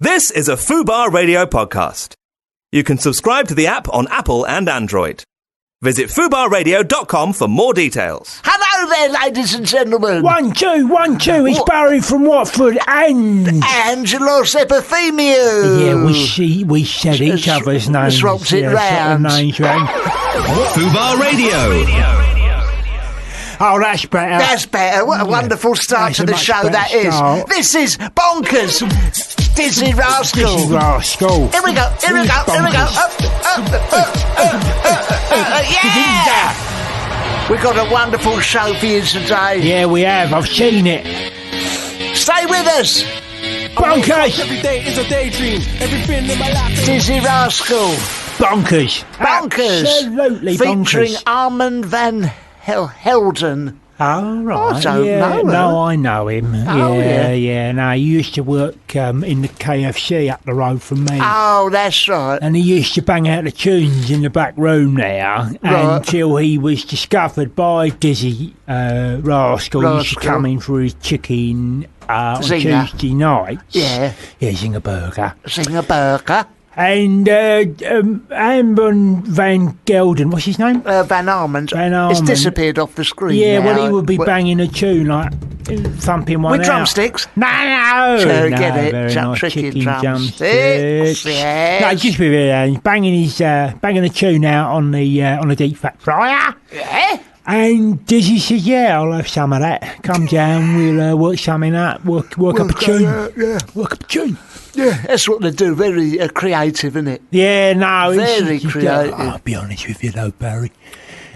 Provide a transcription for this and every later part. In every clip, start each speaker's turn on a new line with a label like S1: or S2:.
S1: This is a Fubar Radio podcast. You can subscribe to the app on Apple and Android. Visit fubarradio.com for more details.
S2: Hello there, ladies and gentlemen.
S3: 1, 2, 1, 2. It's Barry from Watford and
S2: Angelos Epithemiou.
S3: Yeah, we said each other's names.
S2: Swapped it round.
S1: Fubar Radio.
S3: Oh, that's better.
S2: That's better. What a wonderful start
S3: That's
S2: to
S3: a
S2: the
S3: much
S2: show
S3: better
S2: that is.
S3: start.
S2: This is Bonkers. Dizzy Rascal.
S3: This is Rascal.
S2: Here we go. Here we go. Here we go. Yeah. We've got a wonderful show for you today.
S3: Yeah, we have. I've seen it.
S2: Stay with us.
S3: Bonkers.
S4: Every day is a daydream. Everything in my life.
S2: Dizzy Rascal.
S3: Bonkers.
S2: Bonkers.
S3: Absolutely
S2: Featuring
S3: bonkers.
S2: Armand Van Helden.
S3: Oh, right.
S2: I don't know him.
S3: No, I know him.
S2: Oh,
S3: yeah. No, he used to work in the KFC up the road from me.
S2: Oh, that's right.
S3: And he used to bang out the tunes in the back room there until he was discovered by Dizzy Rascal. He used to come in for his chicken on
S2: Zinger.
S3: Tuesday nights.
S2: Yeah.
S3: Yeah, Zinger Burger.
S2: Zinger Burger.
S3: And Amber Van Gelden, what's his name?
S2: Van Armand.
S3: Van
S2: It's
S3: Armand.
S2: disappeared off the screen.
S3: Yeah,
S2: now.
S3: well, he would be banging a tune like thumping one
S2: With
S3: out.
S2: Drumsticks?
S3: No,
S2: So
S3: no,
S2: get it.
S3: very nice
S2: Chicken
S3: chicken
S2: drumsticks. Yes.
S3: No, just with it, banging a tune out on the deep fat fryer.
S2: Yeah.
S3: And Dizzy says, "Yeah, I'll have some of that. Come down, we'll work something up, work up a tune, work up a tune."
S2: Yeah, that's what they do. Very creative, isn't it?
S3: Yeah, no,
S2: Very creative.
S3: I'll be honest with you though, Barry.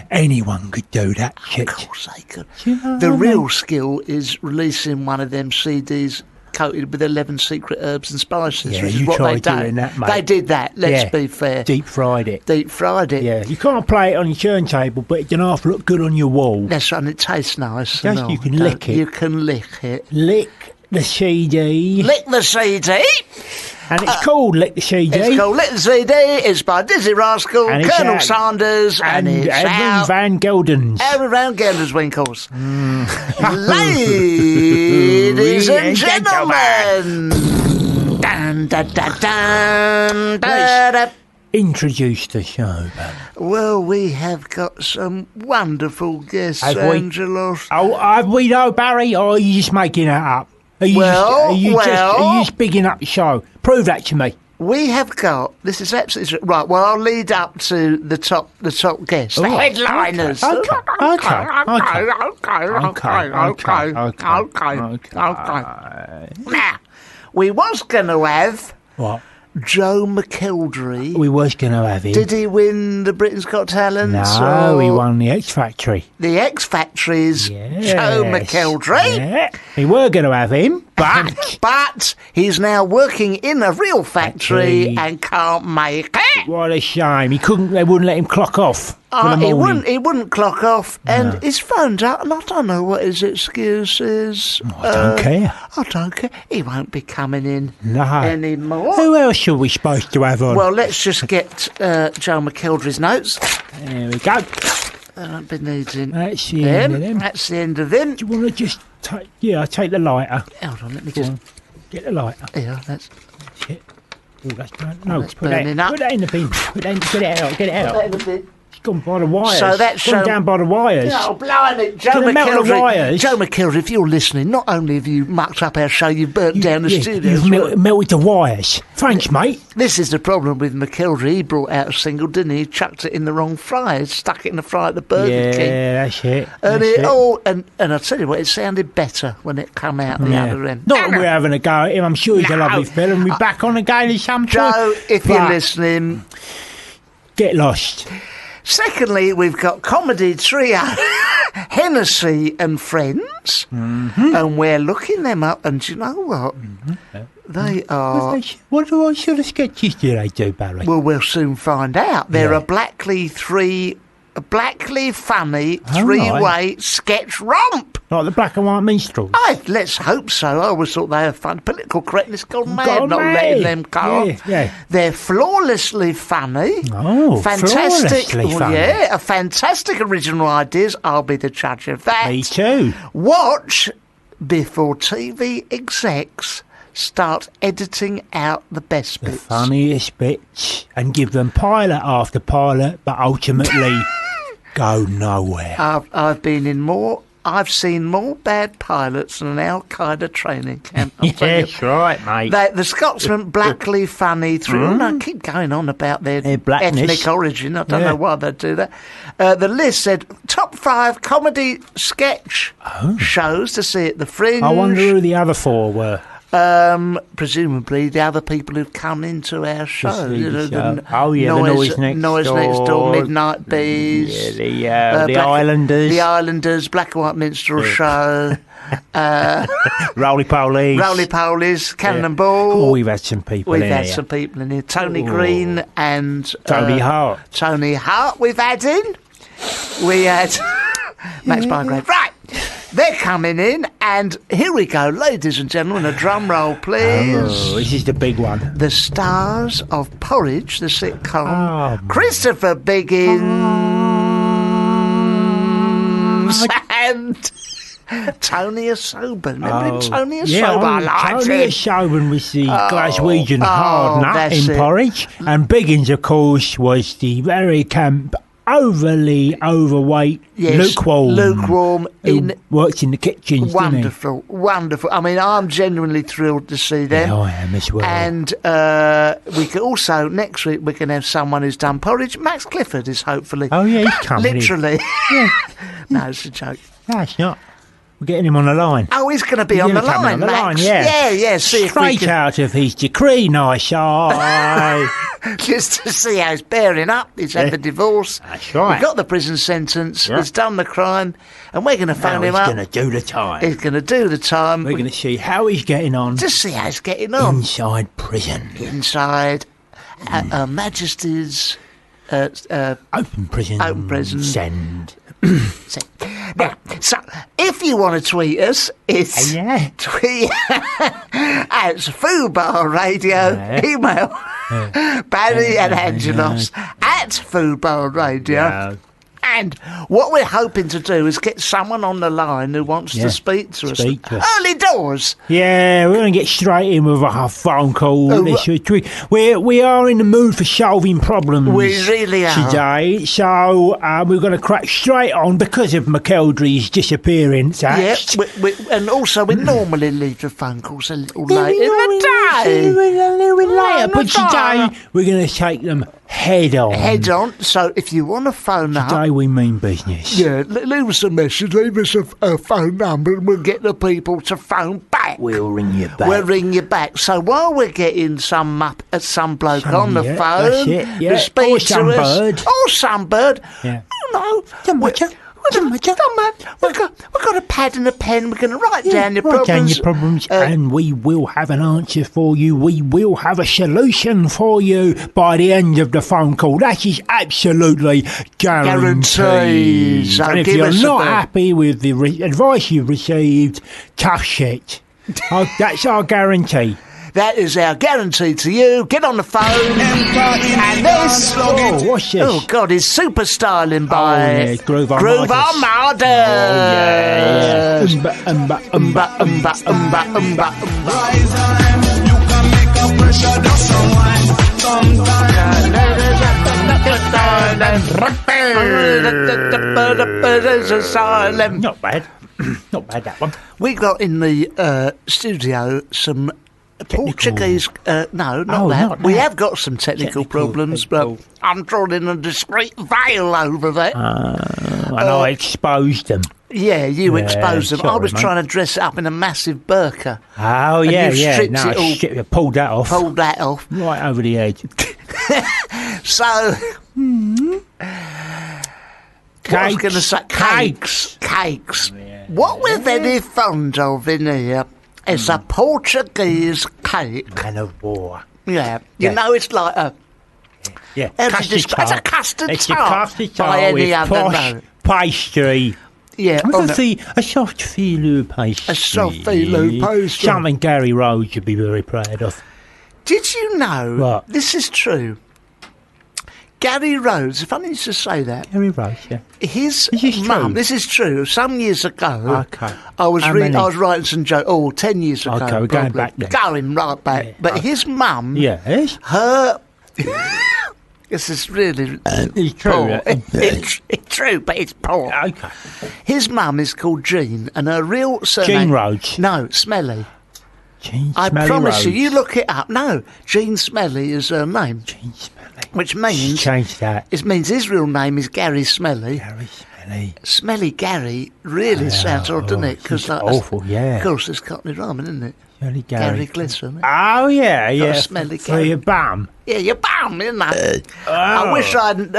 S3: Anyone could do that shit.
S2: Of course they could.
S3: Do you know
S2: The
S3: what I
S2: real
S3: mean?
S2: skill is releasing one of them CDs coated with 11 secret herbs and spices,
S3: Yeah,
S2: which
S3: you
S2: is what they
S3: tried
S2: did.
S3: doing that, mate.
S2: They did that, let's
S3: Yeah.
S2: be fair.
S3: Deep fried it.
S2: Deep fried it.
S3: Yeah, you can't play it on your turntable, but it can half look good on your wall.
S2: That's right, and it tastes nice.
S3: Yes,
S2: and all,
S3: you can
S2: don't
S3: lick it.
S2: You can lick it.
S3: Lick the CD.
S2: Lick the CD.
S3: And it's called Lick the CD.
S2: It's called Lick the CD. It's by Dizzy Rascal,
S3: And it's
S2: Colonel
S3: out.
S2: Sanders, and it's
S3: Edwin
S2: out.
S3: Van Geldens.
S2: Every round Gelder's Winkles. Ladies and gentlemen. Dun, dun, dun, dun, dun, dun.
S3: Introduce the show, man.
S2: Well, we have got some wonderful guests,
S3: Have we?
S2: Angelos.
S3: Oh, we know, Barry, or are you just making that up? Are you
S2: Well,
S3: are you just bigging up the show? Prove that to me.
S2: We have got, this is absolutely right, well, I'll lead up to the top guests, the
S3: Oh,
S2: headliners.
S3: Okay.
S2: Now, we was going to have
S3: What?
S2: Joe McElderry.
S3: We was going to have him.
S2: Did he win the Britain's Got Talent?
S3: No,
S2: or
S3: he won the X Factory.
S2: the X Factory's
S3: Yes.
S2: Joe McElderry.
S3: Yeah. We were going to have him, but
S2: But he's now working in a real factory
S3: Factory.
S2: and can't make it.
S3: what a shame. They wouldn't let him clock off for the
S2: He
S3: morning.
S2: wouldn't clock off, and he's phoned up, and I don't know what his excuse is.
S3: I don't care.
S2: I don't care. He won't be coming in
S3: No.
S2: anymore.
S3: Who else are we supposed to have on?
S2: Well, let's just get Joe McElderry's notes.
S3: There we go.
S2: I don't be needing
S3: That's the end of
S2: them.
S3: them.
S2: That's the end of them.
S3: Do you want to just take... Yeah, I'll take the lighter.
S2: Hold on, let me just...
S3: Get the lighter.
S2: Yeah, that's...
S3: Shit. Oh, that's no,
S2: that's burning up.
S3: Put that in the bin. Get it out. Get it out.
S2: in a bit.
S3: It's gone by the wires.
S2: So that's
S3: gone down by the wires.
S2: Oh, blimey, Joe
S3: Gonna melt the
S2: McElderry.
S3: wires.
S2: Joe McElderry, if you're listening, not only have you mucked up our show, you've burnt down the studio.
S3: You've melted the wires. Thanks, mate.
S2: This is the problem with McElderry. He brought out a single, didn't he? He chucked it in the wrong fryer, stuck it in the fryer at the Burger King.
S3: Yeah, that's it.
S2: And
S3: That's
S2: it all, and I tell you what, it sounded better when it come out the
S3: Yeah.
S2: other end.
S3: Not that we're having a go at him. I'm sure he's a
S2: No.
S3: lovely fella and we're back on again at some point.
S2: Joe, if you're
S3: But
S2: listening.
S3: Get lost.
S2: Secondly, we've got comedy trio Hennessy and Friends, and we're looking them up. And do you know what? They are.
S3: What sort of sketches do they do, Barry?
S2: Well, we'll soon find out. They're
S3: Yeah.
S2: a blackly funny
S3: Oh,
S2: three-way
S3: right.
S2: sketch romp.
S3: Like the black and white minstrels?
S2: Let's hope so. I always thought they were fun. Political correctness gone mad,
S3: Gone
S2: not
S3: mad.
S2: letting them go.
S3: Yeah.
S2: They're flawlessly funny.
S3: Oh,
S2: fantastic!
S3: flawlessly funny.
S2: Yeah, a fantastic original ideas. I'll be the judge of that.
S3: Me too.
S2: Watch before TV execs start editing out the best
S3: The
S2: bits.
S3: funniest bits, and give them pilot after pilot, but ultimately go nowhere.
S2: I've seen more bad pilots than an Al Qaeda training camp. I'll tell you.
S3: Yes, right, mate.
S2: The Scotsman, blackly funny through. No, keep going on about their
S3: blackness.
S2: ethnic origin. I don't know why they do that. The list said top 5 comedy sketch shows to see at the Fringe.
S3: I wonder who the other 4 were.
S2: Presumably the other people who've come into our show.
S3: The Noise Next Door,
S2: Midnight Bees.
S3: Yeah, the Islanders.
S2: The Islanders, Black and White Minstrel Show.
S3: Roly
S2: Polies, Cannonball.
S3: Oh, we've had some people in here.
S2: Tony Green and
S3: Tony Hart.
S2: Tony Hart we've had in. We had Max Bygrave. Right. They're coming in, and here we go, ladies and gentlemen. A drum roll, please.
S3: Oh, this is the big one.
S2: The stars of Porridge, the sitcom. Christopher Biggins and Tony Asoban. Remember him, Tony Asoban? I liked
S3: Tony
S2: him.
S3: Asoban was the Glaswegian hard nut
S2: that's
S3: in
S2: it.
S3: Porridge, and Biggins, of course, was the very camp, overly overweight, lukewarm.
S2: In
S3: worked in the kitchens.
S2: wonderful. I mean, I'm genuinely thrilled to see them.
S3: Yeah, I am as well.
S2: And we could also, next week, we can have someone who's done Porridge. Max Clifford is hopefully.
S3: Oh, yeah, he's coming.
S2: Literally. No, it's a joke.
S3: No, it's not. We're getting him on the line.
S2: Oh, he's going to be on the line, Max.
S3: Yeah.
S2: See if we
S3: Straight
S2: can,
S3: out of his decree, nice eye.
S2: just to see how he's bearing up. He's had the divorce.
S3: That's right.
S2: He got the prison sentence.
S3: Yeah.
S2: He's done the crime, and we're going to phone him
S3: He's
S2: up.
S3: going to do the time.
S2: He's going to do the time.
S3: We're going to see how he's getting on
S2: Just see how he's getting on
S3: inside prison.
S2: inside Her Majesty's
S3: Open prison.
S2: Open prison.
S3: Send.
S2: Now, so if you want to tweet us, it's tweet at Fubar Radio. Email Barry and Angelos at Fubar Radio.
S3: Yeah.
S2: And what we're hoping to do is get someone on the line who wants to speak to us. Early doors.
S3: Yeah, we're going to get straight in with our phone call this week. We are in the mood for solving problems.
S2: We really are.
S3: Today. So we're going to crack straight on because of McKeldry's disappearance.
S2: Yeah, and also we normally leave the phone calls a little late in the day.
S3: But today we're going to take them head on.
S2: So if you want to phone up,
S3: today we mean business.
S2: Yeah, leave us a message, leave us a phone number, and we'll get the people to phone back.
S3: We'll ring you back.
S2: We'll ring you back. So while we're getting some bloke on the phone,
S3: that's it, yeah.
S2: to speak
S3: Or
S2: to
S3: some
S2: us,
S3: bird.
S2: or some bird,
S3: Yeah.
S2: Don't matter. We've got a pad and a pen. We're going to write down your problems.
S3: And we will have an answer for you. We will have a solution for you by the end of the phone call. That is absolutely guaranteed.
S2: So
S3: and if
S2: give
S3: you're
S2: us
S3: not happy with the advice you've received, tough shit. That's our guarantee.
S2: That is our guarantee to you. Get on the phone. And this...
S3: what's this?
S2: Oh, God, it's Super Styling by
S3: Groove
S2: Armada.
S3: Oh, yeah.
S4: Rise time, you can make a pressure just
S2: Sometimes.
S3: Not bad. Not bad, that one.
S2: We got in the studio some Portuguese... no, not that. We have got some technical problems, but I'm drawing a discreet veil over that.
S3: And I exposed them.
S2: Yeah, you exposed them.
S3: sorry,
S2: I was
S3: mate.
S2: trying to dress it up in a massive burqa.
S3: Oh,
S2: And
S3: yeah,
S2: you
S3: yeah.
S2: stripped
S3: No,
S2: it all-
S3: pulled that off.
S2: Pulled that off.
S3: Right over the edge.
S2: So... What I was going to say, cakes. What we're very fond of in here is a Portuguese cake.
S3: Man of war.
S2: Yeah, you know, it's like a...
S3: Yeah,
S2: How do you
S3: custard
S2: describe-
S3: tart.
S2: it's a custard
S3: It's
S2: tart
S3: a custard
S2: by
S3: tart
S2: any
S3: with
S2: other
S3: posh
S2: name.
S3: pastry.
S2: Yeah,
S3: I
S2: on
S3: can see a soft filo pastry.
S2: A soft filo pastry.
S3: Something Gary Rhodes would be very proud of.
S2: Did you know,
S3: What?
S2: this is true, Gary Rhodes, funny to say that.
S3: Gary Rhodes, yeah.
S2: His
S3: This is
S2: mum,
S3: true.
S2: this is true, some years ago,
S3: Okay.
S2: I was
S3: How many?
S2: writing some jokes, 10 years ago.
S3: Okay, we're going
S2: probably.
S3: back then.
S2: Going right back.
S3: Yeah,
S2: But his mum,
S3: Yes.
S2: her... This is really
S3: It's true.
S2: poor.
S3: yeah.
S2: It's true, but it's poor.
S3: Okay.
S2: His mum is called Jean, and her real surname...
S3: Jean Rhodes.
S2: No, Smelly.
S3: Jean
S2: I
S3: Smelly
S2: promise you,
S3: Rhodes.
S2: you look it up. No, Jean Smelly is her name,
S3: Jean Smelly.
S2: which means...
S3: Change that.
S2: It means his real name is Gary Smelly.
S3: Gary Smelly.
S2: Smelly Gary really sounds odd, doesn't it?
S3: It's awful, yeah.
S2: Of course, it's Cockney rhyming, isn't it?
S3: Smelly
S2: Gary
S3: Gary.
S2: Glisson.
S3: Oh, yeah, yeah.
S2: smelly
S3: For
S2: Gary.
S3: your bum.
S2: Yeah, you're bum, isn't it?
S3: Oh.
S2: I wish I'd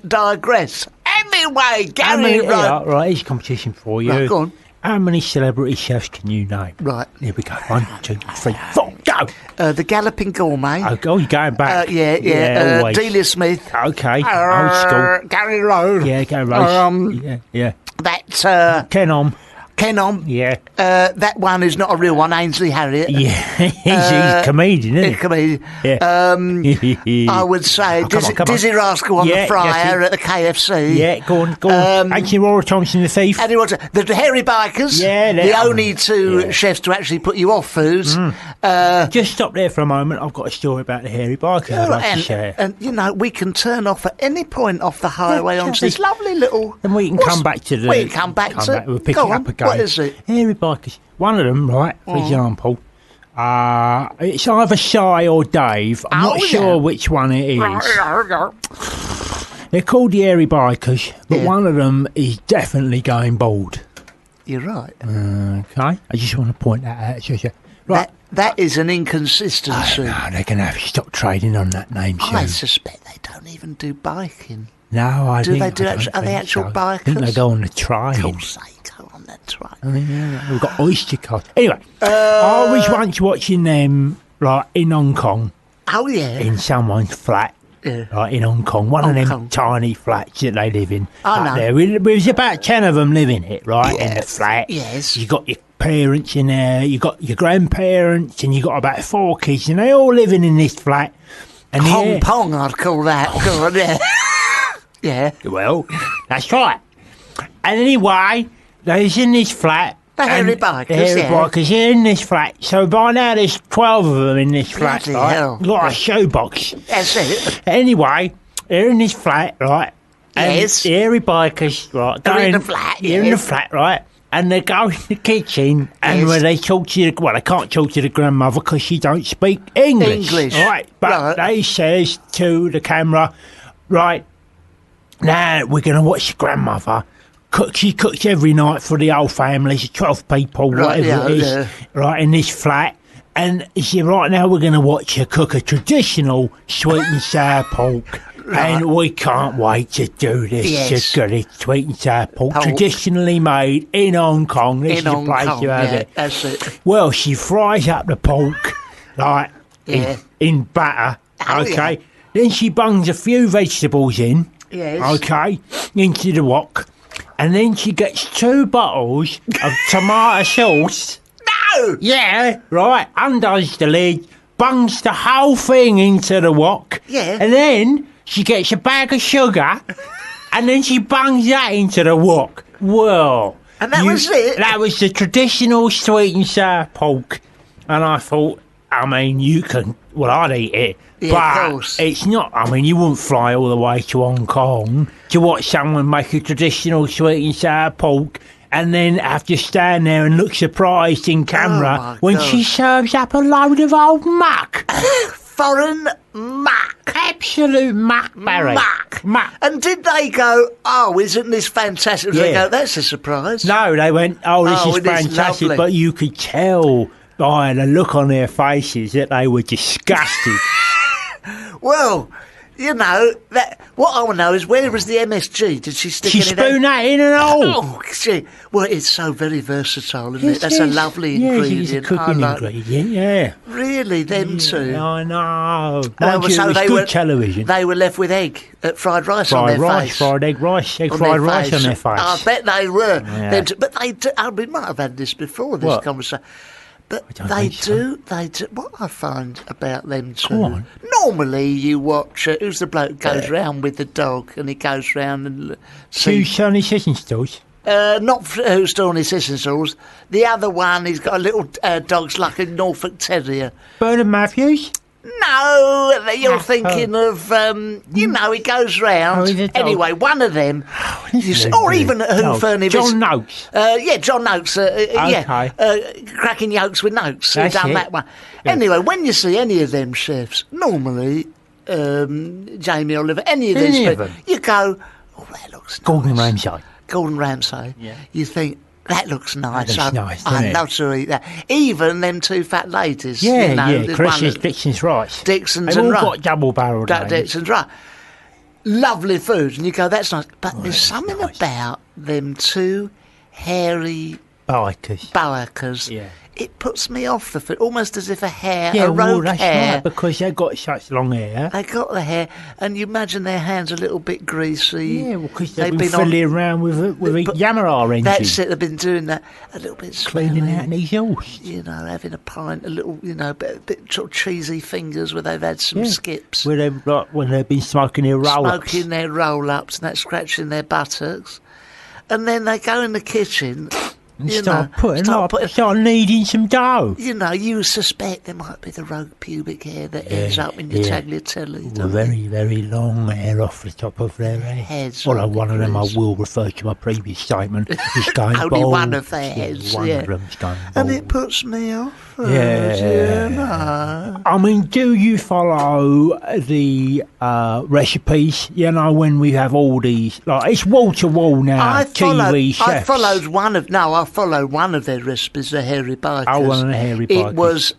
S2: digress. Anyway, Gary
S3: Yeah, right, here's a competition for you.
S2: Right, go on.
S3: How many celebrity chefs can you name?
S2: Right.
S3: Here we go. 1, 2, 3, 4, go!
S2: The Galloping Gourmet.
S3: Oh, you're going back.
S2: Yeah.
S3: always.
S2: Delia Smith.
S3: Okay, old school.
S2: Gary Rowe.
S3: Yeah, go Rose. Yeah.
S2: That Ken On.
S3: Yeah.
S2: That one is not a real one, Ainsley Harriott.
S3: Yeah, he's a comedian, isn't he?
S2: Comedian.
S3: Yeah.
S2: I would say
S3: come on.
S2: Dizzy Rascal on
S3: Yeah,
S2: the fryer
S3: Jackie.
S2: at the KFC.
S3: Yeah, go on. Actually, Rory Thompson, the thief.
S2: And he was the Hairy Bikers.
S3: Yeah,
S2: the
S3: they're-
S2: only two
S3: yeah.
S2: chefs to actually put you off foods.
S3: Just stop there for a moment. I've got a story about the hairy biker I'd like to share.
S2: and you know, we can turn off at any point off the highway
S3: Yeah,
S2: onto this lovely little.
S3: Then we can come back to the.
S2: We can come back to.
S3: We'll pick
S2: Go
S3: it
S2: on,
S3: up again.
S2: what is it?
S3: Hairy bikers. One of them, right, for example, it's either Shy or Dave. I'm not sure which one it is. They're called the hairy bikers, but
S2: Yeah.
S3: one of them is definitely going bald.
S2: You're right.
S3: Okay, I just want to point that out. Right.
S2: That is an inconsistency.
S3: No, they're going to have to stop trading on that name soon.
S2: I suspect they don't even do biking.
S3: No, I
S2: Do
S3: think
S2: they do
S3: I don't
S2: actual- are they
S3: think
S2: actual
S3: so. I think they
S2: bikers?
S3: go on the train.
S2: Of course they go on that train.
S3: I mean, yeah, we've got oyster card. Anyway, I was once watching them like in Hong Kong,
S2: Oh yeah.
S3: in someone's flat,
S2: Yeah.
S3: like in Hong Kong, one
S2: Hong
S3: of them
S2: Kong.
S3: tiny flats that they live in.
S2: I
S3: up
S2: know.
S3: There, there's about 10 of them living it, right, in the flat.
S2: Yes.
S3: You got your parents in there, you got your grandparents, and you got about 4 kids, and they all living in this flat. And
S2: Hong Kong, I'd call that. Go on, yeah. Yeah.
S3: Well, that's right. And anyway, they's in this flat.
S2: The hairy
S3: and
S2: bikers,
S3: the hairy
S2: yeah.
S3: bikers are in this flat. So by now there's 12 of them in this flat,
S2: Bloody
S3: right?
S2: hell.
S3: Like a shoebox.
S2: That's it.
S3: Anyway, they're in this flat, right? And
S2: Yes.
S3: the hairy bikers, right?
S2: They're in
S3: going-
S2: the flat,
S3: They're in the
S2: yes.
S3: flat, right? And they go in the kitchen, and
S2: Yes.
S3: where they talk to the, well, they can't talk to the grandmother because she don't speak English. Right? But
S2: Right.
S3: they says to the camera, right, now we're going to watch the grandmother cook. She cooks every night for the whole family, it's 12 people,
S2: Right,
S3: whatever it is,
S2: yeah.
S3: right, in this flat. And he said, right now we're going to watch her cook a traditional sweet and sour pork. And we can't wait to do this.
S2: Yes.
S3: Just got it, sweet and sour pork,
S2: Pork.
S3: traditionally made in Hong Kong. This
S2: In
S3: is the
S2: Hong
S3: place
S2: Kong,
S3: you have
S2: yeah,
S3: it.
S2: that's it.
S3: Well, she fries up the pork, like,
S2: Yeah.
S3: in batter,
S2: Oh,
S3: okay?
S2: yeah.
S3: Then she bungs a few vegetables in,
S2: Yes.
S3: okay, into the wok. And then she gets 2 bottles of tomato sauce.
S2: No!
S3: Yeah, right, undoes the lid, bungs the whole thing into the wok.
S2: Yeah.
S3: And then she gets a bag of sugar, and then she bungs that into the wok. Well.
S2: And that was it?
S3: That was the traditional sweet and sour pork. And I thought, I mean, you can, well, I'd eat it.
S2: Yeah,
S3: but
S2: of course.
S3: it's not, I mean, you wouldn't fly all the way to Hong Kong to watch someone make a traditional sweet and sour pork and then have to stand there and look surprised in
S2: Oh,
S3: camera
S2: my
S3: when
S2: God.
S3: she serves up a load of old muck.
S2: Foreign muck.
S3: Absolute muck, Barry.
S2: Muck.
S3: Muck.
S2: And did they go, oh, isn't this fantastic? Or did they
S3: Yeah.
S2: go, that's a surprise?
S3: No, they went, oh, this
S2: Oh,
S3: is
S2: it is
S3: fantastic.
S2: lovely.
S3: But you could tell by the look on their faces that they were disgusted.
S2: Well, you know, that. What I want to know is, where was the MSG? Did she stick
S3: She
S2: any of
S3: spooned that in and all.
S2: Oh, she, well, it's so very versatile, isn't it?
S3: Yes,
S2: That's a
S3: yes.
S2: lovely
S3: Yeah,
S2: ingredient.
S3: it's a cooking
S2: I like-
S3: ingredient, yeah.
S2: Really, them two?
S3: I know.
S2: And
S3: Mind you,
S2: so
S3: it was good television.
S2: They were left with fried rice on
S3: Fried
S2: their
S3: rice,
S2: face.
S3: fried egg rice, egg
S2: On
S3: fried
S2: their
S3: rice
S2: face.
S3: on their face.
S2: I bet they were.
S3: Yeah.
S2: Them two. But we might have had this before, this
S3: What?
S2: conversation. But
S3: I don't
S2: they
S3: think so.
S2: do. What I find about them two.
S3: Go on.
S2: Normally, you watch. Who's the bloke who goes round with the dog, and he goes round and
S3: Two Sonny Sissonstalls.
S2: not who's doing his sissons. The other one, he's got a little dog's like a Norfolk Terrier.
S3: Bernard Matthews.
S2: No, you're thinking of, he goes round.
S3: Oh, he's a dog.
S2: Anyway, one of them,
S3: He's
S2: or
S3: a
S2: even who
S3: dog.
S2: Fernie
S3: John Noakes.
S2: John Noakes, cracking yolks with Noakes.
S3: That's
S2: Done
S3: it.
S2: that one.
S3: Yeah.
S2: Anyway, when you see any of them chefs, normally, Jamie Oliver, any of these
S3: Any of
S2: people,
S3: them?
S2: you go, oh, that looks nice.
S3: Gordon Ramsay.
S2: Gordon Ramsay.
S3: Yeah.
S2: You think, that looks nice.
S3: looks nice, doesn't
S2: I'd
S3: it?
S2: love to eat that. Even them two fat ladies.
S3: Yeah,
S2: you know,
S3: yeah.
S2: there's
S3: Chris's,
S2: one-
S3: Dixon's Rice.
S2: Dixon's
S3: They've
S2: and
S3: all
S2: Rice.
S3: got double-barreled names.
S2: Dixon's right. Lovely food, and you go, that's nice. But there's
S3: that's
S2: something
S3: nice.
S2: about them two hairy
S3: Bikers.
S2: boakers.
S3: Yeah.
S2: It puts me off the food, almost as if a
S3: Yeah, well,
S2: rogue
S3: that's
S2: hair.
S3: right, because they've got such long hair.
S2: They got the hair, and you imagine their hands a little bit greasy.
S3: Yeah, well, because they've been
S2: on-
S3: fiddling around with a
S2: But
S3: Yamaha engine.
S2: That's it. They've been doing that a little bit
S3: Cleaning
S2: smelly.
S3: out these hills.
S2: You know, having a pint, a little, bit sort of cheesy fingers where they've had some
S3: Yeah.
S2: skips,
S3: When they've been smoking their roll-ups.
S2: smoking their roll-ups and that, scratching their buttocks, and then they go in the kitchen.
S3: And
S2: you
S3: start
S2: know,
S3: start kneading some dough.
S2: You know, you suspect there might be the rogue pubic hair that ends up in your tagliatelle.
S3: With
S2: don't you?
S3: very, very long hair off the top of their head.
S2: Heads
S3: Although
S2: like
S3: one of them, I
S2: grease.
S3: will refer to my previous statement, is going
S2: Only
S3: bald.
S2: one of their heads,
S3: One
S2: yeah.
S3: of them's going
S2: And
S3: bald.
S2: it puts me off.
S3: Yeah.
S2: You know.
S3: I mean, do you follow the recipes? You know, when we have all these, like, it's wall to wall now.
S2: I
S3: TV chefs.
S2: I followed one of their recipes, the hairy bikers.
S3: Oh, one of the hairy bikers.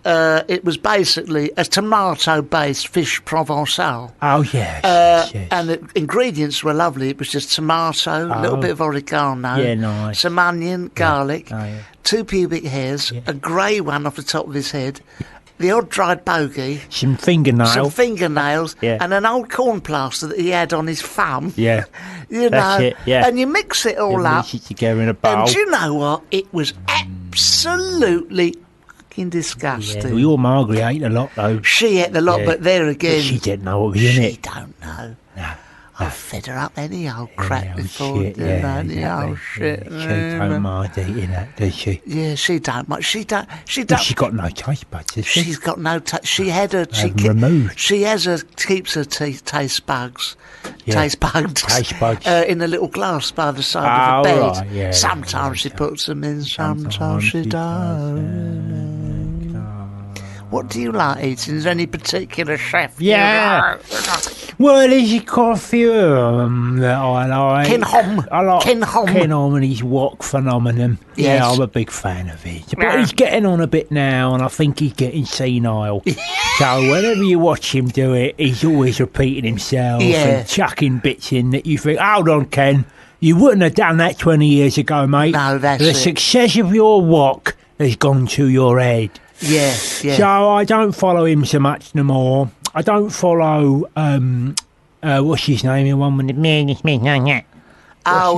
S2: It was basically a tomato-based fish provençal.
S3: Oh yes, yes.
S2: And the ingredients were lovely. It was just tomato, a little bit of oregano,
S3: Yeah, nice.
S2: some onion, garlic,
S3: Oh, yeah.
S2: 2 pubic hairs, a grey one off the top of his head, the odd dried bogey,
S3: Some fingernails.
S2: some fingernails,
S3: Yeah.
S2: and an old corn plaster that he had on his thumb.
S3: Yeah.
S2: You
S3: That's
S2: know,
S3: it, yeah.
S2: and you mix it all
S3: You
S2: up.
S3: mix it together in a bowl.
S2: And do you know what? It was absolutely fucking disgusting.
S3: Yeah, your Margaret ate a lot though.
S2: She ate the lot,
S3: Yeah.
S2: but there again,
S3: But she didn't know what was in
S2: she
S3: it.
S2: don't know.
S3: No.
S2: I've fed her up any old crap
S3: Any old
S2: before,
S3: shit,
S2: didn't I?
S3: yeah,
S2: Any
S3: exactly.
S2: old shit.
S3: Yeah, she don't mind eating that, does she?
S2: Yeah, she don't much. She don't. She
S3: Well,
S2: don't.
S3: she got no taste buds, has she?
S2: She's got no touch. She had her. She
S3: them removed.
S2: She has her. Keeps her taste bugs.
S3: Yeah.
S2: Taste bugs.
S3: Taste buds.
S2: In a little glass by the side of the
S3: Oh,
S2: bed.
S3: right, yeah,
S2: Sometimes she
S3: yeah.
S2: puts them in. Sometimes she
S3: does,
S2: don't. What do you like eating? Is there any particular chef? you
S3: Yeah.
S2: like?
S3: Well, there's quite a few of them that I like.
S2: Ken Hom.
S3: I like
S2: Ken Hom.
S3: Ken Hom and his wok phenomenon.
S2: Yes.
S3: Yeah, I'm a big fan of it. But
S2: Yeah.
S3: he's getting on a bit now, and I think he's getting senile. So whenever you watch him do it, he's always repeating himself
S2: Yeah.
S3: and chucking bits in that you think, hold on, Ken, you wouldn't have done that 20 years ago, mate.
S2: No, that's
S3: the
S2: it.
S3: success of your wok has gone to your head.
S2: Yeah, yeah.
S3: So I don't follow him so much no more. I don't follow what's his name? The one with the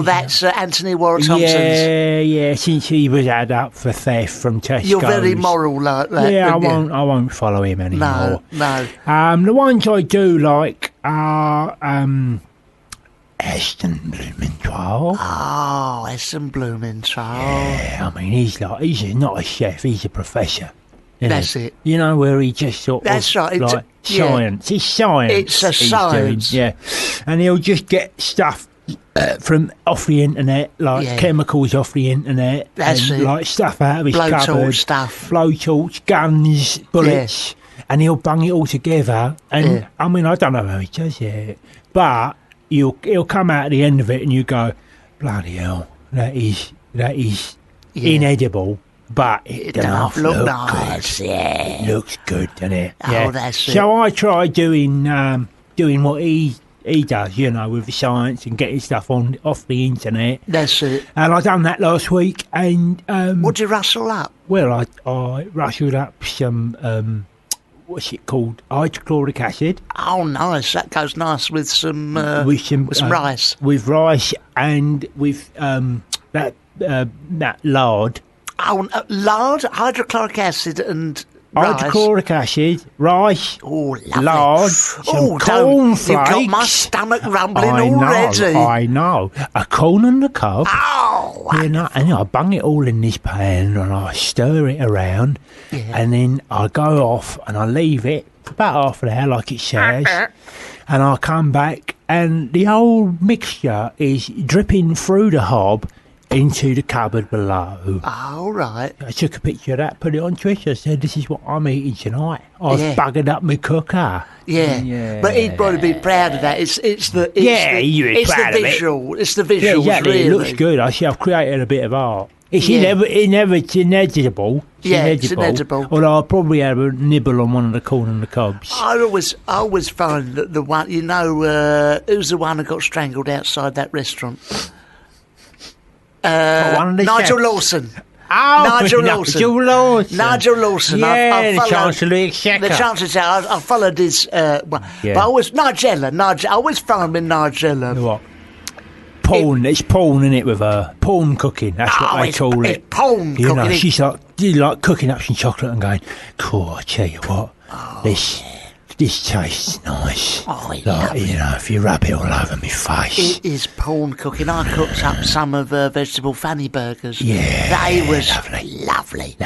S2: That's Anthony Warren Thompson's.
S3: yeah. Since he was had up for theft from Tesco.
S2: You're very moral like that.
S3: Yeah, I
S2: aren't you?
S3: won't follow him anymore.
S2: No.
S3: The ones I do like are Aston Blumenthal.
S2: Oh, Essen Blumenthal.
S3: Yeah, I mean he's not a chef, he's a professor. isn't
S2: That's
S3: he?
S2: it.
S3: You know, where he just sort
S2: That's
S3: of
S2: right, it's
S3: like
S2: yeah.
S3: science. It's science.
S2: It's a
S3: he's
S2: science.
S3: Doing, yeah, and he'll just get stuff from off the internet, like
S2: Yeah.
S3: chemicals off the internet,
S2: That's
S3: and
S2: it.
S3: like stuff out of his
S2: Blowtorch
S3: cupboard,
S2: stuff.
S3: blowtorch, guns, bullets, and he'll bung it all together. And
S2: Yeah.
S3: I mean, I don't know how he does it, but he'll come out at the end of it, and you go, bloody hell, that is
S2: Yeah.
S3: inedible. But
S2: It
S3: does
S2: does
S3: look
S2: look nice,
S3: good.
S2: yeah.
S3: It looks good, doesn't it?
S2: Oh, that's it.
S3: So I try doing what he does, you know, with the science and getting stuff off the internet.
S2: That's it.
S3: And I done that last week, and
S2: What'd you rustle up?
S3: well, I rustled up some what's it called, hydrochloric acid
S2: Oh, nice. That goes nice with some
S3: with some
S2: rice.
S3: with rice, and with that lard.
S2: lard, hydrochloric acid and rice.
S3: Hydrochloric acid, rice,
S2: Oh, lovely.
S3: lard, some cornflakes.
S2: You've got my stomach rumbling
S3: I
S2: already.
S3: know. A corn on the cob.
S2: Oh,
S3: And I bung it all in this pan and I stir it around and then I go off and I leave it for about half an hour like it says and I come back and the whole mixture is dripping through the hob into the cupboard below.
S2: all right.
S3: I took a picture of that, put it on Twitter, said this is what I'm eating tonight. I've
S2: Yeah.
S3: buggered up my cooker.
S2: Yeah. But he'd probably be proud of that. It's the visual. It's the visuals,
S3: Yeah, exactly.
S2: really.
S3: It looks good. I've created a bit of art. It's
S2: Yeah.
S3: it's inedible.
S2: It's inedible.
S3: Although I'll probably have a nibble on one of the corn on the cobs.
S2: I always find that the one, who's the one who got strangled outside that restaurant?
S3: One of the
S2: Nigel
S3: chefs.
S2: Lawson.
S3: Oh,
S2: Nigel Lawson.
S3: Nigel Lawson.
S2: I
S3: Yeah, the Chancellor of the Exchequer.
S2: The Chancellor. I followed his. But I was Nigella. I always found with Nigella.
S3: What? Porn. It's porn, isn't it, with her? Porn cooking. That's what they call it.
S2: It's porn
S3: You know,
S2: cooking.
S3: she's like cooking up some chocolate and going, cool, I tell you what, this tastes nice. If you rub it all over my face.
S2: It is porn cooking. I cooked up some of vegetable fanny burgers.
S3: Yeah,
S2: They was
S3: lovely.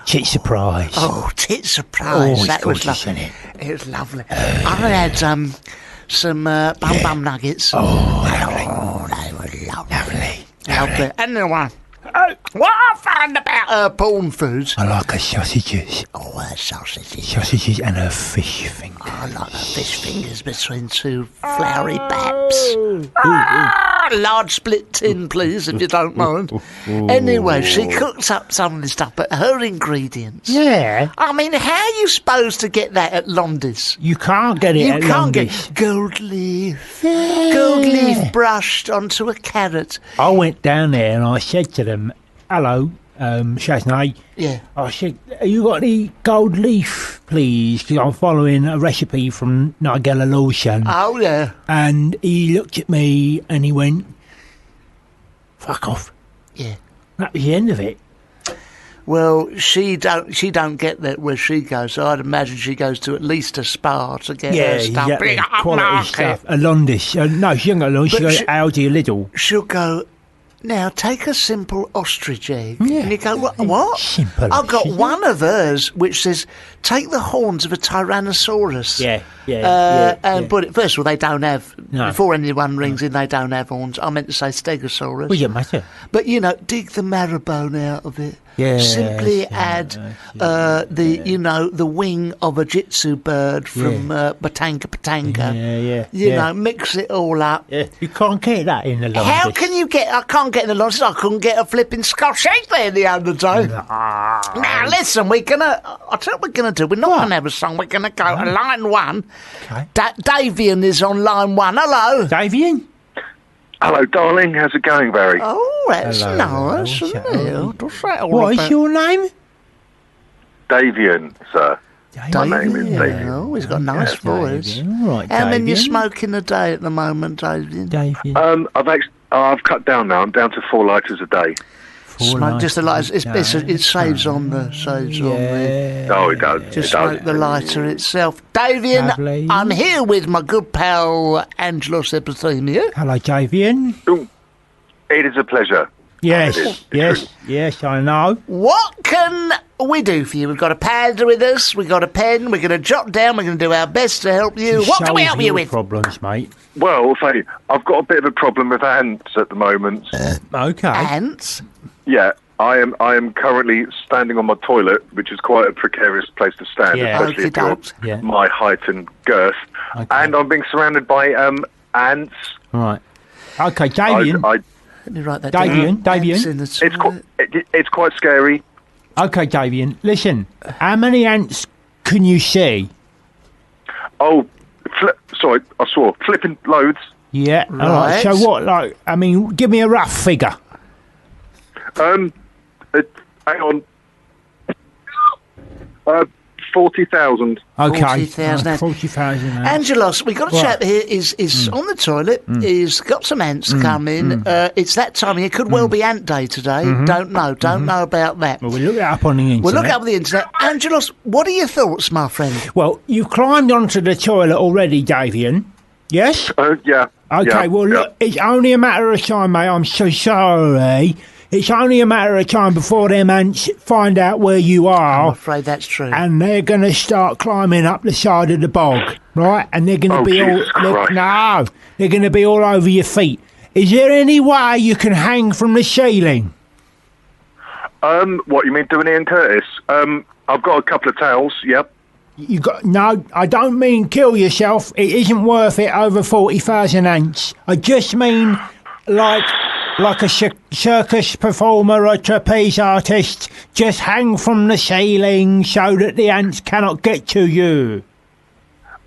S3: Tit surprise.
S2: Oh, tit surprise.
S3: it's
S2: That was
S3: gorgeous,
S2: lovely.
S3: isn't it?
S2: It was lovely. I had some bum nuggets.
S3: Oh,
S2: They were lovely.
S3: lovely.
S2: And the one. What I found about porn foods.
S3: I like her sausages.
S2: Oh, sausages.
S3: Sausages and her fish fingers.
S2: I like the fish fingers between two floury baps. Large split tin, please, if you don't mind. Anyway, she cooks up some of this stuff, but her ingredients.
S3: Yeah.
S2: I mean, how are you supposed to get that at Londy's?
S3: You can't get it
S2: You
S3: at
S2: can't
S3: Londy's.
S2: get gold leaf. Gold leaf brushed onto a carrot.
S3: I went down there and I said to them, hello, Chasnay.
S2: Yeah.
S3: I said, have you got any gold leaf, please? Because I'm following a recipe from Nigella Lawson.
S2: Oh, yeah.
S3: And he looked at me and he went, fuck off.
S2: Yeah.
S3: That was the end of it.
S2: Well, she don't get that where she goes. So I'd imagine she goes to at least a spa to get her stuff.
S3: exactly.
S2: Big
S3: Quality
S2: upmarket.
S3: stuff. A Londis. No, she ain't got a Londis. She
S2: But
S3: got Aldi, a Lidl.
S2: She'll go, now take a simple ostrich egg.
S3: Yeah.
S2: And you go, what?
S3: Simple
S2: I've got
S3: ostrich.
S2: one of hers which says, take the horns of a Tyrannosaurus. And put it, first of all, they don't have,
S3: No.
S2: before anyone rings in, they don't have horns. I meant to say Stegosaurus.
S3: What does it matter?
S2: But, dig the marrow bone out of it.
S3: Yes,
S2: Simply add the wing of a jitsu bird from Batanga. Mix it all up.
S3: Yeah. You can't get that in the Londis.
S2: How can you get? I can't get in the Londis. I couldn't get a flipping Scotch egg there the other day. Now listen, I'll tell you what we're gonna do. We're not gonna have a song. We're gonna go to line one.
S3: Okay.
S2: Davian is on line one. Hello.
S3: Davian?
S5: Hello, darling. How's it going, Barry?
S2: Oh, that's
S3: Hello,
S2: nice,
S3: hello,
S2: isn't it? What's that all
S3: What is
S2: about?
S3: your name?
S5: Davian, sir. My name is
S2: Davian.
S5: Davian.
S2: Oh, he's got a nice voice.
S3: All right,
S2: How many you
S3: Davian.
S2: smoking a day at the moment, Davian?
S3: Davian.
S5: I've cut down now. I'm down to 4 lighters a day.
S2: Smoke just a lighter. It saves on the.
S5: Oh, it does.
S2: Just
S5: it does.
S2: smoke the lighter itself. Davian,
S3: Lovely.
S2: I'm here with my good pal Angelos Epithemia.
S3: Hello, Davian.
S5: Ooh, it is a pleasure.
S3: Yes,
S5: It is.
S3: yes, I know.
S2: What can we do for you? We've got a pad with us. We've got a pen. We're going to jot down. We're going to do our best to help you. What can we
S3: Solve
S2: help you
S3: your
S2: with?
S3: problems, mate.
S5: Well, say I've got a bit of a problem with ants at the moment.
S3: Okay.
S2: Ants.
S5: Yeah, I am currently standing on my toilet, which is quite a precarious place to stand,
S3: Yeah.
S5: especially if
S2: Okey-dokes.
S5: you're
S3: Yeah.
S5: my height and girth.
S3: Okay.
S5: And I'm being surrounded by ants.
S3: Right. Okay, Davian.
S2: Let me write that down.
S3: Davian.
S2: Ants in the toilet.
S5: It's quite scary.
S3: Okay, Davian. Listen, how many ants can you see?
S5: Oh, sorry, I swore. Flipping loads.
S3: Yeah. All right.
S2: Right.
S3: So what? Give me a rough figure.
S5: Hang on. 40,000.
S3: Okay.
S2: 40,000.
S3: 40,000.
S2: Angelos, we got a chap here. Is on the toilet. He's got some ants come in. It's that time. It could well be ant day today. Don't know. Don't know about that.
S3: Well, we'll look it up on the internet.
S2: We'll look it up on the internet. Angelos, what are your thoughts, my friend?
S3: Well, you've climbed onto the toilet already, Davian. Yes?
S5: Yeah.
S3: Okay,
S5: yeah,
S3: well,
S5: yeah.
S3: look, it's only a matter of time, mate. I'm so sorry. It's only a matter of time before them ants find out where you
S2: I'm
S3: are.
S2: afraid that's true.
S3: And they're going to start climbing up the side of the bog, right? And they're going to
S5: Oh,
S3: be
S5: Jesus Christ.
S3: they're going to be all over your feet. Is there any way you can hang from the ceiling?
S5: What, you mean doing Ian Curtis? I've got a couple of towels, yep.
S3: No, I don't mean kill yourself. It isn't worth it over 40,000 ants. I just mean like a circus performer or trapeze artist. Just hang from the ceiling so that the ants cannot get to you.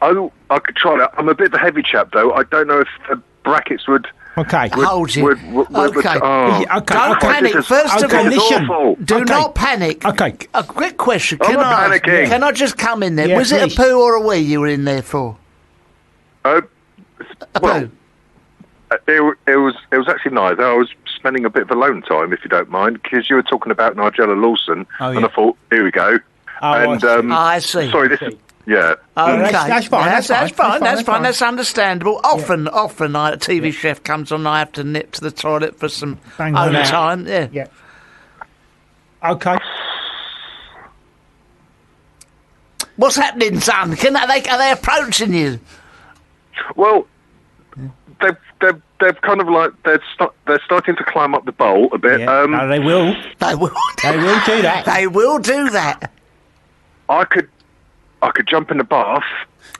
S5: Oh, I could try that. I'm a bit of a heavy chap, though. I don't know if the brackets would...
S3: Okay.
S2: Hold you.
S5: Would,
S2: Okay.
S3: Okay,
S2: Don't
S3: okay.
S2: panic. First of all,
S3: listen.
S5: awful.
S2: do
S3: Okay.
S2: not panic.
S3: Okay.
S2: A quick question.
S5: I'm
S2: Can
S5: not
S2: I ask-
S5: panicking.
S2: Can I just come in there?
S3: Yeah,
S2: Was it
S3: please.
S2: a poo or a wee you were in there for?
S5: Uh,
S2: A
S5: well,
S2: poo.
S5: it was actually neither. I was spending a bit of alone time, if you don't mind, because you were talking about Nigella Lawson,
S3: Oh,
S5: and
S3: yeah.
S5: I thought, here we go.
S3: Oh,
S5: and
S2: I see.
S5: sorry, this is yeah.
S2: Okay,
S3: that's fine,
S2: That's fine.
S3: fine.
S2: That's understandable. Often, a TV chef comes on. I have to nip to the toilet for some
S3: Bang on
S2: own
S3: out.
S2: time. Yeah.
S3: Yeah. Okay.
S2: What's happening, son? Are they approaching you?
S5: Well, they're kind of like they're starting to climb up the bowl a bit.
S3: Yeah. No, they will.
S2: They will.
S3: They will do that.
S2: They will do that.
S5: I could jump in the bath.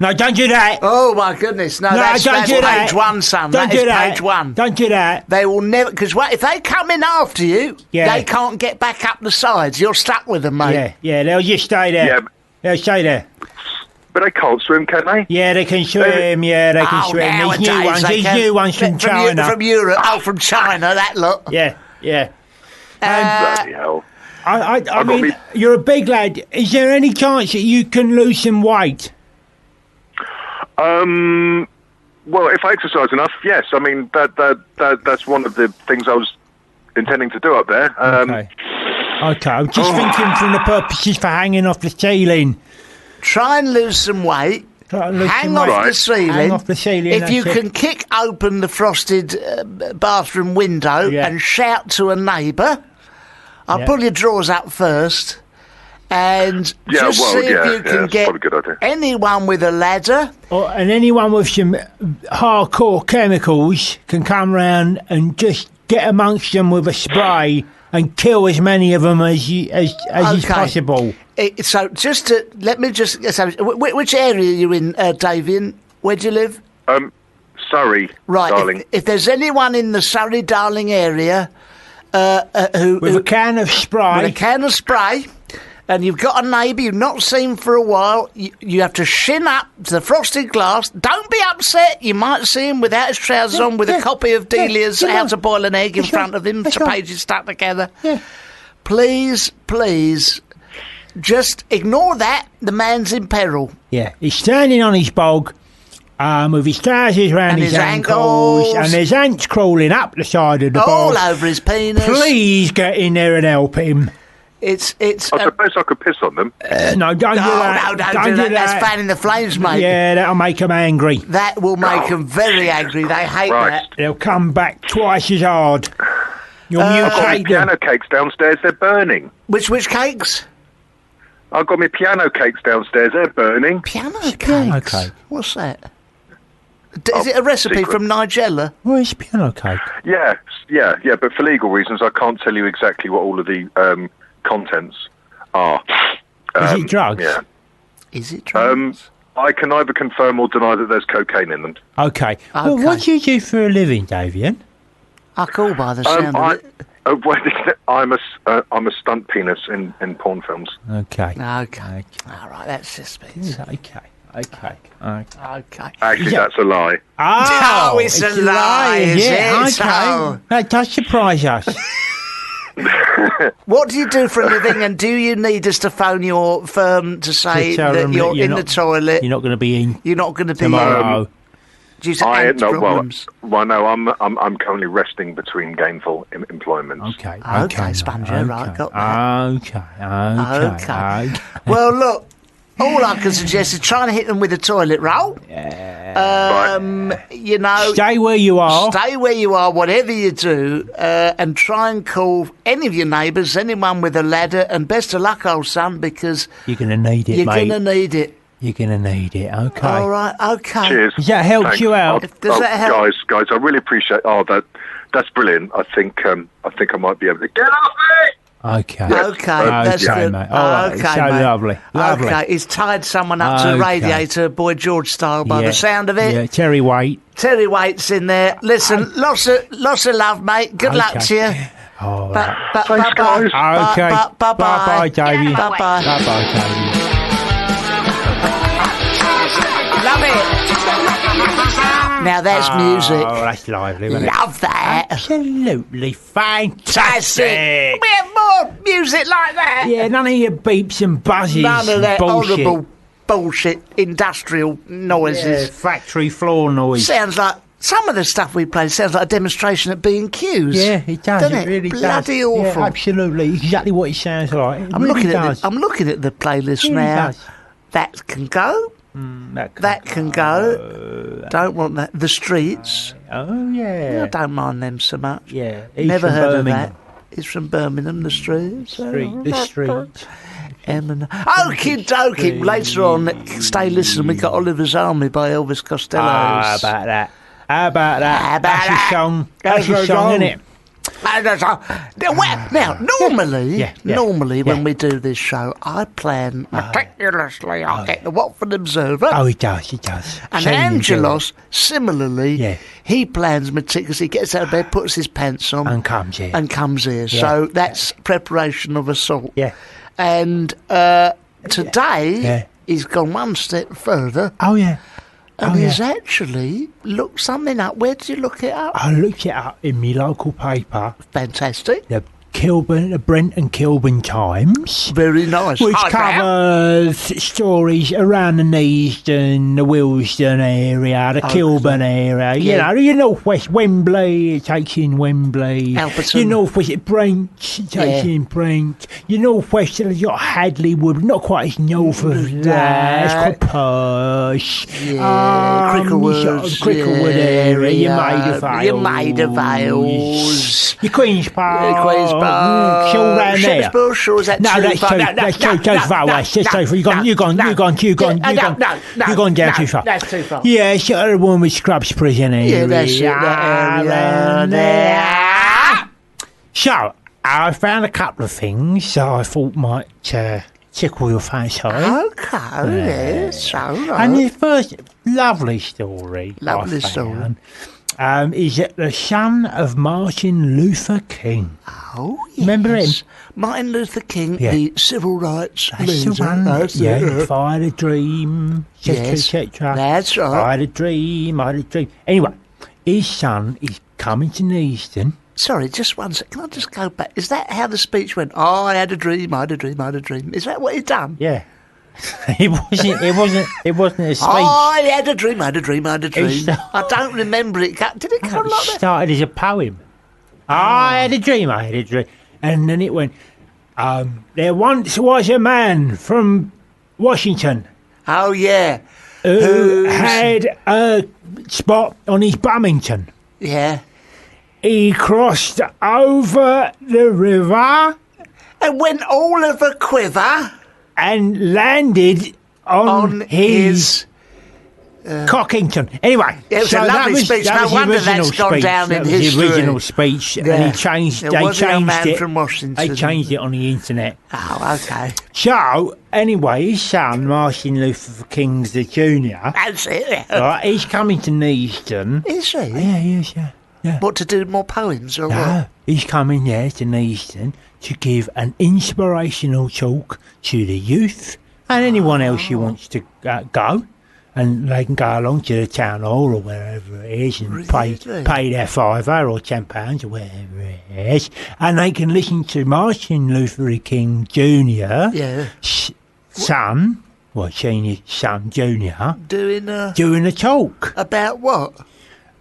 S3: No, don't do that.
S2: Oh my goodness! No, that's
S3: don't do that.
S2: page one, son.
S3: Don't
S2: That
S3: do
S2: is
S3: that.
S2: page one.
S3: Don't do that.
S2: They will never, because if they come in after you,
S3: Yeah.
S2: they can't get back up the sides. You're stuck with them, mate.
S3: Yeah, they'll just stay there.
S5: Yeah,
S3: They'll stay there.
S5: but they can't swim, can they?
S3: Yeah, they can swim. Yeah, they can
S2: Oh,
S3: swim.
S2: nowadays
S3: These new ones.
S2: they
S3: These
S2: can.
S3: new ones from China.
S2: From Europe. Oh, from China, that lot.
S3: Yeah.
S5: Bloody hell.
S3: I
S5: got
S3: mean,
S5: me-
S3: you're a big lad. Is there any chance that you can lose some weight?
S5: Well, if I exercise enough, yes. I mean, that's one of the things I was intending to do up there.
S3: Okay. I'm just thinking from the purposes for hanging off the ceiling.
S2: Try and lose some weight. Hang off
S5: Right.
S2: the ceiling.
S3: Hang off the ceiling,
S2: If
S3: that's
S2: you
S3: it.
S2: can kick open the frosted bathroom window
S3: Yeah.
S2: and shout to a neighbour, I'll
S3: Yeah.
S2: pull your drawers up first and
S5: Yeah,
S2: just
S5: well,
S2: see if
S5: yeah,
S2: you
S5: yeah,
S2: can
S5: that's
S2: get
S5: probably a good idea.
S2: anyone with a ladder.
S3: And anyone with some hardcore chemicals can come round and just get amongst them with a spray and kill as many of them as is possible.
S2: So let me just establish, which area are you in, Davian? Where do you live?
S5: Surrey,
S2: Right,
S5: darling.
S2: if there's anyone in the Surrey, Darling area
S3: With a can of spray.
S2: with a can of spray, and you've got a neighbour you've not seen for a while, you have to shin up to the frosted glass. Don't be upset. You might see him without his trousers on with a copy of Delia's
S3: yeah,
S2: How
S3: no.
S2: to Boil an Egg in
S3: That's
S2: front
S3: right,
S2: of him,
S3: that's
S2: two
S3: right.
S2: pages stuck together.
S3: Yeah.
S2: Please, just ignore that. The man's in peril.
S3: Yeah, he's standing on his bog with his trousers round
S2: And
S3: his
S2: his
S3: ankles,
S2: ankles.
S3: and there's ants crawling up the side of the
S2: All
S3: bog.
S2: over his penis.
S3: Please get in there and help him.
S2: It's
S5: I suppose I could piss on them.
S3: No, don't do that.
S2: no, don't do that. That's fanning the flames, mate.
S3: Yeah, that'll make them angry.
S2: That will make them very angry. They hate
S5: Right.
S2: that.
S3: They'll come back twice as hard. You'll
S5: I've got my
S3: mutate them.
S5: piano cakes downstairs, they're burning.
S2: Which cakes?
S5: I've got my piano cakes downstairs, they're burning.
S2: Piano
S3: piano
S2: cakes.
S3: cake?
S2: What's that? Is it a recipe
S5: secret.
S2: from Nigella?
S3: Where's piano cake?
S5: Yeah, but for legal reasons, I can't tell you exactly what all of the contents are.
S3: Is it drugs?
S5: Yeah.
S2: Is it drugs?
S5: I can neither confirm or deny that there's cocaine in them.
S3: Okay. Well,
S2: Okay.
S3: what do you do for a living, Davian?
S2: I call by the sound of it.
S5: I'm a stunt penis in porn films.
S3: Okay.
S2: Okay. All right, that's suspicious.
S3: Okay.
S2: Okay.
S5: Actually, that's a lie.
S2: Oh, it's a lie, is it?
S3: Okay.
S2: Oh.
S3: That does surprise us.
S2: What do you do for a living, and do you need us to phone your firm to say
S3: tell
S2: that
S3: them
S2: you're
S3: that
S2: in the toilet?
S3: You're not going to be in
S2: You're not going to be
S3: tomorrow.
S2: due to ant problems.
S5: No, I'm currently resting between gainful employments.
S3: Okay,
S2: Sponger, right, got that.
S3: Okay.
S2: Well, look, all I can suggest is trying to hit them with a toilet roll. You know,
S3: Stay where you are.
S2: Stay where you are, whatever you do, and try and call any of your neighbours, anyone with a ladder, and best of luck, old son, because
S3: You're going to need it,
S2: you're
S3: mate.
S2: going to need it.
S3: You're going to need it, okay.
S2: All right, okay.
S5: Cheers.
S3: Does that help
S5: Thanks.
S3: you out?
S2: Does that help?
S5: Guys, I really appreciate. That's brilliant. I think I might be able to get off me.
S3: Okay.
S2: Okay, that's
S3: okay,
S2: good.
S3: mate. All right,
S2: Okay,
S3: so
S2: mate.
S3: lovely.
S2: Okay, he's tied someone up to the
S3: Okay.
S2: radiator, Boy George style, by the sound of it.
S3: Yeah, Terry Waite.
S2: Terry Waite's in there. Listen, lots of love, mate. Good luck
S3: Okay.
S2: to you.
S3: All right.
S5: Thanks, guys.
S3: Okay.
S2: Bye-bye.
S3: Bye-bye, Davey.
S2: Bye-bye.
S3: Bye-bye, Davey.
S2: Love it. Now that's music.
S3: Oh, that's lively, isn't it?
S2: Love that.
S3: Absolutely
S2: Fantastic.
S3: fantastic.
S2: We have more music like that.
S3: Yeah, none of your beeps and buzzes.
S2: None of that
S3: bullshit.
S2: horrible bullshit industrial noises.
S3: Yeah, factory floor noise.
S2: Sounds like some of the stuff we play sounds like a demonstration at B&Q's.
S3: Yeah, it does.
S2: Doesn't
S3: It really
S2: Bloody
S3: does.
S2: awful.
S3: Yeah, absolutely. Exactly what it sounds like. It
S2: I'm
S3: really
S2: looking
S3: does.
S2: I'm looking at the playlist
S3: It really
S2: now.
S3: does.
S2: That can go. That can go. Don't want that. The Streets.
S3: Oh, yeah.
S2: I don't mind them so much.
S3: Yeah. He's
S2: Never
S3: from
S2: heard
S3: Birmingham.
S2: of that. It's from Birmingham, The Streets.
S3: The street.
S2: Okie dokie. Later on, stay listening. We got Oliver's Army by Elvis Costello.
S3: How about that? How about that?
S2: How about
S3: That's
S2: that?
S3: a song.
S2: That's
S3: That's a
S2: a
S3: song,
S2: song.
S3: isn't it?
S2: Now, normally,
S3: Yeah.
S2: when we do this show, I plan meticulously. I get the Watford Observer.
S3: Oh, he does.
S2: And
S3: Shame him,
S2: Angelos, similarly,
S3: Yeah.
S2: he plans meticulously, gets out of bed, puts his pants on,
S3: And comes here.
S2: Yeah. So that's preparation of a sort.
S3: Yeah.
S2: And today,
S3: Yeah.
S2: he's gone one step further,
S3: Oh, yeah.
S2: and
S3: Oh, yeah.
S2: he's actually looked something up. Where did you look it up?
S3: I looked it up in my local paper,
S2: Fantastic.
S3: the Brent and Kilburn Times,
S2: Very nice.
S3: which
S2: Hi, Val.
S3: covers stories around the Neasden, the Willesden area, the Kilburn area.
S2: Yeah.
S3: You know, northwest Wembley, it takes in Wembley.
S2: Alperton.
S3: You northwest Brent, it takes in Brent. You northwest, you've got Hadley Wood, not quite as north of that. It's called Persh.
S2: Yeah, Cricklewood.
S3: Cricklewood area. Your
S2: Your
S3: Maida Vales.
S2: Maida Vales.
S3: Your Queen's Park.
S2: Queen's Park.
S3: It's all round there.
S2: Shepherd's Bush, or is that
S3: No,
S2: too
S3: that's
S2: far?
S3: too far. That's too far. That's too far. You've gone down too far.
S2: That's too far.
S3: Yeah, it's the one with Scrubs prison area.
S2: Yeah, that's it, that area
S3: around
S2: there.
S3: So, I found a couple of things I thought might tickle your fancy.
S2: Okay, yes, all right.
S3: And the first lovely story
S2: Lovely
S3: I
S2: story.
S3: found, is that the son of Martin Luther King.
S2: Oh, yes.
S3: Remember him?
S2: Martin Luther King,
S3: Yeah.
S2: the civil rights
S3: That's
S2: leader.
S3: the one.
S2: That's
S3: Yeah,
S2: it.
S3: if I had a dream, etc.,
S2: Yes,
S3: etc.
S2: that's right.
S3: I had a dream. Anyway, his son is coming to Neasden.
S2: Sorry, just one sec. Can I just go back? Is that how the speech went? Oh, I had a dream, I had a dream, I had a dream. Is that what he done?
S3: Yeah. It wasn't a speech.
S2: I had a dream, I had a dream, I had a dream.
S3: It's-
S2: I don't remember it. Did it come
S3: It
S2: like that?
S3: started as a poem. I had a dream, and then it went, there once was a man from Washington
S2: Oh, yeah.
S3: who had a spot on his Bummington.
S2: Yeah.
S3: He crossed over the river
S2: And went all of a quiver
S3: and landed on his Cockington. Anyway,
S2: It was a lovely speech.
S3: that
S2: No
S3: was the
S2: wonder
S3: original
S2: that's gone
S3: speech.
S2: down
S3: That
S2: in
S3: was
S2: history.
S3: the original speech,
S2: Yeah.
S3: and he changed.
S2: There
S3: They
S2: was a
S3: changed
S2: man
S3: it.
S2: from Washington.
S3: They changed it on the internet.
S2: Oh, okay.
S3: So anyway, his son Martin Luther King the Jr.
S2: That's it.
S3: Right, he's coming to Neasden.
S2: Is he?
S3: Yeah, he is. Yeah.
S2: What, to do more poems or
S3: No,
S2: what?
S3: he's coming there to Neasden to give an inspirational talk to the youth and anyone else who wants to go. and they can go along to the town hall or wherever it is and pay their £5 or £10 or wherever it is, and they can listen to Martin Luther King Jr. Son, well, senior son Jr. doing a talk
S2: about what?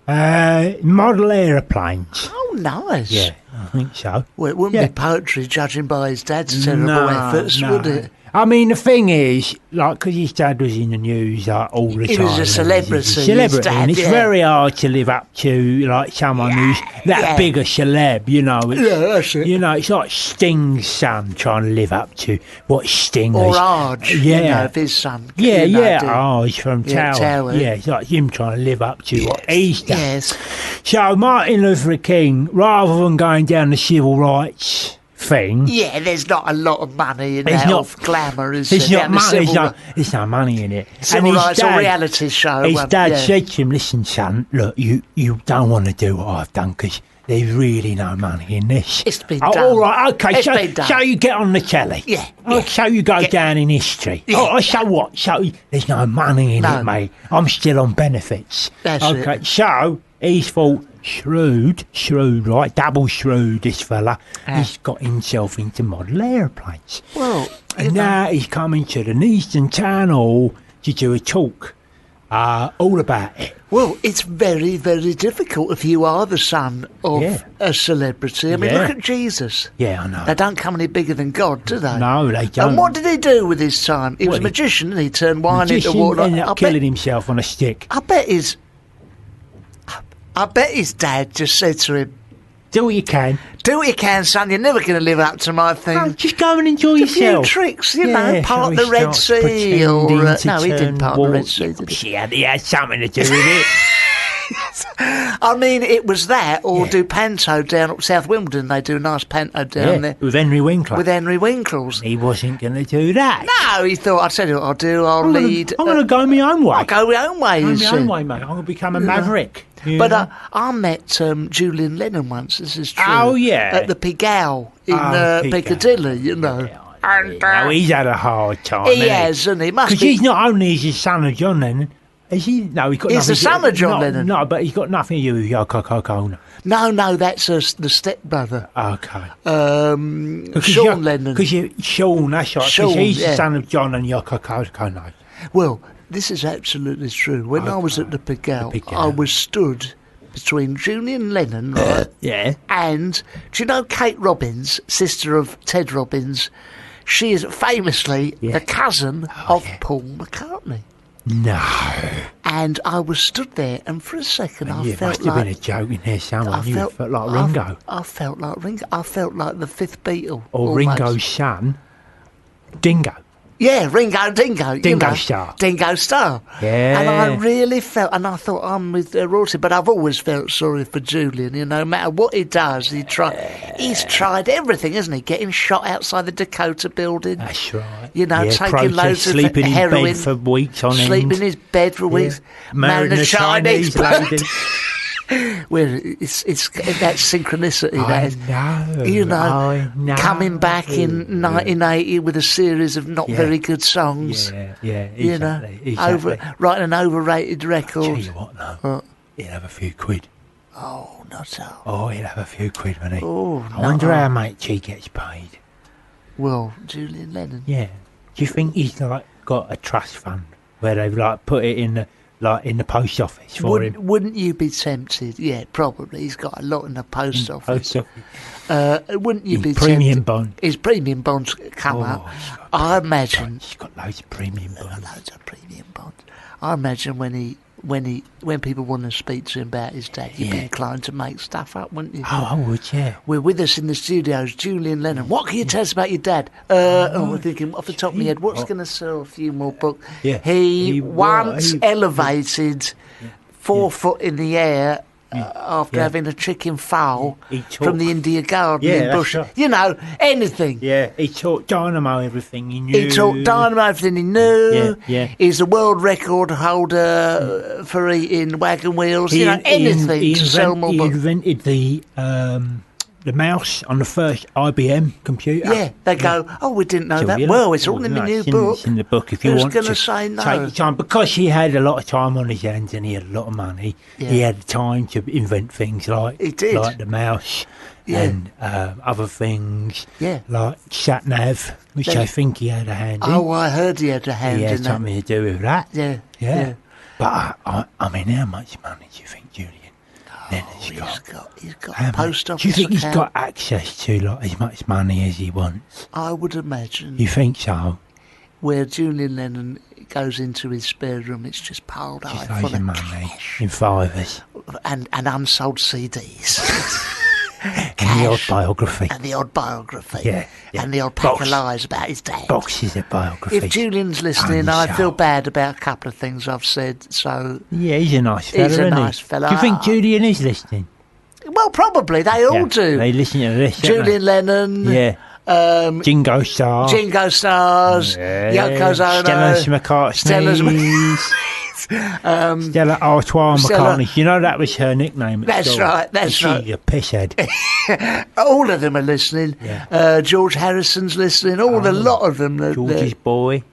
S3: Model aeroplanes.
S2: Oh, nice.
S3: Yeah, I think so.
S2: Well, it wouldn't be poetry judging by his dad's terrible efforts, would it?
S3: I mean, the thing is, like, because his dad was in the news all the time.
S2: He was a celebrity.
S3: And it's very hard to live up to, like, someone who's that big a celeb, you know.
S2: That's it.
S3: You know, it's like Sting's son trying to live up to what Sting is.
S2: Or Arj, you know, if his son.
S3: Oh, he's from Tower. Yeah, it's like him trying to live up to what he's done.
S2: Yes.
S3: So Martin Luther King, rather than going down the civil rights thing.
S2: Yeah, there's not a lot of money in that glamour, is there?
S3: There's no money in it.
S2: Civil rights or reality show.
S3: His dad said to him, listen, son, look, you don't want to do what I've done because there's really no money in this.
S2: It's been done.
S3: All right, okay, so you get on the telly. So you go down in history. So what? So there's no money in it, mate. I'm still on benefits.
S2: That's it.
S3: So he's thought, shrewd, right? Double shrewd, this fella. He's got himself into model aeroplanes.
S2: Well,
S3: and now he's coming to the Eastern Town Hall to do a talk all about it.
S2: Well, it's very, very difficult if you are the son of a celebrity. I mean, look at Jesus.
S3: Yeah, I know.
S2: They don't come any bigger than God, do they?
S3: No, they don't.
S2: And what did he do with his time? He was a magician, and he turned wine into water.
S3: He ended up killing himself on a stick.
S2: I bet his dad just said to him,
S3: do what you can.
S2: Do what you can, son. You're never going to live up to my thing.
S3: No, just go and enjoy yourself.
S2: A few tricks, you know, part the Red Sea. No, he didn't part the Red Sea, did he?
S3: He had something to do with it.
S2: I mean, it was that, or do panto down at South Wimbledon. They do a nice panto down there.
S3: With Henry Winkler.
S2: With Henry Winkles.
S3: He wasn't going to do that.
S2: No, he thought, I'll tell you what I'll do, I'll lead...
S3: I'm going to go my own way.
S2: I'll go my own way,
S3: mate. I'm going to become a maverick.
S2: But I met Julian Lennon once, this is true.
S3: Oh, yeah.
S2: At the Pigalle in Piccadilly, you know.
S3: And, he's had a hard time.
S2: He has, and he must be...
S3: Because he's not only is he son of John Lennon, is he? No, he's got
S2: He's the son of John Lennon.
S3: No, but he's got nothing to do with Yoko Ono.
S2: No, that's the stepbrother.
S3: Okay.
S2: Sean Lennon.
S3: Because Sean, that's right. Because he's the son of John and Yoko Ono.
S2: Well, this is absolutely true. When I was at the Pigalle, I was stood between Julian Lennon, right? And, do you know Kate Robbins, sister of Ted Robbins? She is famously the cousin of Paul McCartney.
S3: No.
S2: And I was stood there, and for a second I felt like...
S3: must have been a joke in there somewhere. You felt like Ringo.
S2: I felt like Ringo. I felt like the fifth Beatle.
S3: Or almost. Ringo's son, Dingo.
S2: Yeah, Ringo Dingo.
S3: Dingo Star.
S2: Dingo Star.
S3: Yeah.
S2: And I really felt, and I thought I'm with royalty, but I've always felt sorry for Julian. You know, no matter what he does, he's tried everything, hasn't he? Getting shot outside the Dakota building.
S3: That's right.
S2: You know, taking loads of
S3: sleeping
S2: heroin.
S3: in bed for weeks on end.
S2: Sleeping in his bed for weeks.
S3: Marrying a Chinese lady.
S2: Well, it's that synchronicity.
S3: I know.
S2: Coming back in 1980 with a series of not very good songs.
S3: Yeah, exactly.
S2: Writing an overrated record.
S3: I'll tell you what, though. He'll have a few quid.
S2: Oh, not so.
S3: Oh, he'll have a few quid, won't he?
S2: Oh,
S3: I wonder how much he gets paid.
S2: Well, Julian Lennon.
S3: Yeah. Do you think he's got a trust fund where they've put it in the post office for him?
S2: Wouldn't you be tempted? Yeah, probably. He's got a lot in the post office. Wouldn't you be
S3: premium
S2: tempted?
S3: Bond.
S2: His premium bonds come up. I imagine.
S3: He's got loads of premium bonds.
S2: Loads of premium bonds. I imagine when people want to speak to him about his dad, you'd be inclined to make stuff up, wouldn't you?
S3: Oh, I would, yeah.
S2: We're with us in the studios, Julian Lennon. What can you tell us about your dad? We're thinking off the top of my head, what's going to sell a few more books?
S3: Yeah.
S2: He once elevated 4 foot in the air after having a chicken fowl from the India Garden in Bush. Right. You know, anything.
S3: Yeah, he taught Dynamo everything he knew.
S2: He taught Dynamo everything he knew.
S3: Yeah.
S2: He's a world record holder for eating wagon wheels. Anything to sell more books.
S3: He invented the the mouse on the first IBM computer.
S2: Yeah, they go, we didn't know that.
S3: Julian.
S2: Well, it's all in my new book.
S3: It's in the book if you
S2: Who's
S3: want
S2: gonna
S3: to
S2: say no?
S3: take your time. Because he had a lot of time on his hands and he had a lot of money, he had time to invent things like the mouse and other things like sat-nav, which I think he had a hand in.
S2: Oh, I heard he had a hand in that.
S3: He had something to do with that.
S2: Yeah.
S3: But, I mean, how much money do you think Julian Lennon's got?
S2: He's got a post office
S3: Do you think
S2: account.
S3: he's got access to like as much money as he wants?
S2: I would imagine.
S3: You think so?
S2: Where Julian Lennon goes into his spare room, it's just piled
S3: Just
S2: high full
S3: loads of
S2: of
S3: money
S2: cash
S3: in fivers.
S2: and unsold CDs.
S3: And the odd biography.
S2: And the odd biography.
S3: Yeah.
S2: And the odd pack of lies about his dad.
S3: Boxes of biography.
S2: If Julian's listening, I feel bad about a couple of things I've said, so...
S3: Yeah, he's a nice fella,
S2: He's a
S3: isn't
S2: nice
S3: he?
S2: fella.
S3: Do you think Julian is listening?
S2: Well, probably. They all do.
S3: They listen to this, don't
S2: Julian Lennon.
S3: they? Yeah. Jingo Star.
S2: Jingo Stars. Yoko's Ono.
S3: Stella McCartney. Stella Artois McCartney. You know that was her nickname at
S2: That's
S3: school.
S2: right, that's right.
S3: She's a pisshead.
S2: All of them are listening. George Harrison's listening. A lot of them.
S3: Georgie's boy,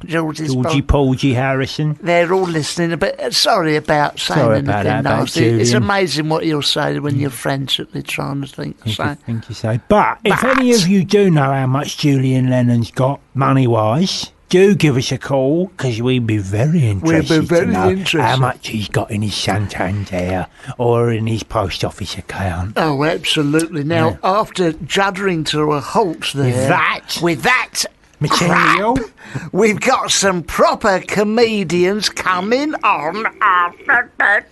S2: Georgie's
S3: Georgie
S2: boy.
S3: Porgy Harrison.
S2: They're all listening. But sorry about saying anything
S3: that about
S2: nasty. It's
S3: Julian.
S2: amazing what you'll say when you're frantically trying to think.
S3: Think you say. But if any of you do know how much Julian Lennon's got money-wise, do give us a call, because we'd be very interested to know how much he's got in his Santander or in his post office account.
S2: Oh, absolutely. Now, after juddering to a halt there... With that
S3: material,
S2: crap, we've got some proper comedians coming on after that.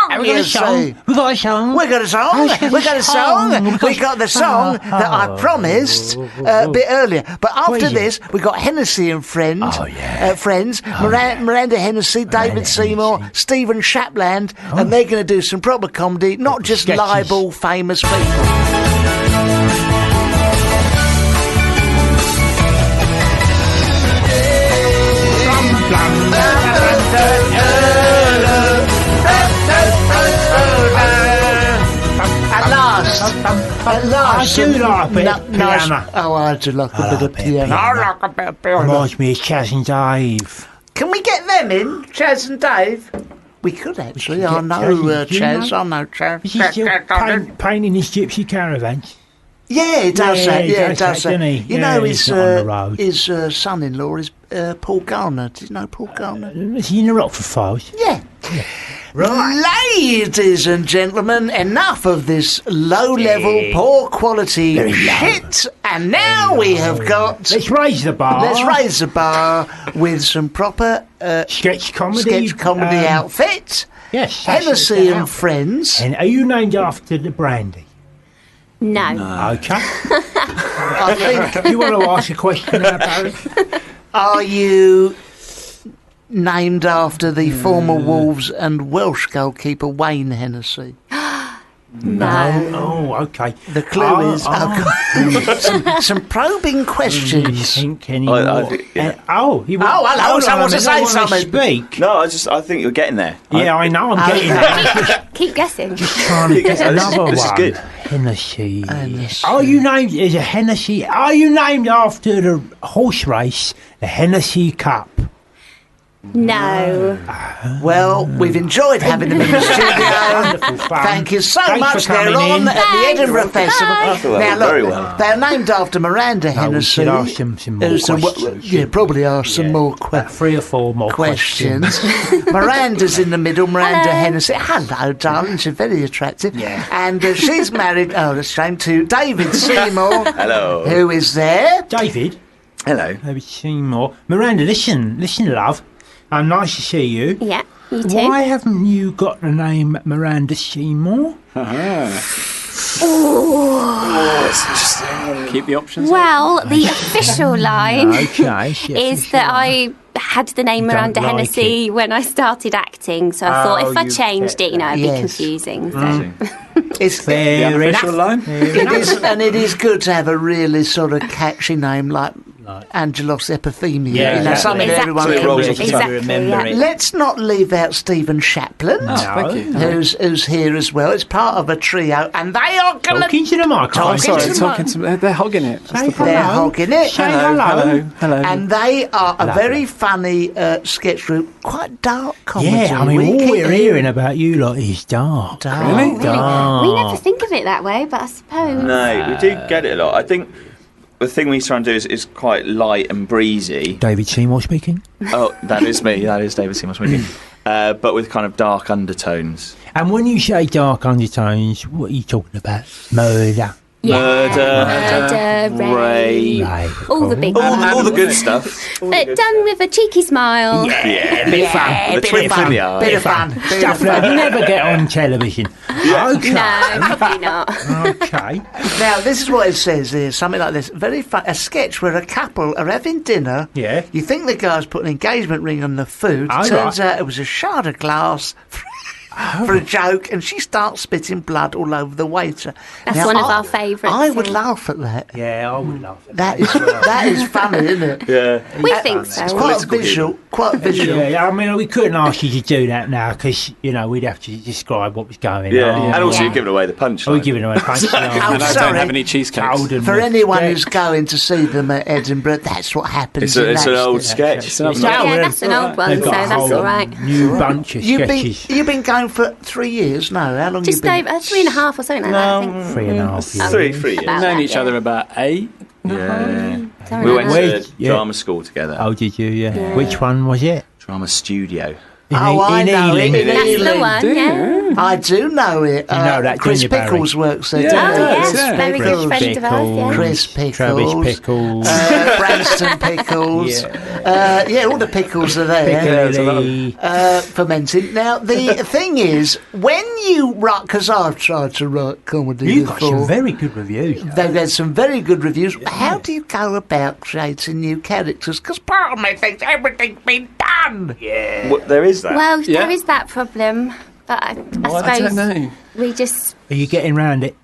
S3: Have we got a song? We got a song.
S2: We got a song. We got a song. We got the song that I promised a bit earlier. But after this, we got Hennessy and friends. Miranda Hennessy, David Seymour, Stephen Shapland, and they're going to do some proper comedy, not just libel famous people. At last,
S3: I do like a bit of piano.
S2: I do like a bit of piano. I like a bit of piano.
S3: Reminds me of Chaz and Dave.
S2: Can we get them in, Chaz and Dave? We could actually. I know Chaz. I know Chaz.
S3: Is he still painting his gypsy caravans?
S2: Yeah, he does that.
S3: he
S2: Yeah,
S3: does
S2: he does
S3: that,
S2: that.
S3: doesn't he?
S2: You
S3: Yeah,
S2: know,
S3: he's not on the road.
S2: his son-in-law is Paul Garner. Did you know Paul Garner?
S3: Is he in the Rockford Files?
S2: Yeah. Right. Ladies and gentlemen, enough of this low-level, poor-quality shit. And now we have got...
S3: Let's raise the bar.
S2: Let's raise the bar with some proper...
S3: sketch comedy
S2: outfit.
S3: Yes.
S2: Hennessy and friends.
S3: And are you named after the brandy?
S6: No.
S3: Okay.
S2: I think...
S3: You want to ask a question now, Barry?
S2: Are you named after the former Wolves and Welsh goalkeeper Wayne Hennessy?
S6: No.
S3: Oh, okay.
S2: The clue is some probing questions.
S3: Think anymore?
S2: Hello, someone to say something.
S3: Speak.
S7: No, I think you're getting there.
S3: Yeah, I know. I'm getting there.
S6: Keep guessing.
S3: Just trying to get another
S7: This is
S3: one.
S7: good.
S3: Hennessy. Are you named as a Hennessy? Are you named after the horse race, the Hennessy Cup?
S6: No.
S2: Well, we've enjoyed having them in the studio.
S3: Wonderful fun.
S2: Thank you so
S3: Thanks
S2: much.
S3: for
S2: They're
S3: coming
S2: on
S3: in.
S2: at the Edinburgh Festival.
S7: I feel that went very well.
S2: They're named after Miranda Hennessy.
S3: should ask them some more questions.
S2: Yeah, probably ask some more questions.
S3: 3 or 4 more questions.
S2: Miranda's in the middle. Miranda Hennessy. Hello, darling. She's very attractive.
S3: Yeah.
S2: And she's married, that's a shame, to David Seymour.
S7: Hello.
S2: Who is there.
S3: David.
S7: Hello.
S3: David Seymour. Miranda, listen, love. Nice to see you.
S6: Yeah, you too.
S3: Why haven't you got the name Miranda Seymour?
S7: Keep the options.
S6: Well, the official line
S3: Okay.
S6: is that I had the name
S3: don't
S6: Miranda
S3: like
S6: Hennessy when I started acting, so I thought if I
S3: you
S6: changed it, it'd
S2: Yes.
S6: be confusing. So.
S2: It's
S3: Fair
S7: The official
S3: enough.
S7: line?
S2: It is, and it is good to have a really sort of catchy name like Angelos epithemia.
S3: Yeah,
S2: you know, something that everyone
S7: So it
S2: can
S7: rolls
S2: read.
S7: off the tongue.
S6: Exactly. Yeah.
S2: Let's not leave out Stephen Shapland,
S8: Thank you.
S2: who's here as well. It's part of a trio, and they are going
S3: Talking to the microphone.
S8: Sorry, they're hogging it. That's the
S3: Say
S8: problem.
S2: They're
S3: hello.
S2: hogging it.
S3: Say hello.
S8: Hello.
S2: And they are a
S3: Lovely.
S2: very funny sketch group, quite dark comedy.
S3: Yeah, I mean,
S2: We
S3: all
S2: keep
S3: we're hearing about you lot is dark.
S2: Dark.
S8: Really?
S3: Dark.
S6: We never think of it that way, but I suppose.
S7: No, we do get it a lot. I think the thing we try and do is quite light and breezy.
S3: David Seymour speaking.
S7: Oh, that is me. That is David Seymour speaking. But with kind of dark undertones.
S3: And when you say dark undertones, what are you talking about? Murder.
S7: Murder,
S6: rape,
S3: Right.
S6: all the big
S7: all the good stuff.
S6: but done with a cheeky smile.
S7: Yeah,
S3: Bit of fun.
S7: the
S2: bit
S7: twinkle
S2: of fun.
S7: in the eye.
S2: Bit of fun. Bit
S3: Stuff
S2: of
S3: that
S2: fun.
S3: you never get on television. Okay.
S6: No, probably not.
S3: Okay.
S2: Now, this is what it says here, something like this. Very fun. A sketch where a couple are having dinner.
S3: Yeah.
S2: You think the guy's put an engagement ring on the food.
S3: Oh,
S2: Turns
S3: right.
S2: out it was a shard of glass for a joke, and she starts spitting blood all over the waiter.
S6: That's
S2: Now,
S6: one of our favourites.
S2: I would laugh at that.
S3: Yeah, I would laugh at
S2: That is funny, isn't it?
S7: Yeah.
S6: We think so.
S2: It's quite visual. Quite visual.
S3: Yeah, I mean, we couldn't ask you to do that now because, we'd have to describe what was going
S7: Yeah.
S3: on.
S7: And also
S6: Yeah.
S7: you're giving away the punch.
S3: Are we giving away a punch?
S2: Oh,
S8: And I
S2: sorry.
S8: don't have any cheesecakes.
S3: Told them
S2: For
S3: that-
S2: anyone
S3: Yeah.
S2: who's going to see them at Edinburgh, that's what happens.
S7: It's
S2: in
S7: an
S2: that
S7: old
S2: sketch.
S7: sketch.
S8: It's
S6: Yeah, that's an old one,
S3: They've
S6: so
S3: got a
S6: that's
S3: whole
S6: all right.
S3: New bunch of sketches.
S2: You've been going for 3 years? No, how long
S6: Just
S2: have you been?
S6: over 3.5 or something like that, I think.
S3: 3.5 years.
S7: Three years.
S6: About
S8: We've known
S6: that,
S8: each
S6: yeah.
S8: other about 8.
S7: Yeah.
S6: Something
S7: We
S6: like
S7: went
S6: that.
S7: to
S3: Yeah.
S7: drama school together.
S3: Oh, did you? Yeah. Which one was it?
S7: Drama studio.
S3: In,
S2: Oh, I
S3: in
S2: know
S3: Ealing.
S2: it.
S6: That's the
S2: Ealing.
S6: one, yeah.
S2: I do know it.
S3: You know that,
S2: Chris
S3: don't you, Barry?
S2: Pickles works there.
S8: Yeah.
S6: Oh,
S2: doesn't he?
S6: yes,
S8: yeah.
S6: very good friend of ours, yeah.
S2: Chris Pickles.
S3: Travis Pickles.
S2: Branston Pickles. Yeah, all the pickles are there.
S3: Piccoli.
S2: Fermenting. Now, the thing is, when you write, because I've tried to write comedy
S3: You got
S2: before.
S3: some very good reviews.
S2: They've had some very good reviews. How do you go about creating new characters? Because part of me thinks everything's been done.
S7: What, there is that.
S6: Well,
S8: Yeah.
S6: there is that problem, but I
S8: I don't
S6: suppose
S8: know.
S6: we just
S3: Are you getting round it?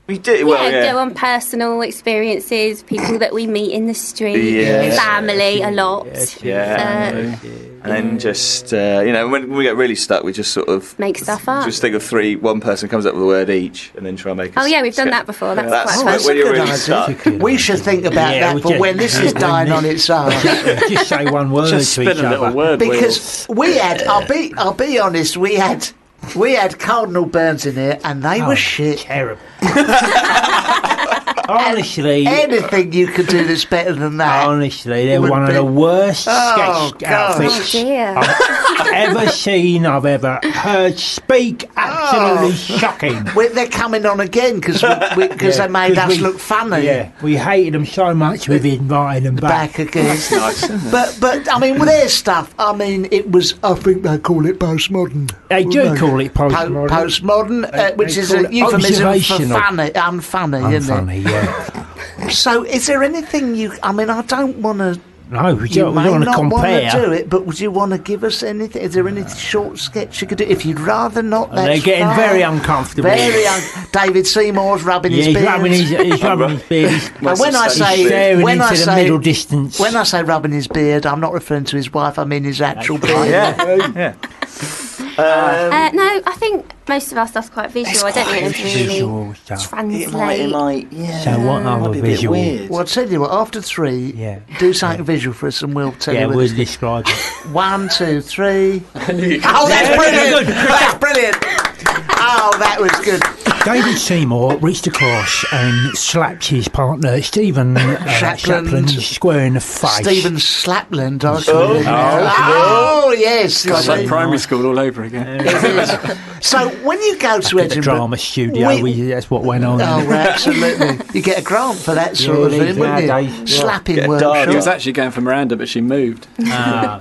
S7: we did. Well,
S6: go on personal experiences, people that we meet in the street,
S7: Yeah.
S6: family a lot.
S7: Yeah. And then just, when we get really stuck, we just sort of
S6: Make stuff up.
S7: Just think of one person comes up with a word each, and then try and make a
S6: Oh yeah, we've done
S7: sketch.
S6: that before. That's
S7: That's
S6: quite
S7: when
S6: fun.
S7: you're
S2: Good
S7: really
S2: idea.
S7: stuck.
S2: We should think about
S3: Yeah,
S2: that
S3: we
S2: for
S3: just-
S2: when this is dying on its own.
S3: Just say one word
S8: Just
S3: to
S8: spin
S3: each
S8: a little
S3: other.
S8: word wheel.
S2: Because we had, I'll be honest, we had Cardinal Burns in here, and they were shit.
S3: Terrible. Honestly,
S2: Anything you could do that's better than that.
S3: honestly, they're
S2: would
S3: one
S2: be-
S3: of the worst
S2: Oh,
S3: sketch
S2: God.
S6: Oh
S3: outfits
S6: dear.
S3: I've ever seen, I've ever heard speak. Absolutely shocking.
S2: They're coming on again because they made
S3: 'cause
S2: us
S3: we-
S2: look funny.
S3: Yeah, we hated them so much we've invited them back.
S2: Back again.
S7: Nice, isn't it?
S2: But I mean, with their stuff, I mean, it was. I think they call it postmodern.
S3: They do
S2: Wouldn't
S3: call it postmodern.
S2: Postmodern, which
S3: they
S2: is
S3: call
S2: a
S3: it
S2: euphemism for
S3: observational.
S2: funny, unfunny, isn't
S3: Unfunny, yeah.
S2: it? So, is there anything you? I mean, I don't want to.
S3: No, we
S2: You
S3: don't
S2: may
S3: want to
S2: not want
S3: compare.
S2: to do it, but would you want to give us anything? Is there any short sketch you could do? If you'd rather not, that's
S3: They're getting
S2: fine.
S3: very uncomfortable.
S2: David Seymour's rubbing
S3: Yeah,
S2: his
S3: he's
S2: beard.
S3: rubbing his beard. He's
S2: And when I say
S3: staring
S2: when
S3: into
S2: I
S3: the
S2: say
S3: middle distance.
S2: when I say rubbing his beard, I'm not referring to his wife. I mean his actual beard.
S7: Yeah.
S6: No, I think most of our stuff's quite visual. I don't think it's really
S3: visual stuff.
S6: translate.
S3: So what other visual?
S2: Well, I'll tell you what. After 3,
S3: Yeah.
S2: do something visual for us, and we'll tell
S3: Yeah,
S2: you.
S3: we'll
S2: What
S3: describe it.
S2: 1, 2, 3. Oh, that's brilliant! That's brilliant! Oh, that was good.
S3: David Seymour reached across and slapped his partner, Stephen Shapland, square in the face.
S2: Stephen Slapland, I call him now. Oh, yes.
S8: It's like
S2: see.
S8: primary school all over again.
S2: It is. So when you go to
S3: At the
S2: Edinburgh,
S3: drama studio, that's what went on.
S2: Oh, absolutely. You get a grant for that sort of
S3: Yeah,
S2: thing, wouldn't
S3: nowadays,
S2: you?
S3: yeah.
S2: Slapping
S7: Get a
S2: workshop.
S7: dog.
S8: She was actually going for Miranda, but she moved.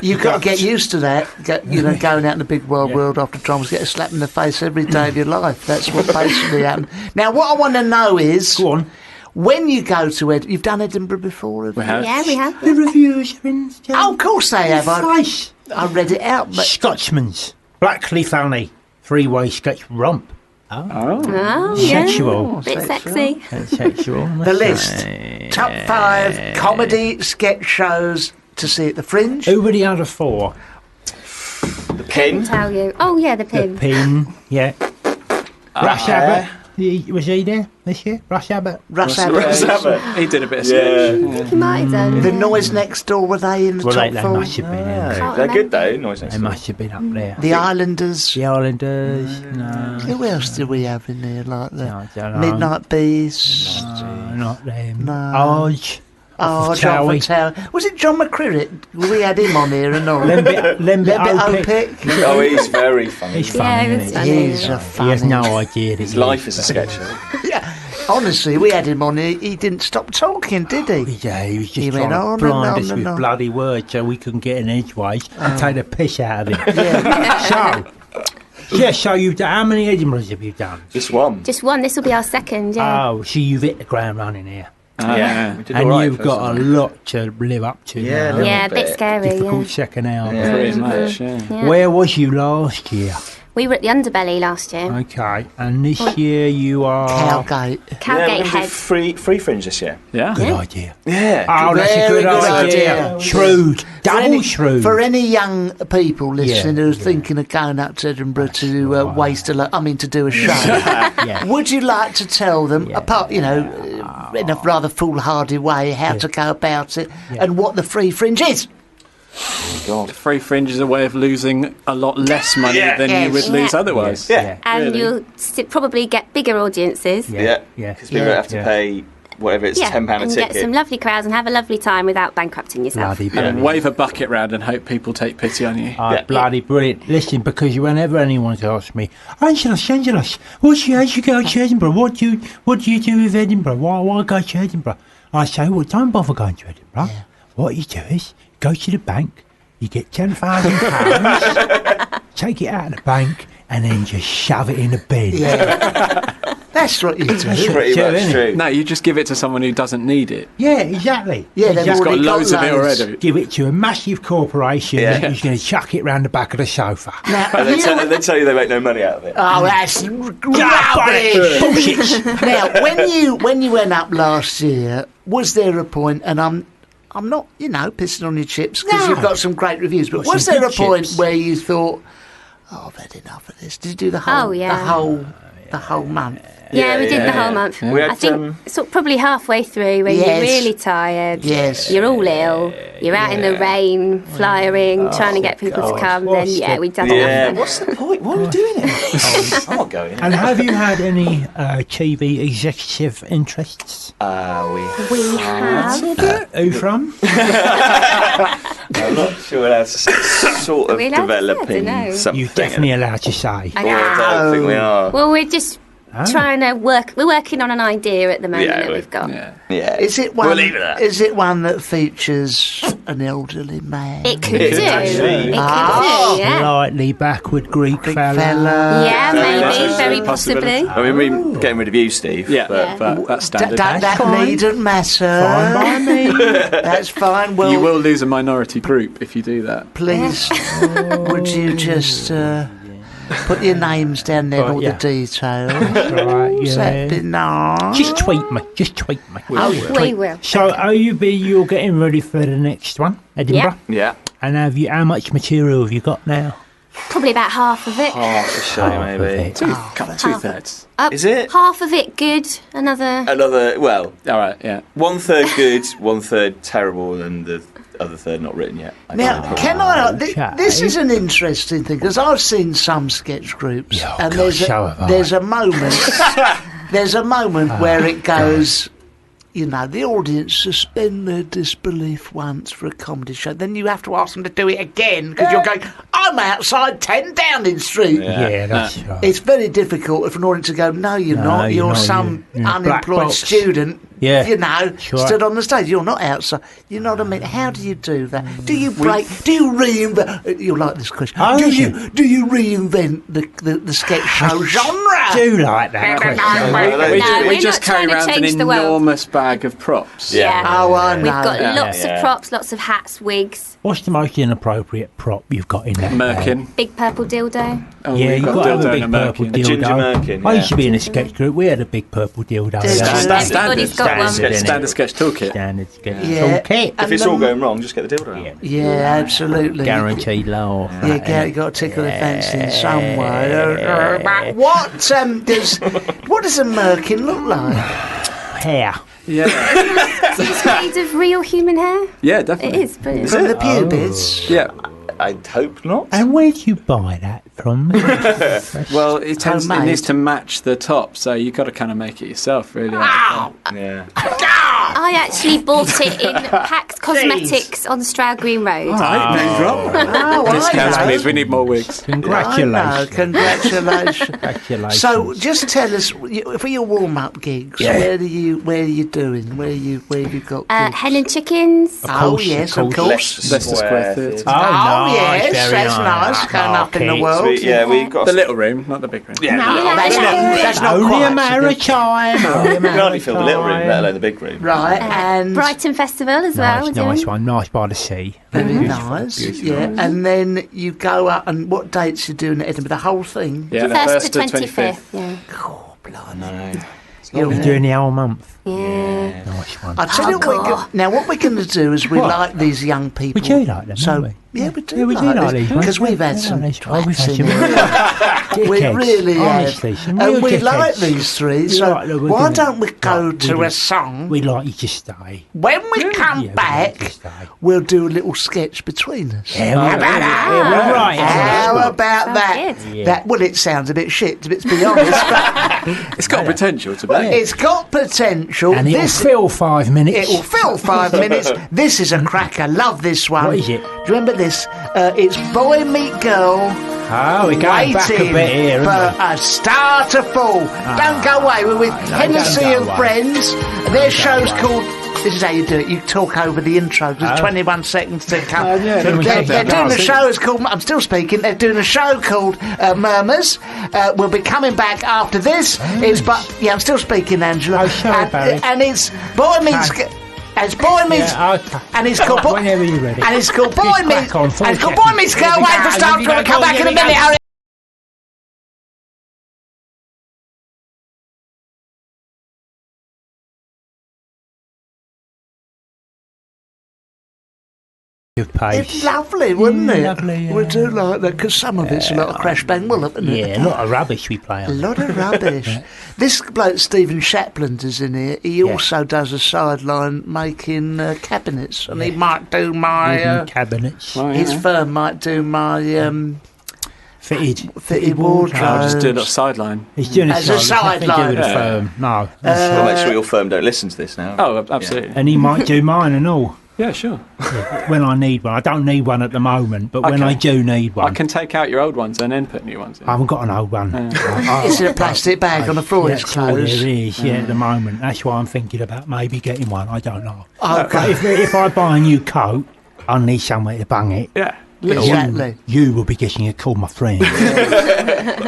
S2: You've got to get used to that. Going out in the big wide world after dramas, get a slap in the face every day of your life. That's what basically happened. Now, what I want to know is,
S3: Go on.
S2: when you go to Edinburgh, you've done Edinburgh before, have you?
S8: We have.
S6: Yeah, we have.
S3: The reviews have been...
S2: Oh, of course they have. I
S3: Face.
S2: read it out. But
S3: Scotsman's. Blackly funny. Three-way sketch romp.
S6: Oh,
S3: Sexual.
S6: yeah. Bit sexy.
S3: Sexual.
S2: The list. Top 5 comedy sketch shows to see at the Fringe.
S3: Who were the other 4?
S7: The Pin.
S6: Tell you. Oh, yeah, the pin.
S3: The Pin, yeah. Rush Abbott. Was he there this year? Rush Abbott?
S2: Russ
S7: Russ
S2: Abbott.
S7: Abbott.
S8: He did a bit of sketch.
S6: He might have done.
S2: The Noise Next Door, were they in the
S3: Well,
S2: top
S3: they
S2: 4?
S3: must have been in.
S6: Can't
S7: They're good
S6: remember.
S7: though. Noise next
S3: They
S7: door.
S3: must have been up there.
S2: The Islanders.
S3: The Islanders, no.
S2: Who else do we have in there like that?
S3: I don't know.
S2: Midnight Bees.
S3: No, not them.
S2: No.
S3: Arge.
S2: Oh,
S3: Off
S2: John
S3: Towie.
S2: Towie. Was it John McCrimmett? We had him on here and all.
S3: Lembit
S2: Lembit
S3: Opic.
S2: Opic.
S7: Oh, he's very funny.
S3: He's
S6: Yeah,
S3: funny,
S6: he was
S3: isn't
S6: funny.
S2: He's a
S3: He has
S2: funny.
S3: no idea that
S7: His life is a sketch show.
S2: Yeah. Honestly, we had him on here. He didn't stop talking, did he?
S3: Yeah, he was just
S2: He
S3: trying
S2: went on
S3: to
S2: and
S3: blind
S2: on
S3: us
S2: and
S3: with
S2: on.
S3: bloody words so we couldn't get an edgeways and take the piss out of him. So you've done, how many Edinburghs have you done?
S7: Just one.
S6: Just one. This will be our second, yeah.
S3: Oh, so you've hit the ground running here.
S7: Yeah. We did
S3: And
S7: all right
S3: you've
S7: first
S3: got a
S7: time.
S3: lot to live up to
S7: Yeah,
S3: now.
S7: little
S6: Yeah, a bit
S7: bit.
S6: scary,
S3: Difficult
S6: yeah.
S3: second hour.
S7: Yeah.
S8: Pretty much, yeah.
S6: Yeah.
S3: Where was you last year?
S6: We were at the Underbelly last year.
S3: Okay, and this year you are...
S2: Cowgate.
S7: Yeah,
S6: Cowgate
S7: we're gonna do
S6: Head.
S7: free fringe this year.
S8: Yeah.
S3: Good idea.
S7: Yeah.
S3: Oh, that's a
S2: Very
S3: good
S2: good
S3: idea.
S2: idea.
S3: Shrewd. Double shrewd.
S2: For any young people listening
S3: Yeah,
S2: who are
S3: yeah.
S2: thinking of going up to Edinburgh to
S3: right.
S2: waste a lot, to do a show,
S3: Yeah.
S2: would you like to tell them,
S3: Yeah.
S2: apart, in a rather foolhardy way, how to go about it and what the free fringe is?
S7: God.
S8: Free fringe is a way of losing a lot less money
S7: Yeah.
S8: than you would
S6: Yes.
S8: lose
S6: Yeah.
S8: otherwise.
S7: Yeah.
S6: And
S8: Really?
S6: you'll probably get bigger audiences.
S7: Yeah.
S3: Yeah.
S7: Because people don't have to pay whatever it's £10 a
S6: and
S7: ticket.
S6: get some lovely crowds and have a lovely time without bankrupting yourself.
S3: Bloody
S8: And
S3: brilliant.
S8: wave a bucket round and hope people take pity on you.
S3: Oh,
S7: Yeah.
S3: bloody brilliant. Listen, because whenever anyone's asked me, Angelos, how'd you go to Edinburgh? What do you do with Edinburgh? Why go to Edinburgh? I say, well, don't bother going to Edinburgh.
S2: Yeah.
S3: What you do is, go to the bank, you get £10,000, take it out of the bank, and then just shove it in a bin.
S2: Yeah. That's what you do.
S7: Pretty
S3: True,
S7: much
S3: innit?
S7: true.
S8: No, you just give it to someone who doesn't need it.
S3: Yeah, exactly.
S2: Yeah, they've
S3: Exactly.
S2: already
S8: Got loads of it
S2: loads.
S8: already.
S3: Give it to a massive corporation
S7: Yeah.
S3: who's going to chuck it round the back of the sofa.
S2: Now,
S7: And
S2: you know-
S7: they tell you they make no money out of it.
S2: oh, that's rubbish.
S3: Bullshit.
S2: Now, when you went up last year, was there a point? And I'm not, pissing on your chips because
S3: No.
S2: you've got some great reviews. But
S3: Got
S2: was
S3: some
S2: there a
S3: good
S2: point
S3: chips.
S2: where you thought, "Oh, I've had enough of this"? Did you do the whole,
S6: Oh, yeah.
S2: the whole month?
S6: Yeah, we did the whole month.
S7: We had,
S6: I think sort of probably halfway through when
S2: Yes.
S6: you're really tired.
S2: Yes.
S6: You're all ill. You're out in the rain, flying, trying to get people to come. Then, we've done
S7: Yeah.
S6: enough.
S7: What's the point? Why are we doing it? I'm not going.
S3: And have you had any TV executive interests?
S7: We
S6: We have.
S3: Who from?
S7: I'm not sure how to sort of
S6: Are we allowed to say? I
S7: developing
S6: don't know.
S7: something.
S3: You're definitely allowed to say.
S6: I
S7: Well, I
S6: know.
S7: don't think we are.
S6: Well, we're just trying to work. We're working on an idea at the moment
S7: Yeah,
S6: that we've got.
S8: Yeah.
S7: Yeah.
S2: Is it one?
S7: We'll leave it at that.
S2: Is it one that features an elderly man?
S6: It could
S7: It
S6: do.
S7: actually-
S6: It
S2: Ah.
S6: could do. Yeah.
S3: Slightly backward Greek fella.
S6: Yeah, maybe.
S7: that's
S6: Very
S8: a
S6: possibly.
S8: possibility.
S7: I mean, we're getting rid of you, Steve.
S8: Yeah,
S7: But
S8: but that's
S2: That,
S8: standard.
S2: that
S3: fine.
S2: needn't matter.
S3: Fine by me.
S2: That's fine. Well,
S8: You will lose a minority group if you do that.
S2: please, would you just put your names down there and all
S3: yeah.
S2: the details?
S3: Right,
S2: That'd be
S3: yeah.
S2: nice.
S3: Just tweet me. Just tweet me.
S6: We will.
S3: So, you're getting ready for the next one, Edinburgh?
S7: Yeah.
S3: And how much material have you got now?
S6: Probably about half of it.
S7: Half a show,
S3: Half of
S7: maybe.
S3: it.
S8: Two-thirds.
S7: Is it?
S6: Half of it good. Another.
S7: Another, well,
S8: All right, yeah.
S7: 1/3 good, 1/3 terrible, and the other third not written yet.
S2: Now, can I?
S3: Okay.
S2: This is an interesting thing because I've seen some sketch groups,
S3: Oh,
S2: and
S3: gosh, so have I.
S2: there's a moment. There's a moment where it goes. The audience suspend their disbelief once for a comedy show. Then you have to ask them to do it again because you're going, I'm outside 10 Downing Street.
S3: Yeah, that's right.
S2: It's very difficult for an audience to go, no, you're
S3: No,
S2: not.
S3: you're
S2: You're
S3: not.
S2: some
S3: You're in a black
S2: unemployed
S3: box.
S2: student.
S3: Yeah, sure.
S2: Stood on the stage. You're not outside. You know what I mean? How do you do that? Do you break? Do you reinvent? You like this question?
S3: Oh,
S2: do
S3: yeah.
S2: you reinvent the sketch show genre?
S3: I do like that question.
S8: We
S6: No,
S8: we
S6: we're
S8: just
S6: not
S8: carry
S6: trying to
S8: around an
S6: change the world.
S8: enormous bag of props.
S6: Yeah.
S2: Oh, I know.
S6: We've got
S2: that.
S6: lots of props, lots of hats, wigs,
S3: What's the most inappropriate prop you've got in that
S8: Merkin.
S6: big purple dildo.
S8: Oh,
S3: Yeah,
S8: we've
S3: you've got to have
S8: dildo
S3: a big
S8: and a
S3: purple
S8: Merkin.
S3: dildo.
S7: ginger merkin,
S3: I
S7: yeah.
S3: used to be in a sketch group. We had a big purple dildo.
S2: Did you?
S6: Everybody's got one.
S3: Standard, innit?
S8: Standard sketch toolkit.
S3: Standard sketch
S2: Yeah.
S3: toolkit.
S7: If it's all going wrong, just get the dildo out.
S2: Yeah, absolutely.
S3: Guaranteed laugh.
S2: Yeah, you got to tickle the fence in some way. But what does a merkin look like?
S3: Hair.
S8: Yeah,
S6: It's made of real human hair.
S8: yeah,
S6: It
S8: definitely.
S6: is brilliant.
S2: From the pubes.
S8: Yeah.
S7: I'd hope not.
S3: And where'd you buy that from?
S8: Well, it
S2: Homemade.
S8: needs to match the top, so you got to kind of make it yourself, really.
S7: Yeah.
S6: I actually bought it in Pax Cosmetics on Stroud Green Road.
S8: Discounts, please. We need more wigs.
S3: Congratulations.
S2: Congratulations.
S3: Congratulations.
S2: So, just tell us for your warm-up gigs.
S3: Yeah.
S2: Where are you doing? Where have you got? Gigs?
S6: Hen and Chickens.
S2: Oh yes, of course.
S8: Leicester Square Theatre.
S3: Oh,
S2: Oh
S3: nice,
S2: yes,
S3: very
S2: that's nice. Going up in the
S3: Okay.
S2: world.
S7: We've got
S8: The little room, not the big room.
S7: Yeah,
S2: That's not
S3: Only
S2: quite
S3: a matter
S2: so
S3: of time. Only a
S7: we can
S3: matter
S7: hardly
S3: of
S7: fill the little room,
S3: time.
S7: let alone the big room.
S2: right. And
S6: Brighton Festival as well.
S3: Nice,
S6: we're
S3: nice
S6: doing.
S3: one. Nice by the sea.
S2: very nice. Yeah, and then you go up. And what dates you doing at Edinburgh? The whole thing.
S8: Yeah, the
S6: 1st to
S8: 1st to 25th.
S6: 25th. Yeah.
S2: Oh, blimey.
S7: No.
S3: You're doing the whole month.
S6: Yeah.
S3: Nice one.
S2: I tell you what. Now, what we're going to do is we
S3: What?
S2: like these young people.
S3: We do like them,
S2: So
S3: don't we?
S2: yeah, we do.
S3: Yeah, we do like these ones.
S2: because we've had some.
S3: We've had
S2: twats
S3: some
S2: in here. We
S3: dickheads.
S2: really
S3: Honestly,
S2: have.
S3: some real
S2: And we like
S3: dickheads.
S2: these three.
S3: We
S2: So
S3: like them, we're
S2: why
S3: gonna-
S2: don't we go
S3: Right,
S2: to
S3: we
S2: a
S3: do.
S2: song?
S3: We'd like you to stay.
S2: When we come
S3: Yeah, we'd like
S2: back,
S3: you to stay.
S2: we'll do a little sketch between us.
S3: Yeah, we're right.
S2: How about
S6: Sounds
S2: that?
S6: good.
S2: That well, it sounds a bit shit, to be honest, but
S8: It's got potential to be.
S2: it's got potential.
S3: And it'll
S2: This
S3: fill 5 minutes.
S2: it will fill 5 minutes. This is a cracker. Love this one.
S3: What is it?
S2: Do you remember this? It's Boy Meet Girl.
S3: Oh, we're going back a
S2: Waiting
S3: bit here,
S2: for
S3: aren't we?
S2: a star to fall. Don't go away. We're with Hennessy
S3: don't
S2: and
S3: go away.
S2: Friends. Their show's called. This is how you do it. You talk over the intro. There's
S3: Oh.
S2: 21 seconds to come.
S8: yeah,
S2: They're doing a show. It's called. I'm still speaking. They're doing a show called Murmurs. We'll be coming back after this. I'm still speaking, Angela.
S3: Oh, sorry, Barry.
S2: And it's Boy Meets.
S3: Okay.
S2: It's Boy Meets.
S3: Yeah, okay.
S2: And it's called.
S3: Whenever you're ready.
S2: And it's called Boy
S3: Just
S2: Meets.
S3: crack on,
S2: And it's called
S3: 4
S2: Boy Meets Girl.
S3: seconds.
S2: Wait for start.
S3: Here we
S2: We'll
S3: go,
S2: come back
S3: here
S2: in a
S3: we go.
S2: minute. Hurry.
S3: Good pace.
S2: It's lovely, wouldn't it?
S3: lovely, yeah.
S2: We do like that because some of it's a lot of crash bang wool, isn't it?
S3: Yeah, a lot of rubbish we play
S2: A
S3: on.
S2: lot of rubbish. This bloke Stephen Shapland is in here. He also does a sideline making cabinets, and he might do my.
S3: Cabinets.
S2: His firm might do my
S3: Fitted
S2: wardrobe.
S8: I'll just do a little sideline.
S3: He's doing
S2: As a
S3: nothing to do
S2: sideline.
S3: with the
S8: Yeah.
S3: firm. No.
S7: We'll make sure your firm don't listen to this now.
S8: Oh, absolutely.
S3: And he might do mine and all.
S8: Yeah, sure.
S3: When I need one. I don't need one at the moment, but when
S8: Okay.
S3: I do need one.
S8: I can take out your old ones and then put new ones in.
S3: I haven't got an old one.
S2: Is it a plastic bag on the floor? It's
S3: That's all there
S2: closed.
S3: is, at the moment. That's why I'm thinking about maybe getting one. I don't know.
S2: Okay.
S3: But if I buy a new coat, I need somewhere to bung it.
S8: Yeah.
S2: Exactly.
S3: You will be getting a call, my friend.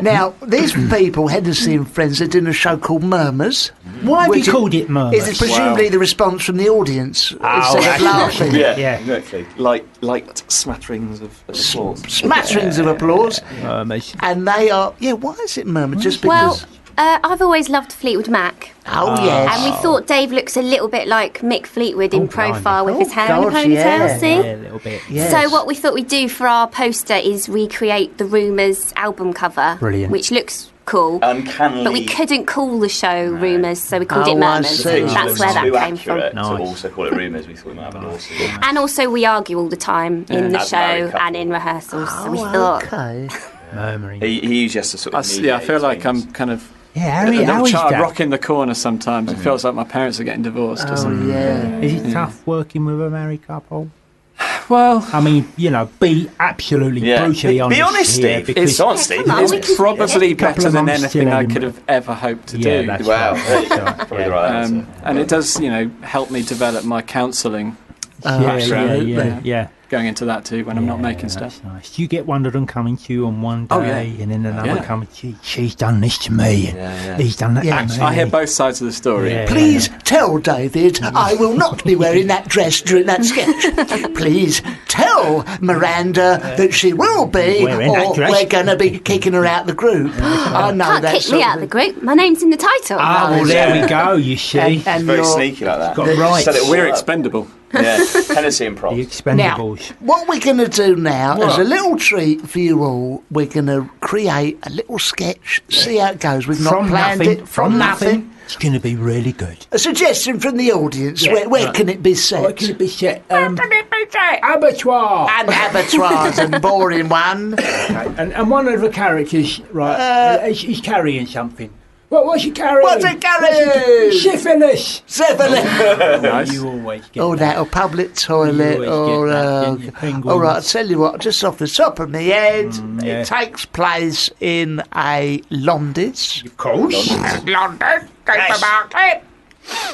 S2: Now, these people, Hennessy and Friends, are doing a show called Murmurs.
S3: Why have
S2: Which
S3: you called it Murmurs?
S2: Is it presumably the response from the audience instead of
S3: that's
S2: laughing?
S3: Yeah.
S7: exactly. Light smatterings of applause.
S2: Smatterings of applause.
S3: Murmurs.
S2: And they are, why is it Murmur? Just
S6: Well,
S2: because.
S6: I've always loved Fleetwood Mac.
S2: Oh, yes.
S6: And we thought Dave looks a little bit like Mick Fleetwood in profile with his hair in a
S2: gosh,
S6: ponytail,
S2: yeah.
S6: see?
S3: Yeah, a little bit.
S2: Yes.
S6: So what we thought we'd do for our poster is recreate the Rumours album cover.
S3: Brilliant.
S6: Which looks cool.
S7: Uncannily.
S6: But we couldn't call the show Rumours, so we called
S2: Oh,
S6: it
S2: I
S6: Murmurs.
S2: see.
S6: That's where that
S7: too
S6: came from.
S7: accurate
S3: Nice.
S7: to also call it rumours. We thought we might have an awesome.
S6: And also we argue all the time in the
S7: As a married
S6: show
S7: couple.
S6: and in rehearsals. So we
S2: Oh,
S6: thought,
S2: okay.
S3: Murmuring.
S7: He used just to sort of.
S8: I feel like I'm kind of
S3: Yeah,
S8: a
S3: Harry,
S8: little
S3: how is
S8: child
S3: that?
S8: rock in the corner sometimes. It feels like my parents are getting divorced or
S2: Oh,
S8: something.
S2: yeah.
S3: Is it tough working with a married couple?
S8: Well,
S3: I mean, be absolutely brutally honest.
S7: Be honest,
S3: here,
S7: Steve.
S3: because-
S7: It's honest, Steve.
S6: Come on,
S8: it's
S6: we can-
S8: probably
S3: Couple
S8: better
S3: of
S8: than
S3: months
S8: anything
S3: still
S8: I
S3: in-
S8: could have ever hoped to
S3: Yeah,
S8: do.
S3: that's
S7: Wow.
S3: right.
S7: Probably the right answer.
S8: And it does, help me develop my counselling.
S2: Oh, absolutely.
S3: Yeah.
S8: going into that too when I'm not making stuff.
S3: Nice. You get one of them coming to you on one day,
S8: Oh, yeah.
S3: and then another
S8: Yeah.
S3: coming to you. She's done this to me. And he's done that to me.
S8: I hear both sides of the story.
S3: Yeah.
S2: Please tell David I will not be wearing that dress during that sketch. Please tell Miranda that she will be,
S3: Wearing that
S2: or
S3: dress?
S2: we're going to be kicking her out the group. I know
S6: Can't
S2: that's
S6: kick me out of the group. My name's in the title.
S3: Ah, well, there we go, you see.
S2: And
S7: Very
S2: you're-
S7: sneaky like that.
S3: Got right.
S7: Set it all
S8: We're
S7: up.
S8: expendable.
S7: Yeah, Hennessy improv.
S3: The Expendables.
S2: What we're going to do now, as a little treat for you all, we're going to create a little sketch, see how it goes. We've not
S3: From
S2: planned
S3: nothing.
S2: it. From nothing.
S3: It's going to be really good.
S2: A suggestion from the audience.
S3: Yeah,
S2: Where
S3: right.
S2: can it be set?
S3: Where can it be set? Abattoir.
S2: And abattoirs and boring one.
S3: And one of the characters, right, he's carrying something. What's he carrying?
S2: What's it carrying?
S3: Syphilis.
S2: Syphilis.
S8: Nice.
S3: You always get
S2: Oh, that, or public toilet,
S3: always
S2: or...
S3: get that, don't you, penguins?
S2: all right, I'll tell you what, just off the top of my head,
S3: yeah.
S2: it takes place in a Londis.
S3: Of course.
S2: London, supermarket.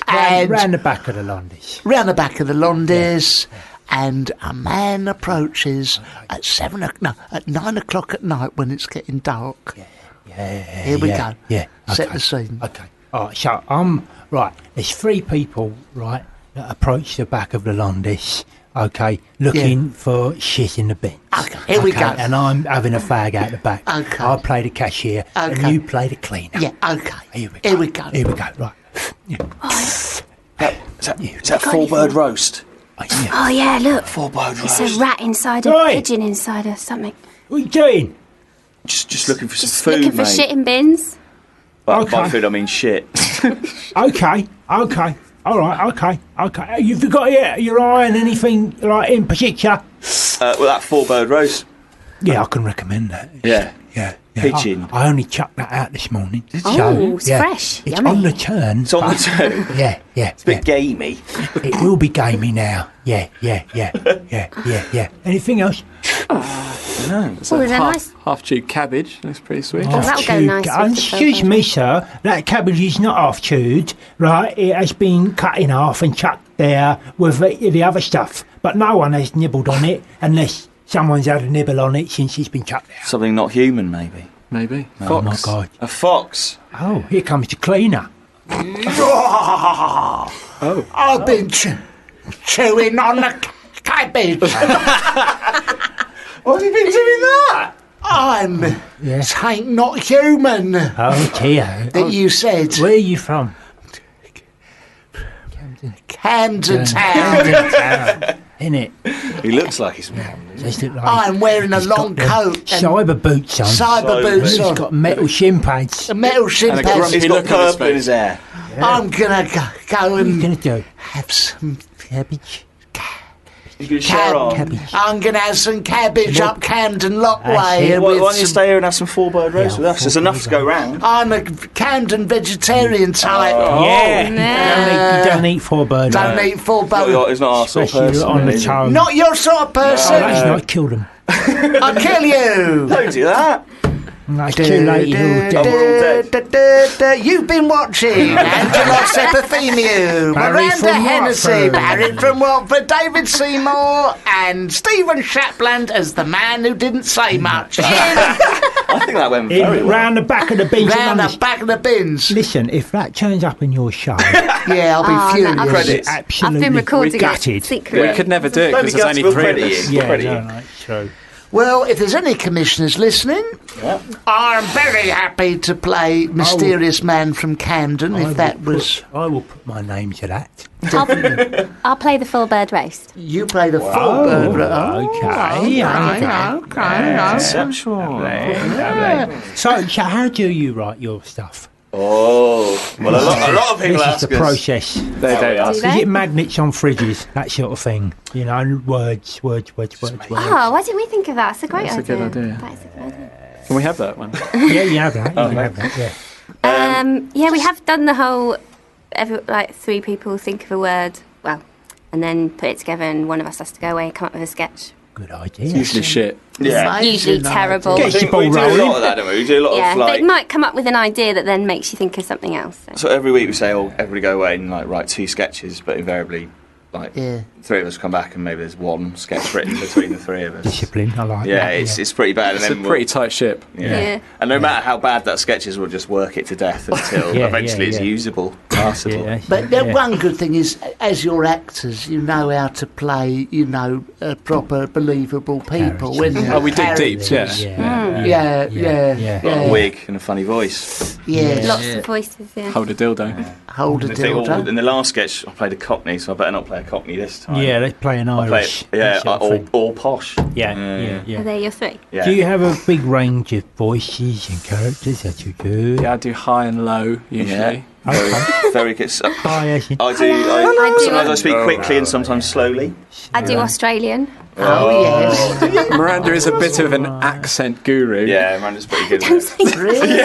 S2: And
S3: Round the back of the Londis.
S2: round the back of the Londis, and a man approaches at 9 o'clock at night when it's getting dark. Here we go.
S3: Yeah.
S2: Set
S3: okay.
S2: the scene.
S3: Okay. All right. So right. There's three people, right, that approach the back of the Londis. Okay, looking for shit in the bin.
S2: Okay, here we go.
S3: And I'm having a fag out the back.
S2: Okay.
S3: I play the cashier, and
S2: Okay.
S3: you play the cleaner.
S2: Yeah, okay.
S3: Here we go.
S2: Here we go.
S3: Here we go. Right. Yeah.
S7: Is that full bird roast?
S3: Yeah.
S6: Oh, yeah, look.
S7: Full bird
S6: It's
S7: roast.
S6: a rat inside a
S3: Oi.
S6: pigeon inside a something.
S3: What are you doing?
S7: Just looking for
S6: Just
S7: some food,
S6: looking for
S7: mate.
S6: shit in bins.
S7: By
S3: Okay.
S7: food, I mean shit.
S3: Okay. All right. Okay. You've got your eye on anything like in particular?
S7: Well, that full bird roast.
S3: Yeah, I can recommend that.
S7: Yeah.
S3: Yeah.
S7: Pigeon.
S3: I only chucked that out this morning.
S6: Oh, it's fresh.
S3: It's
S6: Yummy.
S3: on the turn.
S7: It's on the
S3: but-
S7: toe.
S3: Yeah.
S7: It's a bit gamey.
S3: It will be gamey now. Yeah. Anything else?
S8: It's
S6: Oh,
S8: a
S6: is that
S8: half,
S6: nice?
S8: half-chewed cabbage. Looks pretty sweet.
S6: Oh, that'll go
S3: Chewed
S6: nice
S3: ca-
S6: with the
S3: Excuse
S6: full
S3: me, sir. That cabbage is not half chewed, right? It has been cut in half and chucked there with the other stuff. But no one has nibbled on it unless someone's had a nibble on it since it's been chucked there.
S7: Something not human, maybe.
S8: Maybe.
S3: Oh, my
S8: Fox.
S3: God.
S7: A fox.
S3: Oh, here comes the cleaner.
S2: I've been chewing on the cabbage.
S7: What have you been doing that?
S2: It ain't not human
S3: Oh, dear.
S2: that you said.
S3: Where are you from?
S2: Camden Town.
S3: Innit?
S7: He looks like he's...
S3: Just look like
S2: I'm wearing a
S3: he's got
S2: long
S3: the
S2: coat and
S3: cyber boots on.
S2: cyber boots
S3: He's
S2: on.
S3: got metal shin pads.
S2: A metal
S8: And a
S2: chimpanzee.
S8: grumpy
S7: He's got
S8: look on his
S7: purple in his
S8: face.
S7: hair.
S2: I'm gonna go
S3: What are you
S2: and
S3: going to do?
S2: have some
S3: Cabbage?
S7: He's going to share on.
S3: Cabbage.
S2: I'm gonna have some cabbage up Camden
S3: That's
S2: Lockway.
S3: it.
S7: Why
S2: with
S7: don't you
S2: some-
S7: stay here and have some full bird roast
S3: Yeah,
S7: with us? There's
S3: full
S7: enough to go round.
S2: I'm a Camden vegetarian type.
S3: Yeah.
S6: no.
S3: You don't eat four birds.
S2: Don't eat full
S7: Not
S2: bone.
S7: He's not our sort of
S3: Especially
S7: person.
S3: on the
S7: is he?
S3: toe.
S2: Not your sort of
S3: Oh, that's
S2: person.
S3: not kill them.
S2: I'll kill you.
S7: Don't do that.
S3: No, it's too late. You're all dead.
S7: we're all
S2: You've been watching Angelos Epithemiou,
S3: Barry
S2: Miranda
S3: from
S2: Hennessy,
S3: Watford.
S2: Barry from Watford, David Seymour, and Stephen Shapland as the man who didn't say much.
S7: I think that went very
S3: In,
S7: well.
S3: round the back of the bins.
S2: Round
S3: and
S2: the back of the bins.
S3: Listen, if that turns up in your show,
S2: Yeah, I'll be
S6: Oh,
S2: furious.
S6: I've-
S7: Credits.
S3: absolutely
S6: I've been recording
S3: gutted.
S6: it secretly.
S8: We could never do it
S7: Don't
S8: because
S7: be
S8: there's only
S7: gutted, we'll
S8: 3 of
S7: credit
S8: us.
S7: you.
S3: Yeah,
S7: Credit
S3: no,
S7: you.
S3: no, it's true.
S2: Well, if there's any commissioners listening, I'm very happy to play Mysterious Man from Camden, if that was...
S3: I will put my name to that.
S6: I'll play the full bird roast.
S2: You play the full bird.
S7: Conceptual.
S3: So how do you write your stuff?
S7: Oh, well, a lot of people
S3: This is
S7: ask
S3: the
S7: us.
S3: process.
S8: They don't ask.
S3: Is it magnets on fridges, that sort of thing? You know, words.
S6: Oh, why didn't we think of that? It's a great
S8: That's a
S6: idea.
S8: good idea.
S6: That is a good idea.
S8: Can we have that one?
S3: Yeah, you have that. You can have that, yeah.
S6: Yeah, we have done the whole, like 3 people think of a word, well, and then put it together, and one of us has to go away and come up with a sketch.
S3: Good
S8: It's
S3: idea.
S8: usually shit.
S7: Yeah.
S6: Usually terrible.
S7: I
S3: Get
S7: think
S3: your ball
S7: we do a
S3: rolling.
S7: lot of that, don't we? We do a lot
S6: Yeah,
S7: of
S6: but
S7: like.
S6: it might come up with an idea that then makes you think of something else. So.
S7: So every week we say, "Oh, everybody go away and like write 2 sketches," but invariably, like
S2: Yeah.
S7: three of us come back and maybe there's one sketch written between the three of us.
S3: Discipline, I like
S7: Yeah,
S3: that.
S7: it's pretty bad.
S8: It's
S7: and
S8: a
S7: then
S8: pretty tight ship.
S6: Yeah.
S7: And no matter how bad that sketch is, we'll just work it to death until eventually it's usable, passable.
S3: Yeah.
S2: But one good thing is, as you're actors, you know how to play, proper, believable people.
S8: Oh, we dig deep,
S2: characters.
S3: Yeah.
S2: Yeah.
S7: A wig and a funny voice.
S2: Yes.
S6: Lots of voices, yeah.
S8: Hold a dildo.
S2: Hold a dildo.
S7: In the last sketch, I played a Cockney, so I better not play a Cockney this time.
S3: Yeah, let's play an
S7: I'll play
S3: Irish.
S7: all posh.
S3: Yeah.
S6: Are they your three?
S7: Yeah.
S3: Do you have a big range of voices and characters that you do?
S8: Yeah, I do high and low usually.
S7: Very good.
S3: Hi, Ashley.
S7: Sometimes I speak quickly and sometimes slowly.
S6: I do Australian.
S2: Oh, yes.
S8: Miranda is a bit of an accent guru.
S7: Yeah, Miranda's pretty good. At it.
S2: Really?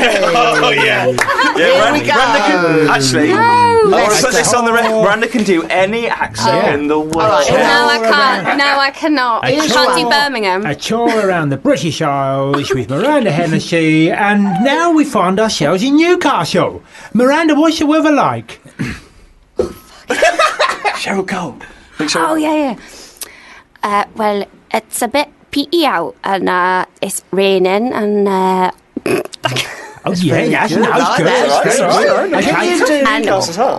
S7: Oh yeah.
S2: Here we go.
S7: Miranda can, actually, I want to put this on the record. Miranda can do any accent in the world.
S6: No, I can't. No, I cannot. I can't do Birmingham.
S3: A tour around the British Isles with Miranda Hennessy, and now we find ourselves in Newcastle. Miranda, what's the weather like?
S8: Cheryl Cole.
S6: Oh, yeah. Well, it's a bit peaty out, and it's raining, and
S3: Oh, yeah, that's good. That's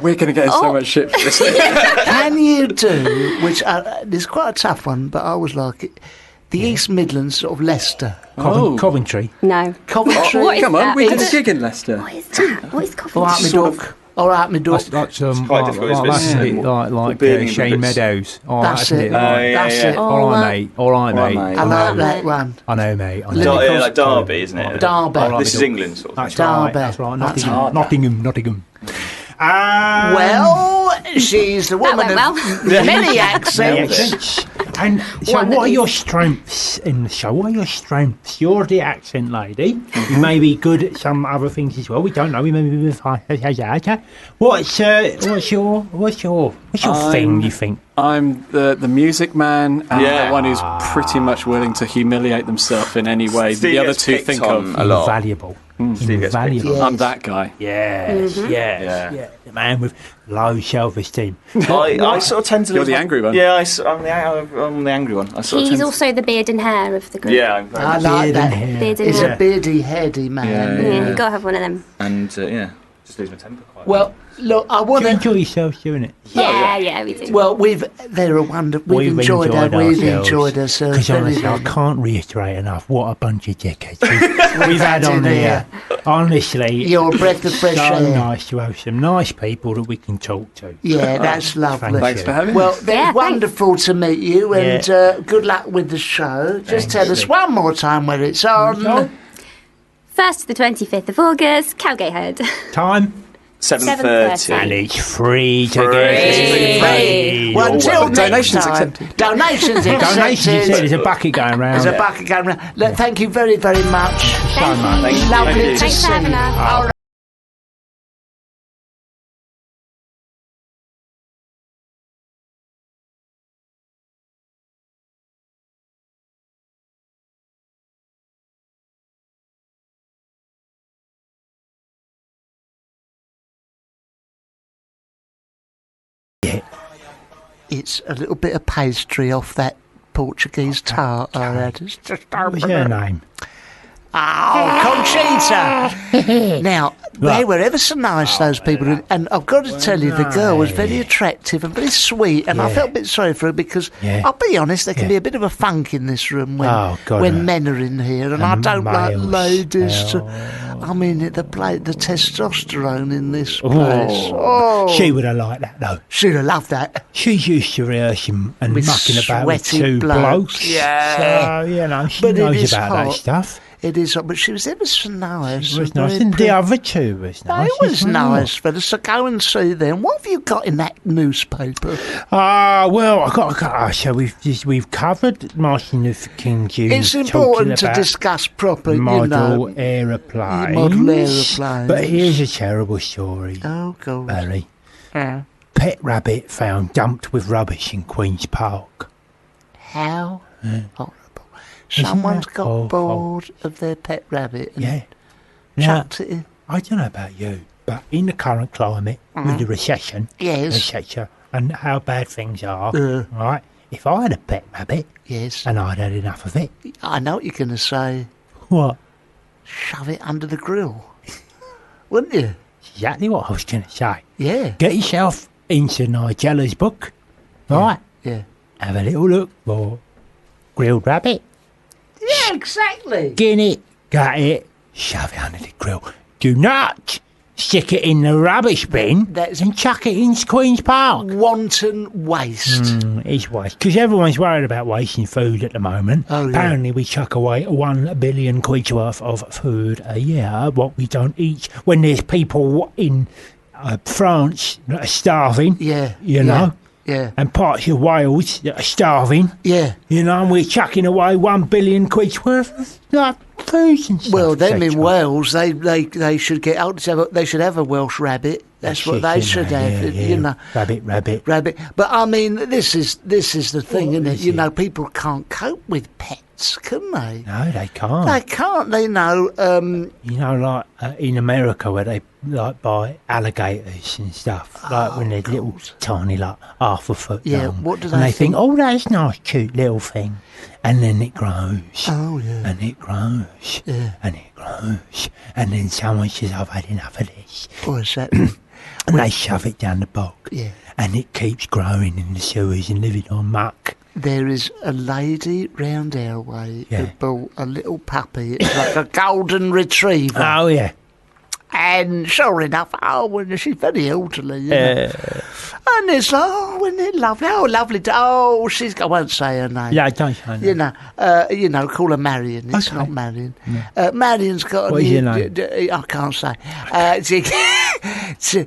S8: We're going to get in so much shit for this.
S2: Can you do, which is quite a tough one, but I always like it, the East Midlands, sort of Leicester.
S3: Coventry.
S6: No.
S2: Coventry.
S6: What is
S8: Come on,
S6: that?
S8: we did a gig in Leicester.
S6: What is that? What is Coventry?
S2: All right, me duck. All right, me duck.
S3: That's
S7: quite difficult, isn't it?
S3: like
S7: Birmingham
S3: Shane
S7: bits.
S3: Meadows. Oh,
S2: That's it. That's it.
S3: All right, mate.
S2: I like that one.
S3: I know, mate. I know.
S7: Like Derby, isn't it?
S2: Derby.
S7: This is England, sort of.
S3: That's
S7: thing.
S3: right.
S2: Derby.
S3: That's right.
S2: That's
S3: Nottingham.
S2: Well, she's the woman
S6: went well.
S2: of many accents.
S3: And so, what are your strengths in the show? What are your strengths? You're the accent lady. You may be good at some other things as well. We don't know. We may be. What's your thing? You think?
S8: I'm the music man and the one who's pretty much willing to humiliate themselves in any way
S7: Steve
S8: the other
S7: gets
S8: two
S7: picked
S8: think
S7: on
S8: of.
S7: a lot.
S3: Invaluable.
S7: Steve gets picked
S3: Invaluable.
S8: I'm that guy.
S3: Yes. The man with low self-esteem.
S7: I sort of tend to.
S8: You're the angry one.
S7: Yeah, I'm the angry one. I sort of
S6: He's
S7: tend
S6: also the beard and hair of the group.
S7: Yeah, I'm very
S2: I like that.
S6: Beard and
S2: He's
S6: hair.
S2: a beardy, heady man.
S6: Yeah, you've got to have one of them.
S7: and just lose my temper quite.
S2: Well, look, I want
S3: Do you
S2: to.
S3: enjoy yourself doing it?
S6: Yeah, we do.
S2: Well, we've enjoyed ourselves
S3: Because
S2: very,
S3: honestly, I
S2: very.
S3: can't reiterate enough what a bunch of dickheads we've had on here. Honestly,
S2: You're a breath of fresh
S3: so
S2: air.
S3: nice to have some nice people that we can talk to.
S2: Yeah, that's lovely.
S8: Thanks for having me.
S2: Well, it's wonderful to meet you, and good luck with the show. Just tell us one more time where it's on.
S6: 1st to the 25th of August, Cowgate Head.
S3: Time?
S7: 7:30.
S3: And it's free to
S7: Free.
S3: get.
S2: Well, until next
S8: donations
S2: time.
S8: accepted.
S2: Donations accepted.
S3: Donations, you said, there's a bucket going round.
S2: There's a bucket going round. Look, thank you very, very much.
S3: So much.
S7: Thank you.
S2: Lovely
S7: Thank you.
S2: to
S6: Thanks
S2: see
S6: for having
S2: you.
S6: us.
S2: All right. It's a little bit of pastry off that Portuguese tart I had. It's just
S3: What's your name?
S2: Oh, Conchita! Now, they were ever so nice, those people. And I've got to tell you, the girl was very attractive and very sweet. And I felt a bit sorry for her because, I'll be honest, there can be a bit of a funk in this room when men are in here. And I don't like ladies I mean, the testosterone in this place. Oh.
S3: She would have liked that, though.
S2: She'd have loved that.
S3: She's used to rehearsing and
S2: With
S3: mucking about with
S2: sweaty
S3: two
S2: blokes.
S3: blokes.
S2: Yeah.
S3: So, she
S2: But it
S3: knows
S2: is
S3: about
S2: hot.
S3: that stuff.
S2: It is, but she was ever so nice.
S3: It was
S2: very
S3: nice. And
S2: pretty.
S3: the other two was nice.
S2: It was
S3: as well.
S2: nice for us to go and see them. What have you got in that newspaper?
S3: Well, so we've covered Martin Luther King Jr.
S2: It's important to
S3: about
S2: discuss proper,
S3: model aeroplanes.
S2: Model aeroplanes.
S3: But here's a terrible story,
S2: Oh, God.
S3: Barry. Pet rabbit found dumped with rubbish in Queen's Park.
S2: How horrible. Someone's
S3: that
S2: got
S3: awful?
S2: bored of their pet rabbit and
S3: Yeah. Now,
S2: chucked it in.
S3: I don't know about you, but in the current climate, with the recession,
S2: Yes.
S3: etc., and how bad things are, right? If I had a pet rabbit,
S2: Yes.
S3: and I'd had enough of it,
S2: I know what you're going to say.
S3: what?
S2: Shove it under the grill. Wouldn't you?
S3: Exactly what I was going to say.
S2: Yeah.
S3: Get yourself into Angelos' book, right?
S2: Yeah.
S3: Have a little look for grilled rabbit.
S2: Yeah, exactly.
S3: Skin it, gut it, shove it under the grill. Do not stick it in the rubbish bin and chuck it in Queen's Park.
S2: Wanton waste.
S3: It's waste. Because everyone's worried about wasting food at the moment.
S2: Oh, yeah.
S3: Apparently we chuck away 1 billion quid's worth of food a year, what we don't eat, when there's people in France that are starving.
S2: Yeah.
S3: You know?
S2: Yeah.
S3: And parts of Wales that are starving.
S2: Yeah.
S3: You know, and we're chucking away 1 billion quid's worth of food and stuff.
S2: Well, them in
S3: etc.
S2: Wales, they should get out. They should have a Welsh rabbit. That's what they should have.
S3: Yeah.
S2: You know,
S3: Rabbit.
S2: But I mean, this is the thing, isn't it?
S3: is
S2: You
S3: it?
S2: know, people can't cope with pets, can they?
S3: No, they can't.
S2: They can't. They know.
S3: You know, like in America where they like buy alligators and stuff, like when they're little, tiny, like half a foot
S2: Yeah,
S3: long.
S2: what do
S3: And
S2: they
S3: they think,
S2: think?
S3: oh, that's a nice, cute little thing. And then it grows.
S2: Oh, yeah.
S3: And it grows.
S2: Yeah.
S3: And it grows. And then someone says, I've had enough of this.
S2: What is that?
S3: And they shove it down the bog.
S2: Yeah.
S3: And it keeps growing in the sewers and living on muck.
S2: There is a lady round our way
S3: Yeah.
S2: who bought a little puppy. It's like a golden retriever.
S3: Oh, yeah.
S2: And sure enough, she's very elderly, you know. And it's like, oh, isn't it lovely? Oh, lovely. Oh, I won't say her name.
S3: Yeah, don't say that.
S2: You know, call her Marion. It's
S3: Okay.
S2: not Marion. Marion's got
S3: What
S2: a
S3: is
S2: new...
S3: your name?
S2: I can't say. She's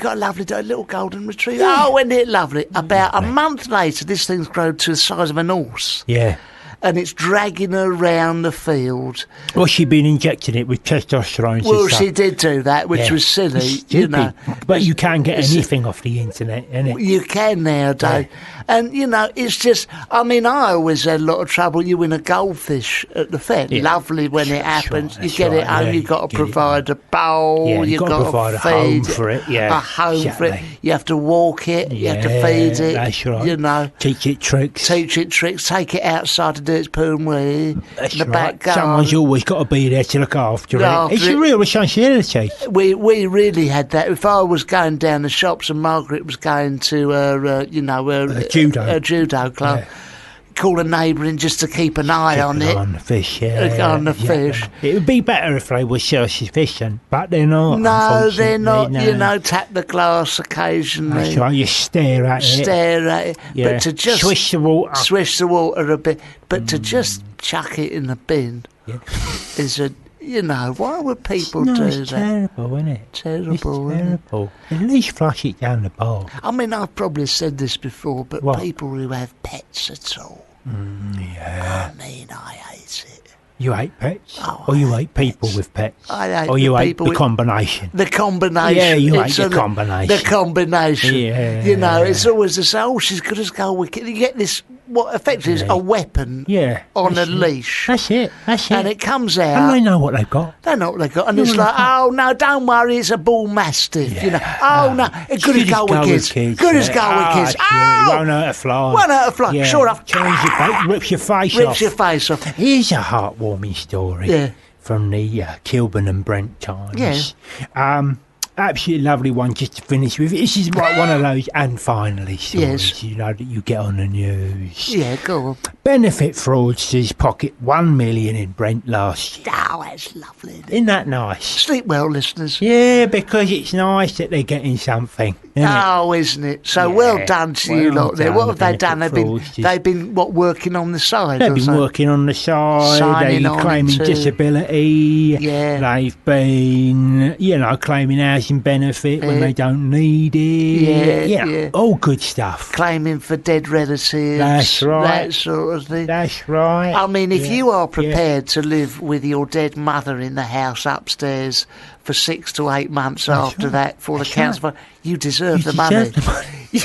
S2: got a lovely little golden retriever. Oh, isn't it lovely? About a month later, this thing's grown to the size of an horse.
S3: Yeah.
S2: And it's dragging her around the field.
S3: Well, she'd been injecting it with testosterone.
S2: Well,
S3: stuff.
S2: she did do that, which
S3: Yeah.
S2: was silly,
S3: It's
S2: you
S3: stupid.
S2: know.
S3: But you can get anything off the internet, innit?
S2: You can nowadays. And, you know, it's just, I mean, I always had a lot of trouble. You win a goldfish at the fair.
S3: Yeah.
S2: Lovely when it
S3: That's
S2: happens.
S3: right,
S2: You
S3: that's
S2: get it
S3: right,
S2: home,
S3: yeah,
S2: you've got
S3: you
S2: to
S3: get it
S2: provide a bowl,
S3: Yeah, you've
S2: you've
S3: got to provide a
S2: feed
S3: home for it, yeah,
S2: a home for it.
S3: exactly.
S2: You have to walk it, you have to feed it.
S3: That's right.
S2: You know.
S3: Teach it tricks.
S2: Teach it tricks, take it outside to do its poo and wee.
S3: That's
S2: in the
S3: right.
S2: back garden.
S3: Someone's always got to be there to look after
S2: Look
S3: it. It's
S2: after
S3: a
S2: it.
S3: real responsibility.
S2: We really had that. If I was going down the shops and Margaret was going to her judo club,
S3: Yeah.
S2: call a neighbour in just to keep an eye on it.
S3: On the fish, yeah.
S2: On the fish.
S3: It would be better if they were self-sufficient, but they're not.
S2: No, they're not.
S3: unfortunately,
S2: You know, tap the glass occasionally.
S3: That's right, you stare at it.
S2: Stare at it.
S3: Yeah.
S2: But to just
S3: Swish the water.
S2: swish the water a bit. But to just chuck it in the bin is a. You know, why would people
S3: No,
S2: do
S3: it's
S2: that?
S3: terrible, isn't it?
S2: Terrible,
S3: It's
S2: isn't it?
S3: terrible. At least flush it down the bowl.
S2: I mean, I've probably said this before, but
S3: What?
S2: people who have pets at all,
S3: Yeah.
S2: I mean, I hate it.
S3: You hate pets?
S2: Oh,
S3: Or you hate people with pets?
S2: I hate
S3: Or you
S2: the
S3: hate
S2: people
S3: the
S2: with-
S3: combination?
S2: The combination.
S3: Yeah, you
S2: It's
S3: hate the combination.
S2: The combination.
S3: Yeah.
S2: You know, it's always the same. Oh, she's good as gold. You get this, what effectively is a weapon
S3: Yeah.
S2: on a
S3: that's it.
S2: leash.
S3: That's it. That's it.
S2: And it comes
S3: And
S2: out.
S3: they know what they've got.
S2: They know what they got. And
S3: No,
S2: it's
S3: they
S2: like,
S3: can't.
S2: oh, no, don't worry, it's a bull mastiff. You know, oh, no,
S3: It's
S2: good as gold with kids. Good as gold with kids.
S3: Oh,
S2: Oh,
S3: won't hurt a fly.
S2: won't hurt a fly.
S3: Yeah.
S2: Sure enough.
S3: Change your face, rips your face
S2: rips
S3: off.
S2: your face off.
S3: Here's a heartwarming story.
S2: Yeah.
S3: From the Kilburn and Brent times.
S2: Yeah.
S3: Absolutely lovely one just to finish with. This is like one of those and finally stories,
S2: Yes.
S3: you know, that you get on the news.
S2: Yeah, go on.
S3: Benefit fraudsters pocket 1 million in Brent last year.
S2: Oh, that's lovely. Isn't it?
S3: Isn't that nice?
S2: Sleep well, listeners.
S3: Yeah, because it's nice that they're getting something. Isn't it?
S2: Oh, isn't it? So
S3: Yeah.
S2: well done to you
S3: Well
S2: lot there.
S3: done,
S2: What have they done?
S3: benefit fraudsters.
S2: They've been working on the side.
S3: They've
S2: or
S3: been
S2: something?
S3: working on the side,
S2: Signing
S3: they're
S2: on
S3: claiming
S2: into-
S3: disability,
S2: Yeah.
S3: they've been, claiming housing benefit when
S2: Yeah.
S3: they don't need it.
S2: Yeah.
S3: All good stuff.
S2: Claiming for dead relatives.
S3: That's right.
S2: That sort of thing.
S3: That's right.
S2: I mean, if
S3: Yeah,
S2: you are
S3: yeah.
S2: prepared to live with your dead mother in the house upstairs for 6 to 8 months after
S3: right.
S2: that for the
S3: That's
S2: council, you deserve
S3: You
S2: the money.
S3: deserve the money.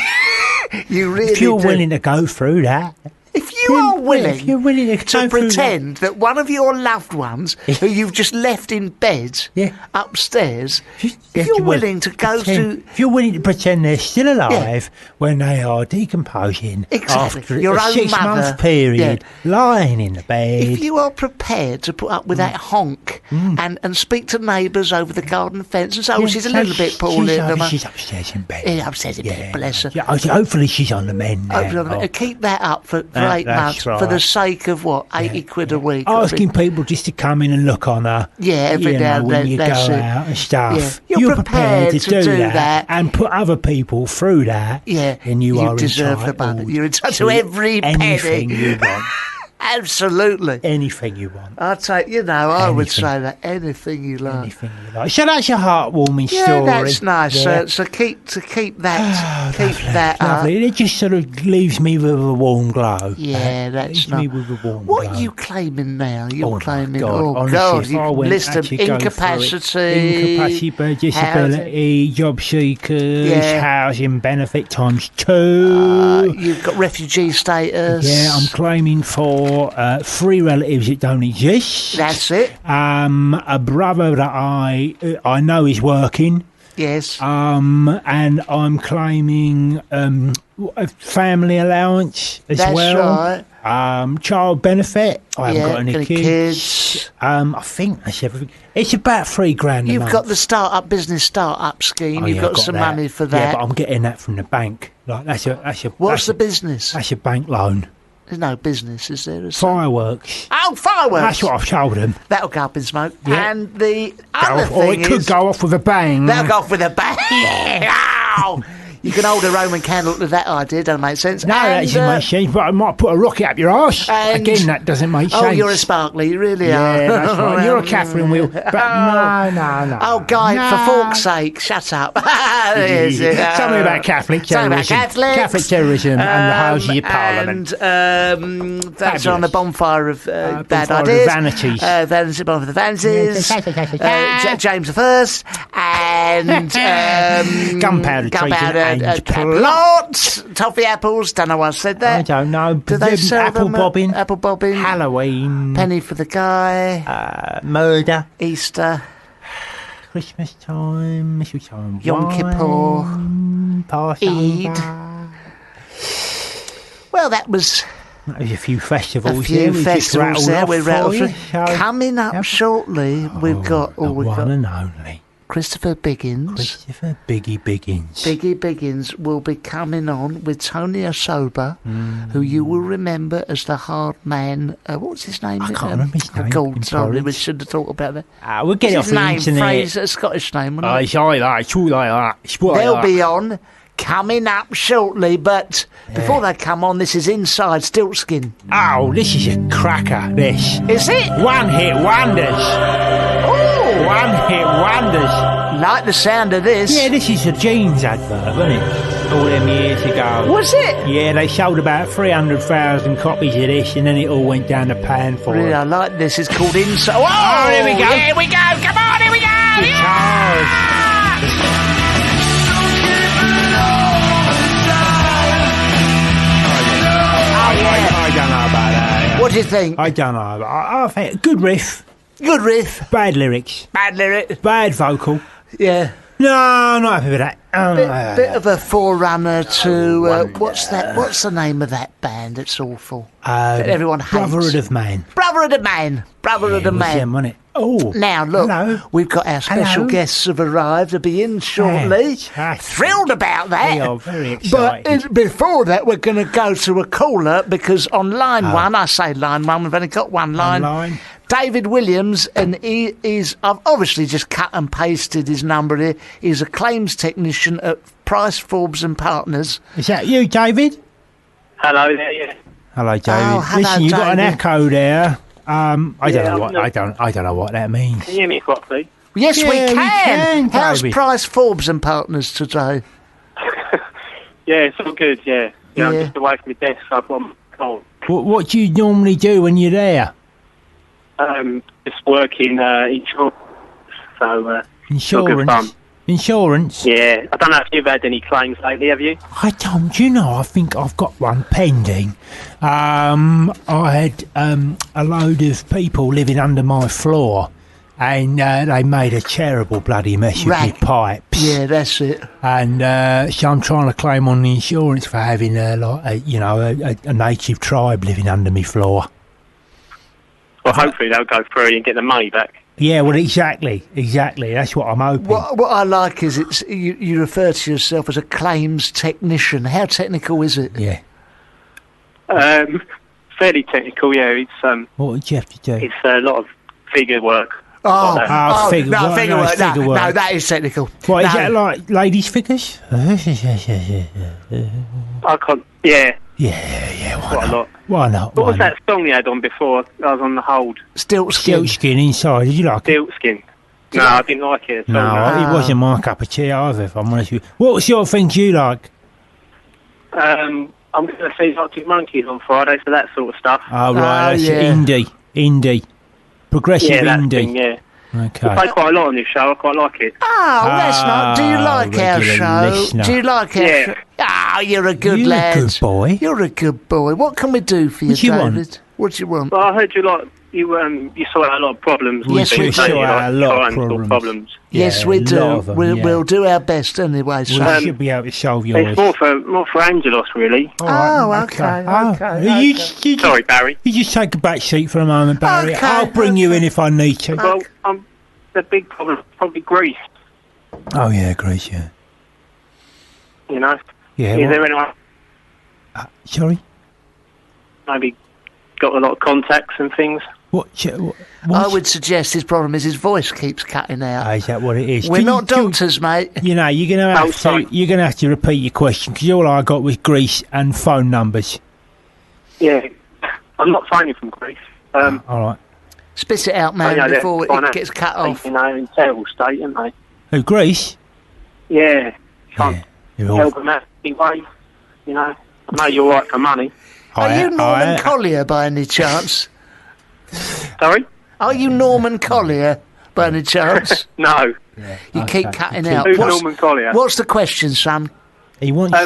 S2: You really
S3: If you're
S2: do.
S3: willing to go through that,
S2: If you are willing,
S3: if you're willing to go through
S2: pretend that one of your loved ones who you've just left in bed upstairs, if you're willing to go through...
S3: If you're willing to pretend they're still alive when they are decomposing after
S2: your
S3: a
S2: own
S3: 6 month period, lying in the bed...
S2: If you are prepared to put up with that honk and speak to neighbours over the garden fence and say, oh, she's a little bit poorly at the moment.
S3: She's upstairs in bed.
S2: Yeah, upstairs in bed, bless her.
S3: Yeah, hopefully she's on the mend now.
S2: Keep that up for 8 months for the sake of what? 80 quid a week?
S3: Asking people just to come in and look on her.
S2: Yeah, every now and
S3: when
S2: then.
S3: you go out and stuff.
S2: Yeah. You're prepared to do that
S3: and put other people through that.
S2: Yeah,
S3: and you
S2: deserve the money. You're entitled to every
S3: anything
S2: penny
S3: you want.
S2: Absolutely.
S3: Anything you want.
S2: I'd say, I would say that anything you like.
S3: Anything you like. So that's a heartwarming story.
S2: Yeah, that's nice.
S3: Yeah.
S2: So keep that that
S3: lovely. It just sort of leaves me with a warm glow.
S2: Yeah, that's
S3: nice. Leaves me with a warm glow.
S2: What are you claiming now? You're claiming.
S3: Honestly,
S2: you've listed incapacity,
S3: disability, job seekers, housing benefit times 2.
S2: You've got refugee status.
S3: Yeah, I'm claiming for 3 relatives that don't exist.
S2: That's it.
S3: A brother that I know is working.
S2: Yes.
S3: And I'm claiming a family allowance as well.
S2: Right.
S3: Child benefit. I haven't got any
S2: kids.
S3: I think that's everything. It's about $3,000 a
S2: You've
S3: month.
S2: got the business start-up scheme. You've got some money for that.
S3: Yeah, but I'm getting that from the bank. Like
S2: What's the business?
S3: That's a bank loan.
S2: There's no business, is there?
S3: Fireworks.
S2: Oh, fireworks!
S3: That's what I've told them.
S2: That'll go up in smoke.
S3: Yeah.
S2: And the other thing
S3: or it could go off with a bang.
S2: That'll go off with a bang. Ow! You can hold a Roman candle to that idea, doesn't make sense.
S3: No, that doesn't make sense, but I might put a rocket up your arse. Again, that doesn't make sense.
S2: Oh, you're a sparkly, you really are.
S3: Yeah, that's right. You're a Catherine Wheel. But no.
S2: Oh, Guy, for fork's sake, shut up.
S3: Tell me about Catholic terrorism. Catholic terrorism and the Houses of Parliament.
S2: And that's on the bonfire of bad
S3: bonfire
S2: ideas.
S3: Of vanities.
S2: Bonfire of the vanities. James I. And
S3: gunpowder treason.
S2: Plot, toffee apples. Don't know why I said that.
S3: I don't know.
S2: Do they sell
S3: apple
S2: them?
S3: bobbing?
S2: Apple bobbing.
S3: Halloween.
S2: Penny for the guy.
S3: Murder.
S2: Easter.
S3: Christmas time. Mistletoe.
S2: Yom Kippur.
S3: Passover.
S2: Well, that was
S3: a few festivals.
S2: A few festivals there. We rattled through.
S3: So
S2: coming up shortly, we've got
S3: one and only.
S2: Christopher Biggins.
S3: Christopher Biggie Biggins.
S2: Biggie Biggins will be coming on with Tony Asoba, who you will remember as the hard man. What was his name?
S3: I can't remember his name.
S2: God, sorry, we should have talked about that.
S3: We'll get it off the internet.
S2: Fraser, a Scottish name, wasn't it?
S3: It's like that.
S2: They'll be on coming up shortly, but before they come on, this is Inside Stiltskin.
S3: Oh, this is a cracker, this.
S2: Is it?
S3: One-hit wonders.
S2: Oh!
S3: One-hit wonders.
S2: Like the sound of this.
S3: Yeah, this is a jeans advert, wasn't it? All them years ago.
S2: Was it?
S3: Yeah, they sold about 300,000 copies of this, and then it all went down the pan for
S2: Really,
S3: it.
S2: I like this. It's called Inside. Oh,
S3: here we go.
S2: Here we go. Come on, here we go.
S3: I don't know about that.
S2: What do you think?
S3: I don't know. I think good riff.
S2: Good riff.
S3: Bad lyrics.
S2: Bad lyrics.
S3: Bad vocal.
S2: Yeah.
S3: No, I'm not happy with that.
S2: Bit of a forerunner to what's that? What's the name of that band? It's awful. That everyone hates.
S3: Brotherhood of Man.
S2: Brotherhood of Man. Brotherhood of Man.
S3: Them, wasn't it? Oh,
S2: now look,
S3: hello.
S2: We've got our special guests have arrived to be in shortly. Thrilled about that.
S3: We are very excited.
S2: But before that, we're going to go to a caller because on line one, I say line one, we've only got one line. David Williams, and I've obviously just cut and pasted his number here. He's a claims technician at Price, Forbes and Partners.
S3: Is that you, David?
S9: Hello there, yeah.
S3: Hello, David.
S2: Oh, hello,
S3: listen, you got an
S2: David.
S3: echo there. I don't know what that means.
S9: Can you hear me properly?
S2: Yes, we can. How's
S3: David.
S2: Price, Forbes and Partners today?
S9: Yeah, it's all good, yeah. I'm just away from my desk, so I've got my cold.
S3: What do you normally do when you're there?
S9: Just working insurance, so
S3: Insurance. Insurance?
S9: Yeah, I don't know if you've had any claims lately, have you?
S3: I don't, I think I've got one pending. I had a load of people living under my floor, and they made a terrible bloody mess with my pipes.
S2: Yeah, that's it.
S3: And so I'm trying to claim on the insurance for having a native tribe living under my floor.
S9: Well, hopefully they'll go through and get the money back.
S3: Yeah, well, exactly. That's what I'm hoping.
S2: What I like is you refer to yourself as a claims technician. How technical is it?
S3: Yeah.
S9: Fairly technical, yeah. It's
S3: what would you have to do?
S9: It's a lot of figure work.
S3: Figure work.
S2: Figure work. No, that is technical.
S3: What, is that like ladies' figures?
S9: I can't. Yeah.
S3: Yeah.
S9: Quite a lot.
S3: Why not?
S9: What was that song you had on before? I was on the hold.
S3: Stiltskin inside. Did you like it?
S9: Stiltskin. No, I didn't like it.
S3: No, it wasn't my cup of tea either, if I'm honest with you. What sort of things you like?
S9: I'm going to see Arctic Monkeys on Friday, so that sort of stuff.
S3: Oh, right, that's indie. Progressive indie.
S9: Thing, yeah.
S3: Okay.
S9: I play quite a lot on this show. I quite like it.
S2: Oh, that's not. Do you like our show?
S3: Listener.
S2: Do you like our show? Oh, you're a good lad.
S3: You're a good boy.
S2: You're a good boy. What can we do for you, David? What do you want?
S9: Well, I heard you sort out a lot of problems.
S2: Yes, we
S3: sort out a lot of problems.
S2: Yes, we do. We'll do our best anyway. So.
S3: We should be able to solve yours.
S9: It's more for Angelos, really.
S2: Okay.
S9: Sorry, Barry.
S3: You just take a back seat for a moment, Barry. I'll bring you in if I need to.
S9: Well, the big problem is probably Greece.
S3: Oh, yeah, Greece, yeah.
S9: You know?
S3: Yeah.
S9: Is there anyone...
S3: sorry?
S9: Maybe got a lot of contacts and things.
S3: What?
S2: I would suggest his problem is his voice keeps cutting out.
S3: Is that what it is?
S2: We're not doctors, mate.
S3: You're gonna have to repeat your question, because all I got was Greece and phone numbers.
S9: Yeah, I'm not phoning from Greece.
S3: All right.
S2: Spit it out, man, before it gets cut off.
S9: In a terrible state, aren't they?
S3: Who, Greece?
S9: Yeah. Can't help them out anyway. You know, I know you're right for money.
S2: Are you Norman Collier by any chance?
S9: Sorry?
S2: Are you Norman Collier by any chance?
S9: No.
S2: Yeah. You keep cutting out.
S9: Who's Norman Collier?
S2: What's the question, son?
S3: He wants...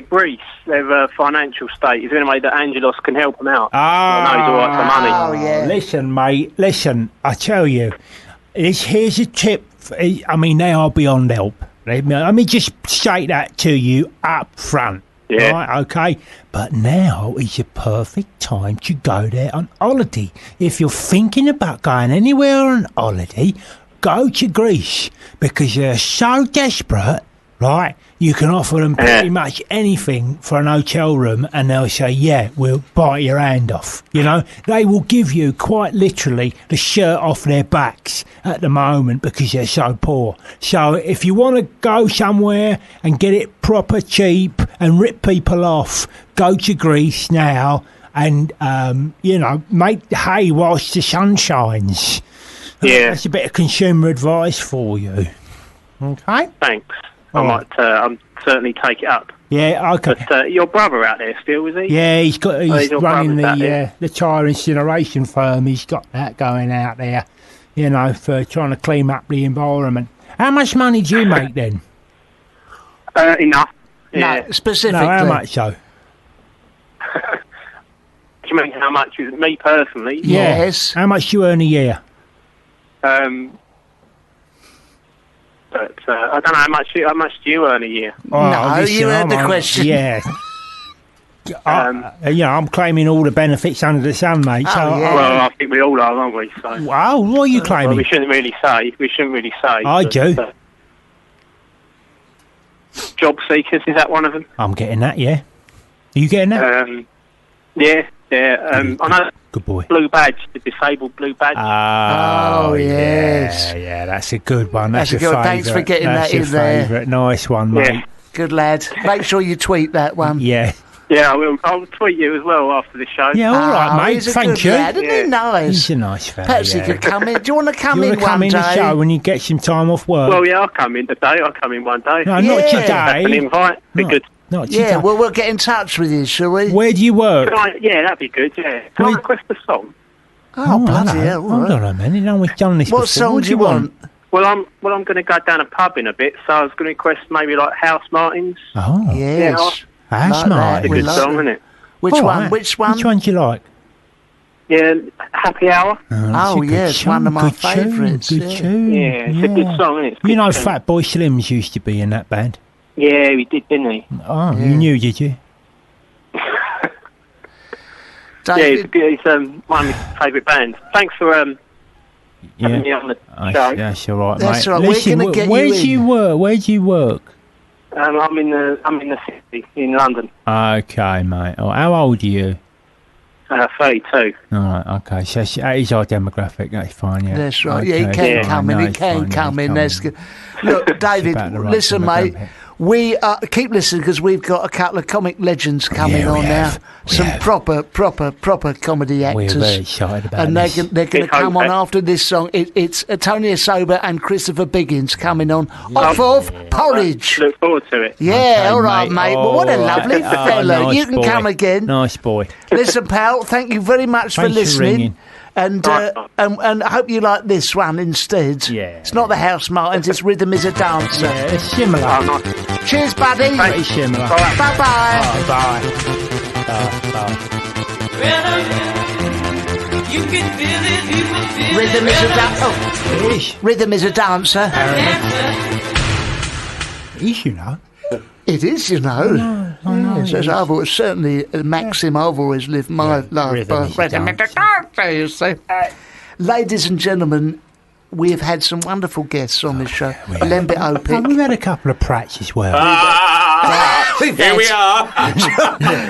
S9: Greece, their financial state. Is there any way that Angelos can help them out?
S3: I
S9: know he's all right for money.
S2: Oh, yeah.
S3: Listen, mate, I tell you, here's a tip. Now I'll be on help. Let me just say that to you up front.
S9: Yeah.
S3: Right, okay. But now is a perfect time to go there on holiday. If you're thinking about going anywhere on holiday, go to Greece, because they're so desperate, right? You can offer them pretty much anything for an hotel room, and they'll say, yeah, we'll bite your hand off. You know, they will give you quite literally the shirt off their backs at the moment, because they're so poor. So if you want to go somewhere and get it proper cheap and rip people off, go to Greece now and, make hay whilst the sun shines.
S9: Yeah.
S3: That's a bit of consumer advice for you. Okay?
S9: Thanks. I might certainly take it up.
S3: Yeah, okay.
S9: But your brother out there still, is he?
S3: Yeah, he's running
S9: the
S3: tyre incineration firm. He's got that going out there, for trying to clean up the environment. How much money do you make then?
S9: Enough. Yeah.
S2: No, specifically.
S3: No, how much so?
S9: Do you mean how much is it? Me personally?
S2: Yes.
S3: How much do you earn a year?
S9: But I don't know how much do you earn a year?
S2: You heard the question.
S3: Yeah. I'm claiming all the benefits under the sun, mate.
S9: Well, I think we all are, aren't we? So.
S3: Wow, what are you claiming?
S9: Well, we shouldn't really say.
S3: I do.
S9: Job seekers, is that one of them?
S3: I'm getting that, yeah. Are you getting that?
S9: Yeah. I know.
S3: Good boy.
S9: Blue badge, the disabled blue badge.
S3: Oh,
S2: yes.
S3: Yeah, that's a good one. That's a
S2: good one. Thanks for getting that in there.
S3: Favourite. Nice one, mate.
S9: Yeah.
S2: Good lad. Make sure you tweet that one.
S3: Yeah.
S9: Yeah, I will. I'll tweet you as well after the show.
S3: Yeah, all right, mate. Thank you.
S2: Lad, isn't he nice?
S3: He's a nice fella.
S2: Perhaps he could come in. Do you want to come in one day?
S3: come in the show when you get some time off work?
S9: Well, yeah, I'll come in today. I'll come in one day.
S3: No, not today.
S9: That's an invite. Be good.
S3: Not today.
S2: Yeah, well, we'll get in touch with you, shall we?
S3: Where do you work?
S9: Yeah, that'd be good, yeah. Can I request a song?
S2: Oh, bloody hell.
S3: Hold on a minute. No, we've done this before.
S2: What song do you want?
S9: Well, I'm going to go down a pub in a bit, so I was going to request maybe like House Martins.
S3: Oh,
S2: Yes.
S3: House
S2: Like that.
S3: Martins.
S9: Good
S2: love
S9: song,
S2: it.
S9: isn't it?
S2: Which
S3: All
S2: one?
S3: right.
S2: Which one?
S3: Which one do you like?
S9: Yeah, Happy Hour.
S3: That's
S2: Oh,
S3: a good
S2: yes, one of
S3: tune,
S2: my
S3: good tune,
S2: favourites,
S3: Good
S2: yeah.
S3: tune.
S9: Yeah, it's a good song, isn't it? It's a
S3: You
S9: good
S3: know,
S9: tune.
S3: Fatboy Slims used to be in that band.
S9: Yeah, he did, didn't he?
S3: Oh, you knew, did you?
S2: David,
S9: Yeah, he's one of my favourite bands. Thanks for having me on the show.
S3: That's all right,
S2: That's
S3: mate.
S2: all right, we're
S3: Listen,
S2: gonna get
S3: where
S2: you
S3: do
S2: in.
S3: you work? Where do you work?
S9: I'm in the city in London.
S3: Okay, mate. Oh, how old are you?
S9: 32.
S3: All right, okay. So that is our demographic. That's fine, yeah.
S2: That's right. Yeah, he
S3: Okay,
S2: can
S3: fine,
S2: come in.
S3: no,
S2: He
S3: it's
S2: can
S3: fine,
S2: come
S3: he's
S2: in. That's
S3: coming.
S2: good. Look, David,
S3: about the right
S2: listen, mate.
S3: demographic.
S2: We keep listening because we've got a couple of comic legends coming
S3: Yeah, we
S2: on
S3: have.
S2: now.
S3: We
S2: Some
S3: have.
S2: proper comedy
S3: We're
S2: actors.
S3: very excited about
S2: And
S3: this.
S2: they're going to
S9: Let's
S2: come
S9: hope
S2: on
S9: so.
S2: after this song. It's Tony Sober and Christopher Biggins coming on off of Porridge.
S9: Look forward to it.
S2: Yeah,
S3: Okay,
S2: all right, mate. Well, what a
S3: all right.
S2: lovely
S3: Oh,
S2: fella.
S3: nice
S2: You can
S3: boy.
S2: come again.
S3: Nice boy.
S2: Listen, pal, thank you very much for
S3: Thanks for
S2: listening.
S3: ringing.
S2: And I hope you like this one instead.
S3: Yeah.
S2: It's not the House Martins, it's Rhythm is a Dancer.
S3: Yeah, it's similar.
S9: Oh, nice.
S2: Cheers, buddy.
S3: Pretty similar.
S2: Bye-bye.
S3: Bye. Bye.
S2: Rhythm is a dancer.
S3: Ish.
S2: Rhythm is a dancer.
S3: Ish, you know.
S2: It is, you know. Yes, as I've always, certainly, Maxim, I've always lived my life
S3: rhythm
S2: by
S3: is a
S2: rhythm is a dancer, you see. Ladies and gentlemen, we have had some wonderful guests on this show. Lembit
S3: Oh,
S2: Opik.
S3: we've had a couple of prats as well.
S2: Here we are.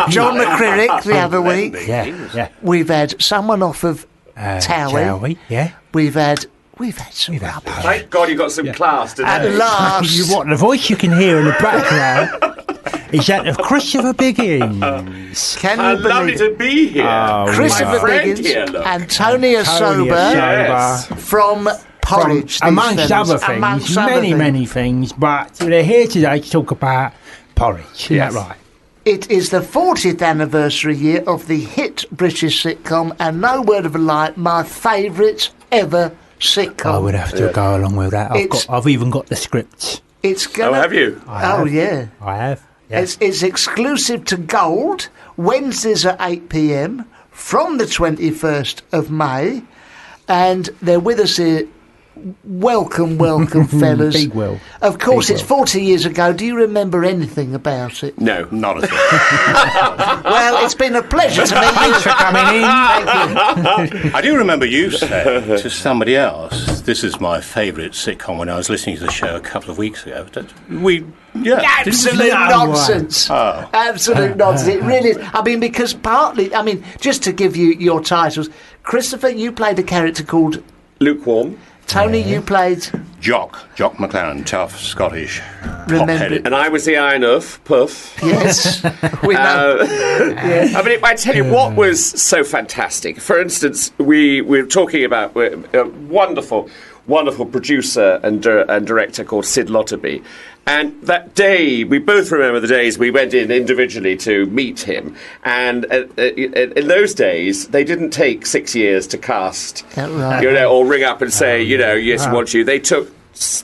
S2: John McCririck the other week.
S3: Yeah.
S2: We've had someone off of Towie.
S3: Yeah.
S2: We've had some
S3: We've had
S2: rubbish.
S7: Thank God you got some class today.
S2: At last.
S3: You what? The voice you can hear in the background is that of Christopher Biggins.
S2: Can
S7: How
S2: you
S7: lovely
S2: believe it?
S7: to be here.
S3: Oh,
S2: Christopher
S7: my friend
S2: Biggins,
S7: here, look.
S2: Antonia Sober
S7: Yes.
S2: from Porridge. these
S3: amongst
S2: fellas.
S3: other things,
S2: Amongst other
S3: many,
S2: things.
S3: many things, but they're here today to talk about Porridge. Is that right?
S2: It is the 40th anniversary year of the hit British sitcom, and no word of a lie, my favourite ever sitcom.
S3: I would have to go along with that. I've even got the scripts.
S2: It's gonna.
S7: Oh, have you?
S2: Oh, yeah.
S3: I have. Yeah.
S2: It's exclusive to Gold, Wednesdays at 8 p.m. from the 21st of May, and they're with us here. Welcome, fellas.
S3: Big Will.
S2: Of course,
S3: Big
S2: it's
S3: Will.
S2: 40 years ago. Do you remember anything about it?
S7: No.
S10: Not at all.
S2: Well, it's been a pleasure to meet you.
S3: Thanks for coming in.
S2: Thank you.
S10: I do remember you saying to somebody else, this is my favourite sitcom when I was listening to the show a couple of weeks ago.
S2: Absolute nonsense.
S10: Oh.
S2: Absolute nonsense. It really is. I mean, because partly, just to give you your titles, Christopher, you played a character called
S7: Lukewarm.
S2: Tony, you played.
S10: Jock McLaren, tough, Scottish,
S2: Remember-
S10: hot-headed.
S7: And I was the Iron of Puff.
S2: Yes. We know.
S7: I mean, I tell you what was so fantastic. For instance, we were talking about a wonderful producer and director called Sid Lotterby. And that day, we both remember the days we went in individually to meet him. And in those days, they didn't take 6 years to cast,
S2: That right.
S7: or ring up and say, yes, we want you. They took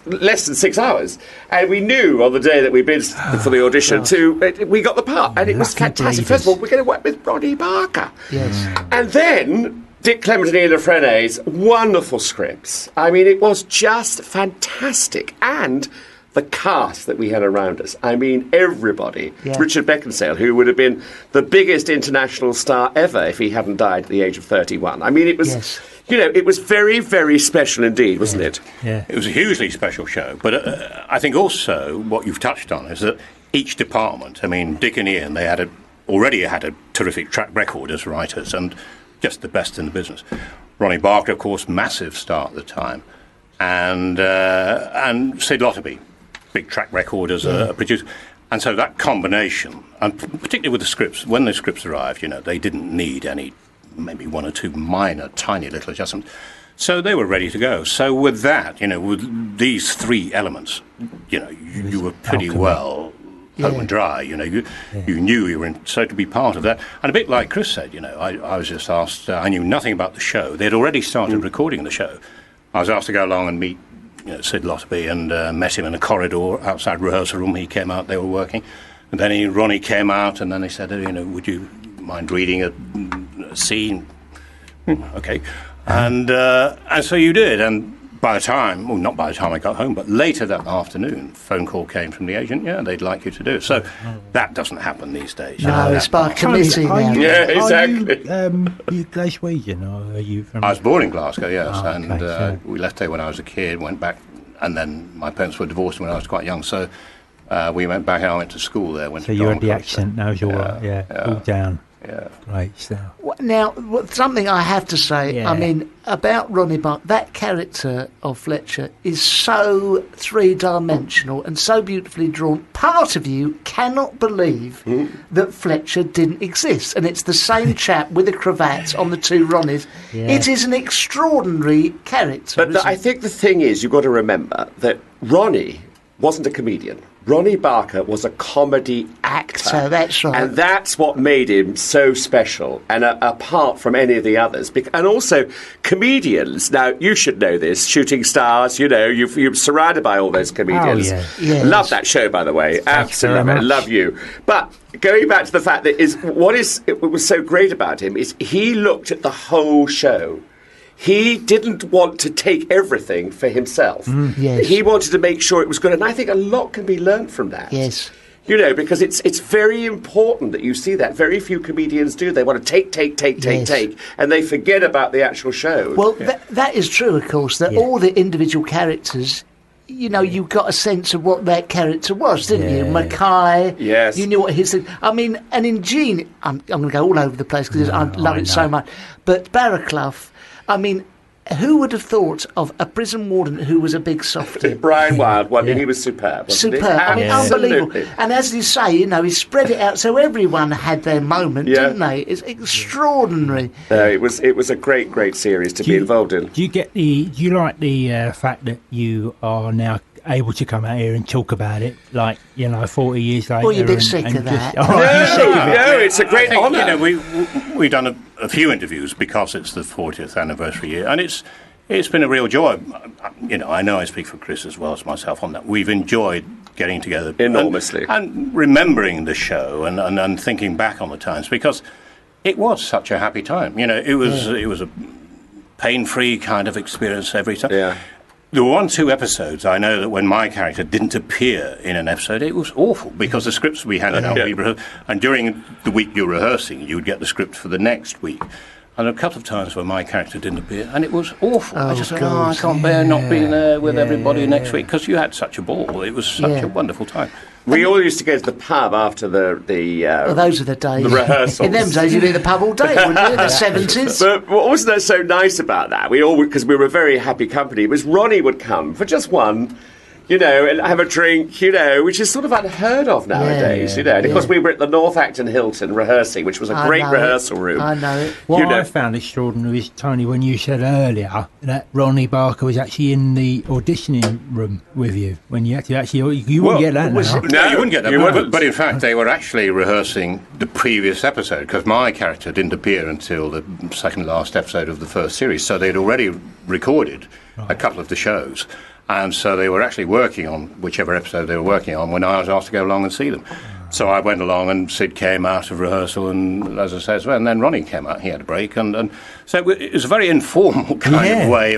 S7: less than 6 hours. And we knew on the day that we bid for the audition we got the part. And it was
S3: Lucky
S7: fantastic.
S3: breeders.
S7: First of all, we're going to work with Ronnie Barker.
S2: Yes.
S7: And then Dick Clement and Ian Lafrene's wonderful scripts. I mean, it was just fantastic. And the cast that we had around us. I mean, everybody.
S2: Yeah.
S7: Richard Beckinsale, who would have been the biggest international star ever if he hadn't died at the age of 31. I mean, it was,
S2: Yes.
S7: it was very, very special indeed, wasn't it?
S3: Yeah.
S10: It was a hugely special show. But I think also what you've touched on is that each department, I mean, Dick and Ian, they already had a terrific track record as writers and just the best in the business. Ronnie Barker, of course, massive star at the time. And Sid Lotterby, big track record as a producer. And so that combination, and particularly with the scripts, when the scripts arrived, they didn't need maybe one or two minor, tiny little adjustments. So they were ready to go. So with that, with these three elements, you were pretty well home and dry. You knew you were in. So to be part of that, and a bit like Chris said, I was just asked. I knew nothing about the show. They'd already started recording the show. I was asked to go along and meet Sid Lotterby and met him in a corridor outside rehearsal room. He came out, they were working. And then Ronnie came out, and then he said, would you mind reading a scene? Okay. And so you did. And by the time, well, not by the time I got home, but later that afternoon, phone call came from the agent, they'd like you to do it. So that doesn't happen these days.
S2: No, it's by committee now.
S7: Yeah, exactly.
S3: Are you Glaswegian, or are you from...
S10: I was born in Glasgow, yes,
S3: okay, so...
S10: we left there when I was a kid, went back, and then my parents were divorced when I was quite young, so we went back and I went to school there.
S3: So you had the accent, now you're all down.
S10: Yeah.
S3: Great stuff.
S2: Now, something I have to say,
S3: Yeah.
S2: I mean, about Ronnie Barker, that character of Fletcher is so three-dimensional and so beautifully drawn. Part of you cannot believe that Fletcher didn't exist, and it's the same chap with the cravat on the two Ronnies.
S3: Yeah.
S2: It is an extraordinary character.
S7: But I think the thing is, you've got to remember that Ronnie wasn't a comedian. Ronnie Barker was a comedy actor.
S2: So that's right.
S7: And that's what made him so special and apart from any of the others. And also, comedians, now you should know this, Shooting Stars, you're surrounded by all those comedians.
S3: Oh, yeah.
S2: Yes.
S7: Love that show, by the way. Absolutely. Love you. But going back to the fact that what was so great about him is he looked at the whole show. He didn't want to take everything for himself.
S2: Yes.
S7: He wanted to make sure it was good, and I think a lot can be learned from that.
S2: Yes.
S7: Because it's very important that you see that. Very few comedians do. They want to take, and they forget about the actual show.
S2: Well, that is true, of course, that all the individual characters... you got a sense of what that character was, didn't you? Mackay.
S7: Yes.
S2: You knew what his... I mean, and in Gene... I'm going to go all over the place because I love it so much. But Barraclough, I mean, who would have thought of a prison warden who was a big softie?
S7: Brian Wilde, he was superb, wasn't he?
S2: Superb. I mean,
S7: Absolutely.
S2: unbelievable. And as you say, he spread it out so everyone had their moment, didn't they? It's extraordinary.
S7: It was a great series to be involved in.
S3: Do you like the fact that you are now able to come out here and talk about it, 40 years later?
S2: Well, you're a bit sick of that.
S7: No, it's a great honour.
S10: We've done a few interviews because it's the 40th anniversary year, and it's been a real joy. I know I speak for Chris as well as myself on that. We've enjoyed getting together
S7: enormously
S10: and remembering the show and thinking back on the times, because it was such a happy time. It was a pain-free kind of experience every time.
S7: Yeah.
S10: There were 1-2 episodes, I know, that when my character didn't appear in an episode, it was awful, because the scripts we handed out, and during the week you're rehearsing, you would get the script for the next week. And a couple of times where my character didn't appear, and it was awful. I just thought, I can't bear not being there with everybody next week, because you had such a ball. It was such a wonderful time.
S7: We all used to go to the pub after the
S2: those are the days.
S7: The rehearsals.
S2: In them days, you'd be in the pub all day, wouldn't you? The 70s.
S7: But what wasn't that so nice about that? Because we were a very happy company, was Ronnie would come for just one, and have a drink, which is sort of unheard of nowadays, And of course, we were at the North Acton Hilton rehearsing, which was a great rehearsal room.
S2: I know it.
S3: What I found extraordinary is, Tony, when you said earlier that Ronnie Barker was actually in the auditioning room with you, when you had to actually... You wouldn't get that now.
S10: No, you wouldn't get that. But in fact, they were actually rehearsing the previous episode, because my character didn't appear until the second last episode of the first series, so they'd already recorded a couple of the shows. And so they were actually working on whichever episode they were working on when I was asked to go along and see them. So I went along, and Sid came out of rehearsal, and as I said, and then Ronnie came out. He had a break, and so it was a very informal kind of way.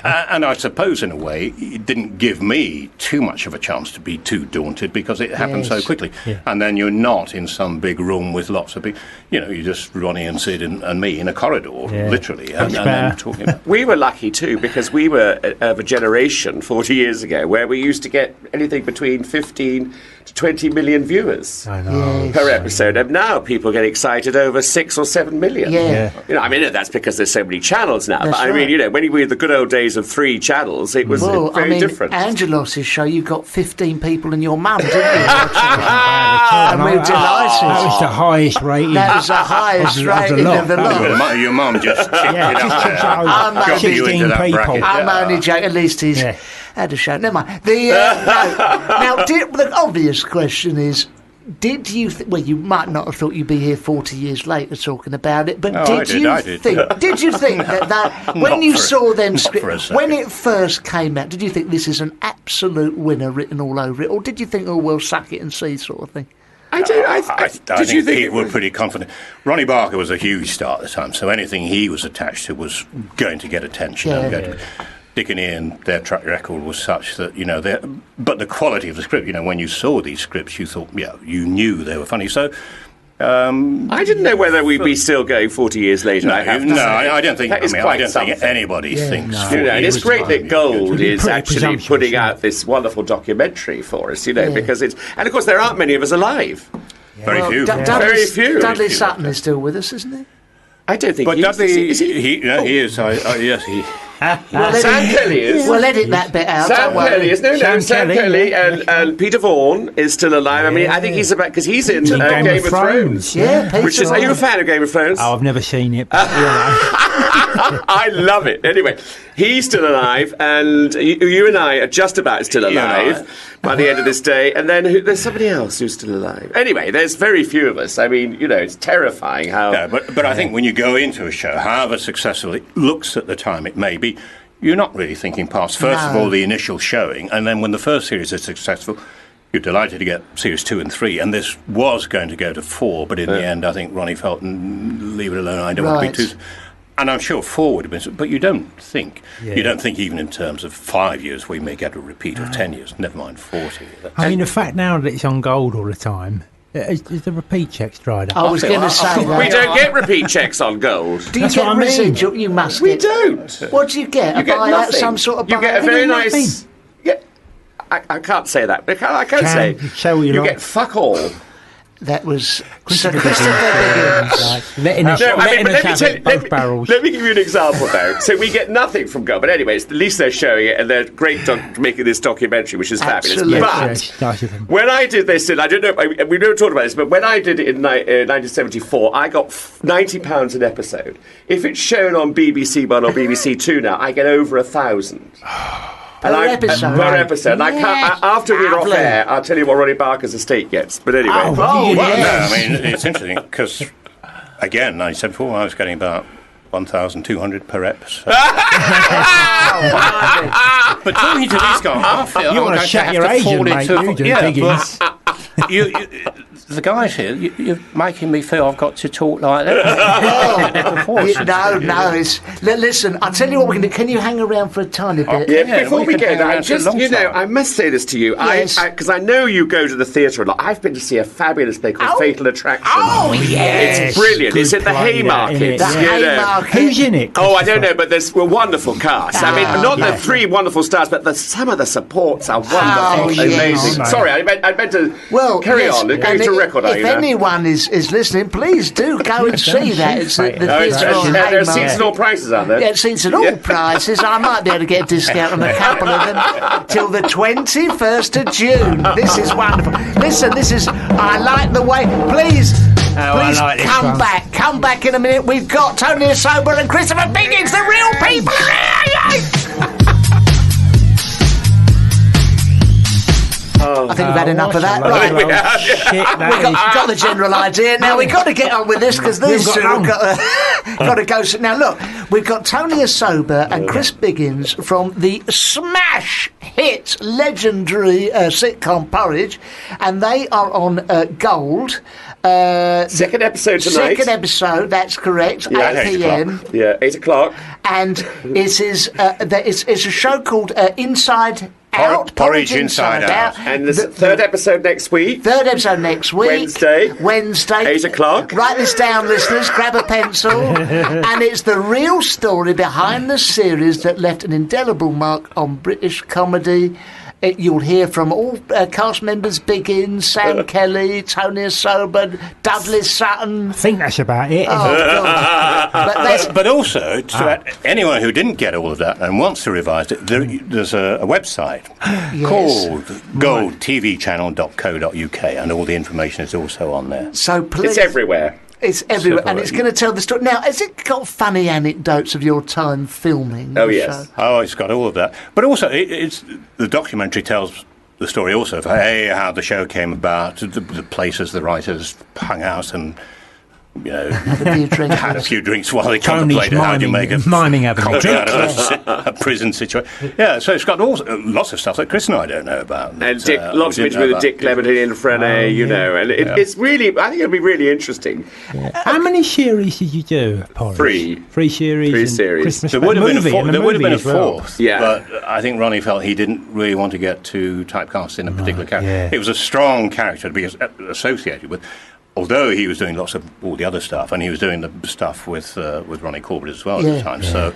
S10: And I suppose, in a way, it didn't give me too much of a chance to be too daunted, because it happened so quickly. Yeah. And then you're not in some big room with lots of people. You're just Ronnie and Sid and me in a corridor, literally. And then talking about.
S7: We were lucky, too, because we were of a generation 40 years ago where we used to get anything between 15 to 20 million viewers per episode, and now people get excited over 6 or 7 million. That's because there's so many channels now. But when you were in the good old days of 3 channels, it was very different.
S2: Angelos' show, you got 15 people and your mum, didn't you? And we were delighted.
S3: That was the highest rating.
S2: That was the highest rating of the lot.
S10: Your mum just got you into that bracket.
S2: I'm only joking. At least he's had a show. Never mind. The obvious question is, Did you well, you might not have thought you'd be here 40 years later talking about it, but
S10: I
S2: did you think that when you saw them scripts, when it first came out, did you think this is an absolute winner written all over it, or did you think, oh, well, suck it and see sort of thing?
S10: I think people were pretty confident. Ronnie Barker was a huge star at the time, so anything he was attached to was going to get attention. Dick and Ian, their track record was such that, but the quality of the script, when you saw these scripts, you thought, you knew they were funny. So
S7: I didn't know whether we'd be still going 40 years later.
S10: I don't think. I don't think anybody thinks.
S7: And it's great that Gold is actually putting out this wonderful documentary for us, because it's, and of course there aren't many of us alive.
S10: Very few.
S7: Very few.
S2: Dudley Sutton is still with us, isn't he?
S7: I don't think.
S10: But Dudley,
S7: is he?
S10: He is. Yes, he.
S7: Sam Kelly is.
S2: We'll edit that bit out.
S7: Sam Kelly is. Sam Kelly and Peter Vaughan is still alive. I mean, I think he's about, because he's in Game of Thrones.
S2: Yeah, Peter
S7: Are you a fan of Game of Thrones?
S3: Oh, I've never seen it. But,
S7: I love it. Anyway, he's still alive, and you and I are just about still alive by the end of this day. And then there's somebody else who's still alive. Anyway, there's very few of us. I mean, it's terrifying how.
S10: Yeah, but I think when you go into a show, however successful it looks at the time it may be, you're not really thinking past, first of all, the initial showing, and then when the first series is successful, you're delighted to get series 2 and 3, and this was going to go to 4, but in the end, I think Ronnie felt, leave it alone, I don't want to be too. And I'm sure 4 would have been, but you don't think even in terms of 5 years we may get a repeat of 10 years, never mind 40.
S3: I mean, the fact now that it's on Gold all the time, is the repeat checks dried up?
S2: I was going to say that.
S7: We don't get repeat checks on Gold.
S2: Do you get residual? You must.
S7: We don't.
S2: What do you get?
S7: You get nothing.
S2: Some sort of.
S7: You get a very nice. Yeah, I can't say that. I can't say. You get fuck all.
S2: That was Sir Christopher
S3: Biggins.
S7: Let me give you an example, though. So we get nothing from Gold, but anyway, at least they're showing it, and they're great making this documentary, which is fabulous. But when I did this, I don't know, we never talked about this, but when I did it in 1974, I got £90 an episode. If it's shown on BBC One or BBC Two now, I get over 1,000. Per episode. And I can't, after we're off air, I'll tell you what Ronnie Barker's estate gets. But anyway.
S10: No, I mean, it's interesting, because, again, 1974, I was getting about 1,200 per episode. But talking to these guys, I feel
S3: you want to shut your agent, mate.
S10: The guys here, you're making me feel I've got to talk like that.
S2: Listen, I'll tell you what we're going to do. Can you hang around for a tiny bit?
S7: Before we go, I must say this to you, because I know you go to the theatre a lot. I've been to see a fabulous play called Fatal Attraction.
S2: Oh, yes.
S7: It's brilliant. It's at the Haymarket.
S3: Who's in it?
S7: Oh, I don't know, but there's a wonderful cast. I mean, not the 3 wonderful stars, but some of the supports are wonderful. Amazing. Sorry, I meant to carry on.
S2: If anyone is listening, please do go and see that. It's the
S7: there are seats at all prices, aren't there?
S2: Yeah, seats at all prices. I might be able to get a discount on a couple of them till the 21st of June. This is wonderful. Listen, I like the way. Please like come back. Come back in a minute. We've got Tony Sober and Christopher Biggins, the real people. I think we've had enough of that. Right. We've got the general idea. Now we've got to get on with this, because these two have got to go. Now look, we've got Tony Asoba and Chris Biggins from the smash hit, legendary sitcom Porridge, and they are on Gold.
S7: Second episode tonight.
S2: Second episode, that's correct. 8 p.m.
S7: 8 o'clock.
S2: And it is it's a show called Inside Out.
S10: Porridge Inside Out.
S7: And the third episode next week.
S2: Wednesday.
S7: 8 o'clock.
S2: Write this down, listeners. Grab a pencil. And it's the real story behind the series that left an indelible mark on British comedy. You'll hear from all cast members: Biggins, Sam Kelly, Tony Asoba, Dudley Sutton.
S3: I think that's about it.
S10: But also, to anyone who didn't get all of that and wants to revise it, there's a website called goldtvchannel.co.uk, and all the information is also on there.
S2: So please,
S7: it's everywhere.
S2: It's everywhere, and it's going to tell the story. Now, has it got funny anecdotes of your time filming?
S7: Oh, yes.
S10: Oh, it's got all of that. But also, it's the documentary tells the story also of how the show came about, the places the writers hung out and, you know, had a few drinks while they contemplated how to make a comedy out of a prison situation. Yeah, so it's got lots of stuff that Chris and I don't know about.
S7: And lots of interviews with Dick Clementine and Frenet, you know, and it's really, I think it'll be really interesting.
S3: Yeah. How many series did you do, Porridge?
S7: 3.
S3: 3 series.
S7: 3 series.
S3: Christmas
S10: there would have been a
S3: well.
S10: fourth, but I think Ronnie felt he didn't really want to get too typecast in a particular character. Yeah. It was a strong character to be associated with. Although he was doing lots of all the other stuff, and he was doing the stuff with Ronnie Corbett as well at the time. So,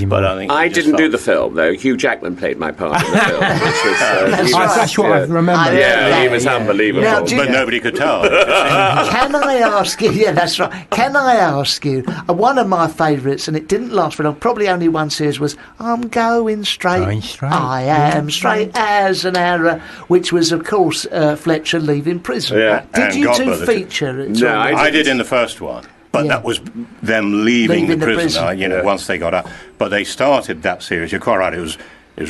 S3: but
S10: I think
S7: I didn't do the film though. Hugh Jackman played my part in the film, which was
S3: that's what I remember.
S7: Yeah, he was unbelievable,
S10: but nobody could tell.
S2: Can I ask you? Yeah, that's right. Can I ask you? One of my favourites, and it didn't last for long. Probably only one series was "I'm Going Straight." I am straight as an arrow, which was of course Fletcher leaving prison.
S10: Yeah.
S2: Did you two feature?
S10: No, I did in the first one, but that was them leaving the prison. You know, once they got out. But they started that series. You're quite right. It was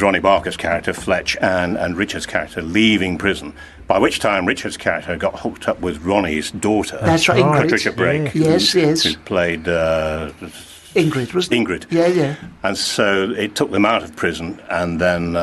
S10: Ronnie Barker's character, Fletch, and Richard's character leaving prison. By which time Richard's character got hooked up with Ronnie's daughter.
S2: That's right, Ingrid.
S10: Patricia Brake.
S2: Yes.
S10: Who played
S2: Ingrid, wasn't
S10: it? Ingrid.
S2: Yeah.
S10: And so it took them out of prison, and then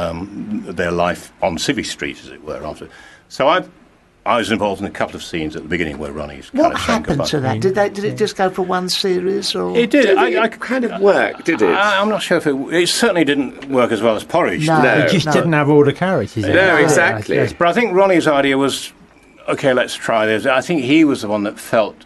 S10: their life on Civvy Street, as it were, after. So I was involved in a couple of scenes at the beginning where Ronnie's kind
S2: what
S10: of saying
S2: happened to that? Did it just go for one series, or
S10: it did?
S7: I kind of worked, did it?
S10: I'm not sure if it certainly didn't work as well as Porridge.
S2: No,
S3: it just didn't have all the characters.
S7: No, exactly.
S10: Yes, but I think Ronnie's idea was, okay, let's try this. I think he was the one that felt,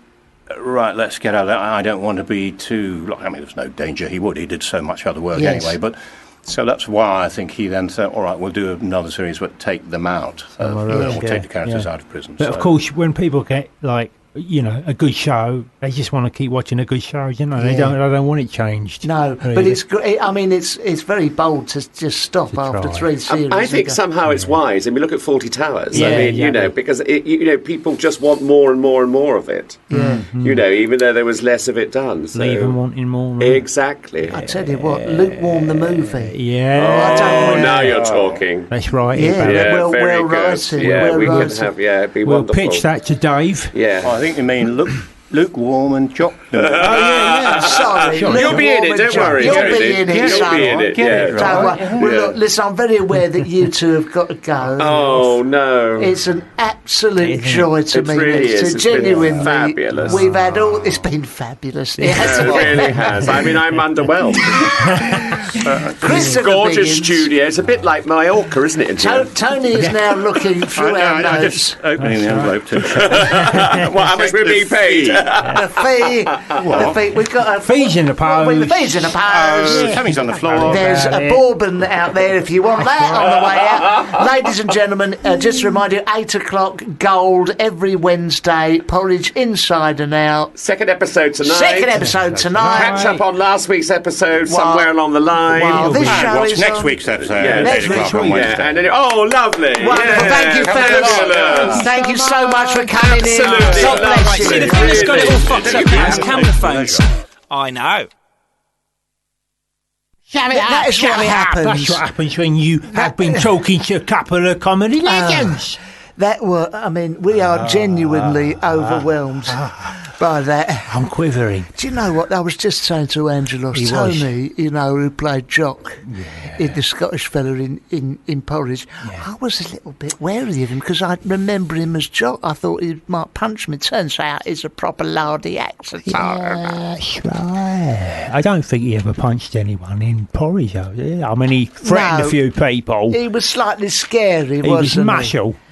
S10: right, let's get out of that. I don't want to be too. I mean, there's no danger. He did so much other work anyway, but. So that's why I think he then said, all right, we'll do another series, but take them out. We'll take the characters out of prison.
S3: But of course, when people get, like, you know, a good show, they just want to keep watching a good show, you know. They don't want it changed.
S2: No, really. But it's great. I mean, it's very bold to just stop after 3 series.
S7: I think somehow it's wise. And we look at 40 Towers.
S2: Yeah,
S7: I mean, you know, because, people just want more and more and more of it.
S2: Yeah.
S7: You know, even though there was less of it done. So.
S3: Leave them wanting more.
S7: Exactly.
S2: I tell you what, Lukewarm the movie.
S3: Yeah.
S7: Now you're talking.
S3: That's right.
S2: Well writing.
S7: Yeah, we can have, it'd be wonderful.
S3: We'll pitch that to Dave.
S7: Yeah.
S10: I think you mean lukewarm and chocolate.
S2: Sorry.
S7: You'll be in it, don't worry.
S2: You'll be in it,
S7: You'll be in it,
S2: Don't worry. Well, look, listen, I'm very aware that you two have got to go.
S7: Oh, no.
S2: It's an absolute joy to me.
S7: It really is.
S2: It's genuinely
S7: been fabulous.
S2: We've had it's been fabulous.
S7: It really has. I mean, I'm underwhelmed. Gorgeous studio. It's a bit like Mallorca, isn't it?
S2: Tony is now looking through our notes.
S10: Opening the envelope too.
S7: How much we're being paid?
S2: The fee. We've got a
S3: fees in the pose.
S2: The fees in the pose.
S10: Tommy's on the floor.
S2: There's a bourbon out there if you want that on the way out. Ladies and gentlemen, just a reminder, 8 o'clock, Gold, every Wednesday, Porridge inside and out.
S7: Second episode tonight.
S2: Catch
S7: up on last week's episode somewhere along the line.
S2: This show
S10: watch
S2: is
S10: next week's episode.
S2: Next
S10: 8 o'clock on Wednesday.
S7: And then, lovely.
S2: Wonderful. Thank you, fellas. Thank you so much for coming in.
S7: Absolutely.
S2: God bless you.
S11: See, the thing that's got it all fucked up now is camera phones. I know.
S2: That is what happens.
S3: That's what happens when you have been talking to a couple of comedy legends.
S2: We are genuinely overwhelmed by that.
S3: I'm quivering.
S2: Do you know what? I was just saying to Angelos, Tony, who played Jock in The Scottish Fella in Porridge, I was a little bit wary of him because I remember him as Jock. I thought he might punch me. Turns out he's a proper lardy actor.
S3: That's right. I don't think he ever punched anyone in Porridge. I mean, he threatened a few people.
S2: He was slightly scary, wasn't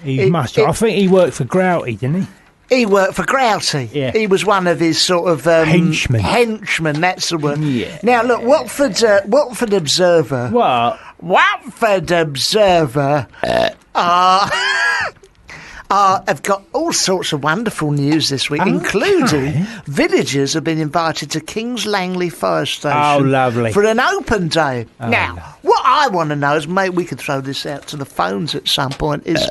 S2: he?
S3: Was muscle. I think he worked for Grouty, didn't he?
S2: He worked for Grouty.
S3: Yeah.
S2: He was one of his sort of
S3: henchmen.
S2: That's the word.
S3: Yeah.
S2: Now look, Watford Observer.
S3: What?
S2: Watford Observer. Have got all sorts of wonderful news this week, including villagers have been invited to Kings Langley Fire Station.
S3: Oh, lovely.
S2: For an open day. Now, what I want to know is, maybe we could throw this out to the phones at some point, is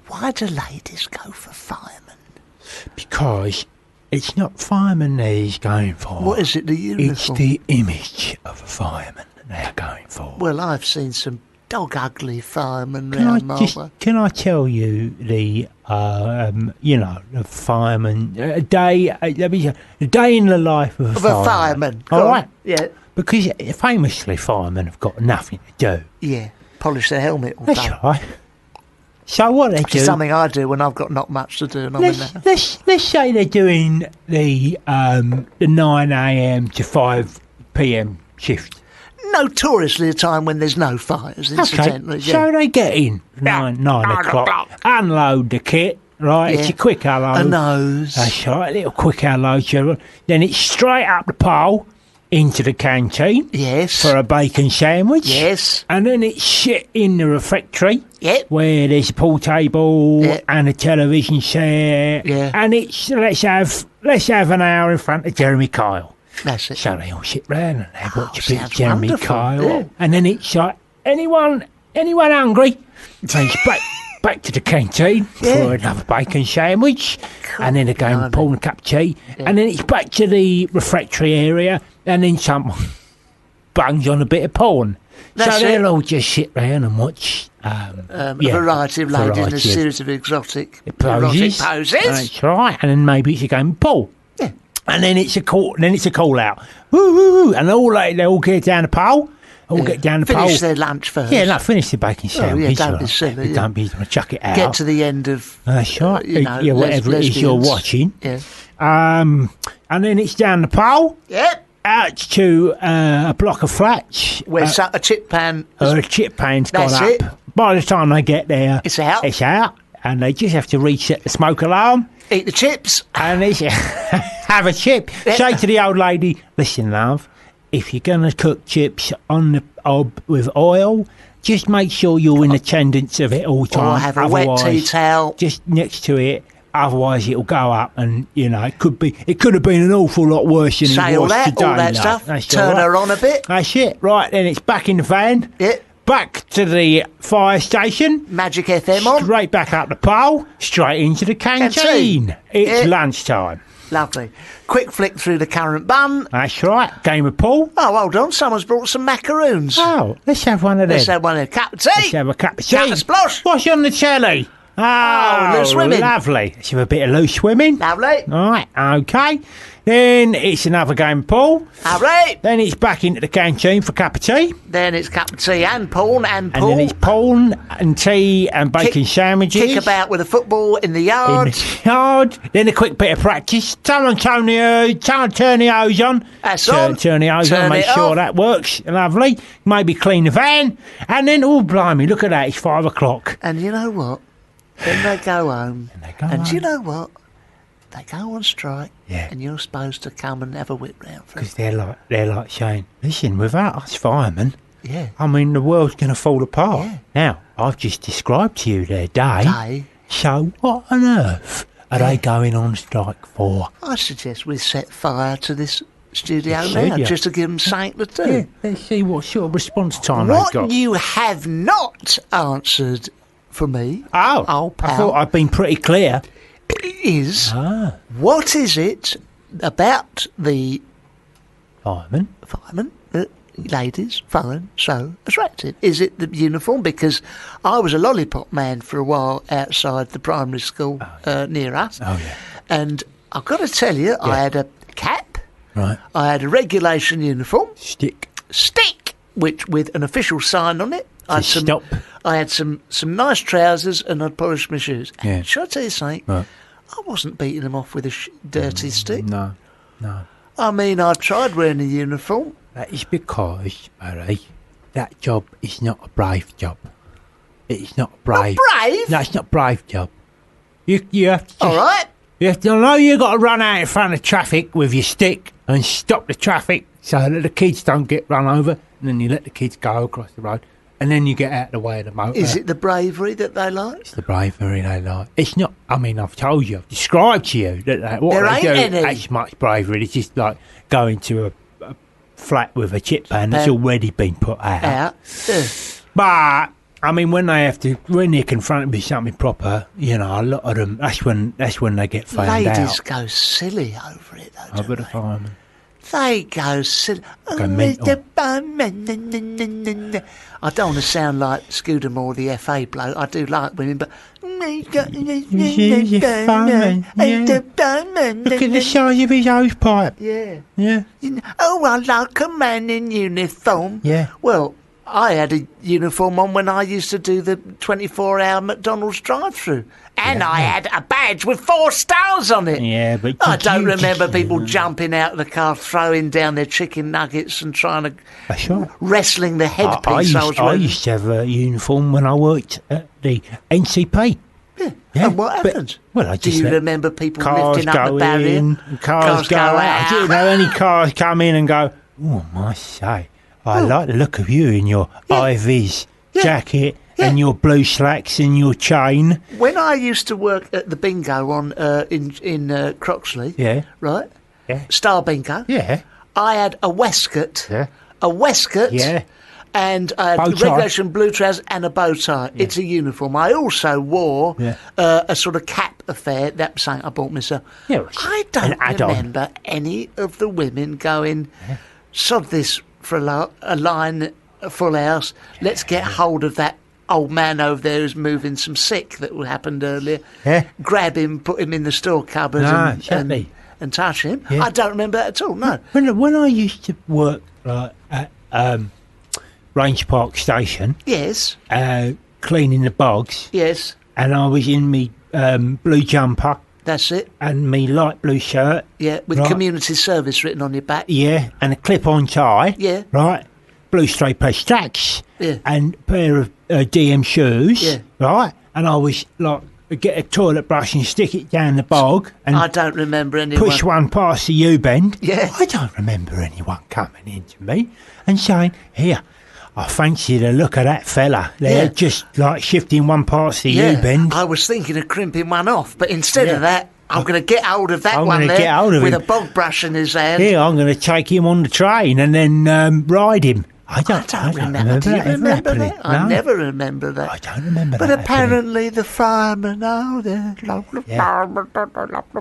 S2: why do ladies go for firemen?
S3: Because it's not fireman he's going for.
S2: What is it, the uniform?
S3: It's the image of a fireman they're going for.
S2: Well, I've seen some dog ugly fireman round my way.
S3: Can I tell you the the fireman a day in the life of a fireman?
S2: Go
S3: All
S2: on.
S3: right,
S2: Yeah.
S3: because famously firemen have got nothing to do.
S2: Yeah. Polish their helmet all
S3: That's
S2: day.
S3: right. So what they
S2: Which is
S3: do?
S2: something I do when I've got not much to do and I'm in there.
S3: Let's say they're doing the 9 a.m. to 5 p.m. shift.
S2: Notoriously a time when there's no fires, incidentally.
S3: Okay, so they get in 9 o'clock, unload the kit, right?
S2: Yeah.
S3: It's a quick unload.
S2: A nose.
S3: That's right, a little quick unload. Then it's straight up the pole into the canteen.
S2: Yes.
S3: For a bacon sandwich.
S2: Yes.
S3: And then it's shit in the refectory.
S2: Yep.
S3: Where there's a pool table
S2: Yep.
S3: and a television set.
S2: Yeah.
S3: And it's let's have an hour in front of Jeremy Kyle.
S2: That's it.
S3: So they all sit round and they watch a bit of
S2: sounds
S3: Jeremy
S2: wonderful,
S3: Kyle.
S2: yeah.
S3: And then it's like, anyone hungry? Takes back to the canteen for another bacon sandwich. And then again, Paul and a cup of tea.
S2: Yeah.
S3: And then it's back to the refectory area. And then someone bangs on a bit of porn.
S2: That's
S3: so they'll
S2: it.
S3: all just sit round and watch
S2: A variety of ladies and a series of exotic
S3: poses.
S2: poses.
S3: That's right. And then maybe it's a game of pool.
S2: Yeah.
S3: And then it's a call out. Woo, woo, woo. And they all get down the pole. Get down the pole.
S2: Finish their lunch first.
S3: Yeah, no, finish the bacon sandwich.
S2: don't be
S3: right.
S2: silly, yeah.
S3: Don't be chuck it out.
S2: Get to the end of
S3: That's right.
S2: you
S3: Whatever it is you're
S2: lesbians.
S3: watching.
S2: Yeah.
S3: And then it's down the pole.
S2: Yep.
S3: Out to a block of flats.
S2: Where a chip pan.
S3: A chip pan's gone
S2: That's
S3: up.
S2: it.
S3: By the time they get there,
S2: It's out.
S3: It's out. And they just have to reset the smoke alarm.
S2: Eat the chips.
S3: And they have a chip.
S2: Yeah.
S3: Say to the old lady, listen, love, if you're going to cook chips on the hob with oil, just make sure you're in attendance of it all the time.
S2: Or have a wet tea
S3: Otherwise,
S2: towel.
S3: just next to it. Otherwise, it'll go up, and it could have been an awful lot worse than
S2: Say
S3: it
S2: all
S3: was
S2: that,
S3: today.
S2: all that
S3: love.
S2: stuff.
S3: That's
S2: Turn
S3: all right.
S2: her on a bit.
S3: That's it. Right, then it's back in the van.
S2: Yeah.
S3: Back to the fire station.
S2: Magic FM on.
S3: Straight back up the pole. Straight into the canteen. It's
S2: Yeah.
S3: lunchtime.
S2: Lovely. Quick flick through the current bun.
S3: That's right. Game of pool.
S2: Oh, hold on. Someone's brought some macaroons.
S3: Oh, let's have one of them.
S2: Let's have one of them. Cup of tea.
S3: Let's have a cup of tea.
S2: Cup of splosh.
S3: What's on the telly? Oh,
S2: loose swimming.
S3: Lovely. Let's have a bit of loose swimming.
S2: Lovely.
S3: All right, okay. Then it's another game of pool.
S2: Lovely.
S3: Then it's back into the canteen for a cup of tea.
S2: Then it's cup of tea and porn and pool.
S3: And then it's porn and tea and bacon sandwiches.
S2: Kick about with a football in the yard.
S3: In the yard. Then a quick bit of practice. Turn the hose on.
S2: That's on.
S3: Turn the hose
S2: Turn
S3: on. Make
S2: it
S3: sure
S2: off.
S3: that works. Lovely. Maybe clean the van. And then, oh, blimey, look at that. It's 5 o'clock.
S2: And you know what? Then they go home. And
S3: home.
S2: you know what? They go on strike.
S3: Yeah.
S2: And you're supposed to come and have a whip round for
S3: Because they're like saying, listen, without us firemen,
S2: Yeah.
S3: I mean, the world's going to fall apart.
S2: Yeah.
S3: Now, I've just described to you their day.
S2: Day.
S3: So what on earth are they going on strike for?
S2: I suggest we set fire to this studio
S3: You
S2: now,
S3: should, yeah.
S2: just to give them something to do.
S3: Yeah, let's see what sort of response time they've
S2: What
S3: got.
S2: you have not answered for me,
S3: Oh, I
S2: pal,
S3: thought I'd been pretty clear.
S2: is what is it about the
S3: Fireman?
S2: that ladies find so attractive? Is it the uniform? Because I was a lollipop man for a while outside the primary school near us.
S3: Oh, yeah.
S2: And I've got to tell you, I had a cap,
S3: Right.
S2: I had a regulation uniform,
S3: Stick.
S2: which with an official sign on it. I had
S3: Stop.
S2: I had some nice trousers and I'd polished my shoes.
S3: Yeah.
S2: And should I tell you something?
S3: Right.
S2: I wasn't beating them off with a dirty stick.
S3: No.
S2: I mean, I've tried wearing a uniform.
S3: That is because, Murray, that job is not a brave job. It's not brave.
S2: Not brave?
S3: No, it's not a brave job. You have to just,
S2: All right.
S3: You have to know you've got to run out in front of traffic with your stick and stop the traffic so that the kids don't get run over, and then you let the kids go across the road, and then you get out of the way of the motor.
S2: Is it the bravery that they like?
S3: It's the bravery they like. It's not. I mean, I've told you, I've described to you that what
S2: There
S3: they do
S2: ain't any.
S3: ain't much bravery. It's just like going to a flat with a chip pan that's
S2: pan.
S3: already been put out.
S2: Ugh.
S3: But I mean, when they're confronted with something proper, a lot of them. That's when they get found
S2: Ladies
S3: out.
S2: go silly over it, though.
S3: Over the fireman.
S2: They go silly.
S3: Go mental.
S2: I don't want to sound like Scudamore, the FA bloke. I do like women, but...
S3: Look at the size of his hose pipe.
S2: Yeah.
S3: Yeah.
S2: Oh, I like a man in uniform.
S3: Yeah.
S2: Well, I had a uniform on when I used to do the 24-hour McDonald's drive-through. And I had a badge with 4 stars on it.
S3: Yeah, but...
S2: I don't remember people jumping out of the car, throwing down their chicken nuggets and trying to...
S3: That's right.
S2: Wrestling the headpiece I was
S3: I
S2: wearing.
S3: used to have a uniform when I worked at the NCP.
S2: Yeah.
S3: Yeah,
S2: And what happened?
S3: Well, I
S2: Do
S3: just
S2: you
S3: let
S2: remember people
S3: cars
S2: lifting up
S3: go
S2: the barrier?
S3: in, cars go out. I didn't know any cars come in and go, oh, I must say, I like the look of you in your Ivys jacket and your blue slacks and your chain.
S2: When I used to work at the bingo on in Croxley, right?
S3: Yeah.
S2: Star Bingo.
S3: Yeah.
S2: I had a waistcoat.
S3: Yeah.
S2: A waistcoat.
S3: Yeah.
S2: And a
S3: Bow tie.
S2: regulation blue trousers and a bow tie. Yeah. It's a uniform. I also wore a sort of cap affair. That's something I bought myself.
S3: Yeah,
S2: I don't remember any of the women going, sod this for a line, a full house. Let's get hold of that old man over there who's moving some sick that happened earlier.
S3: Yeah.
S2: Grab him, put him in the store cupboard and touch him.
S3: Yeah.
S2: I don't remember that at all, no.
S3: When I used to work at Range Park Station,
S2: yes,
S3: cleaning the bogs,
S2: yes,
S3: and I was in me blue jumper,
S2: that's it,
S3: and me light blue shirt,
S2: with community service written on your back,
S3: and a clip-on tie, right, blue straight pair slacks, and a pair of DM shoes, right, and I was like, get a toilet brush and stick it down the bog, and
S2: I don't remember anyone
S3: push one past the U-bend.
S2: Yeah,
S3: I don't remember anyone coming into me and saying, "Here, I fancy the look of that fella." They're just like shifting one past the U-bend.
S2: I was thinking of crimping one off, but instead of that, I'm going to get hold of that one there
S3: get hold of
S2: with
S3: him.
S2: a bog brush in his hand.
S3: Here, I'm going to take him on the train and then ride him. I don't
S2: remember. Do you remember that?
S3: No.
S2: I never remember that.
S3: I don't remember
S2: but
S3: that.
S2: But apparently the firemen are there.
S3: Do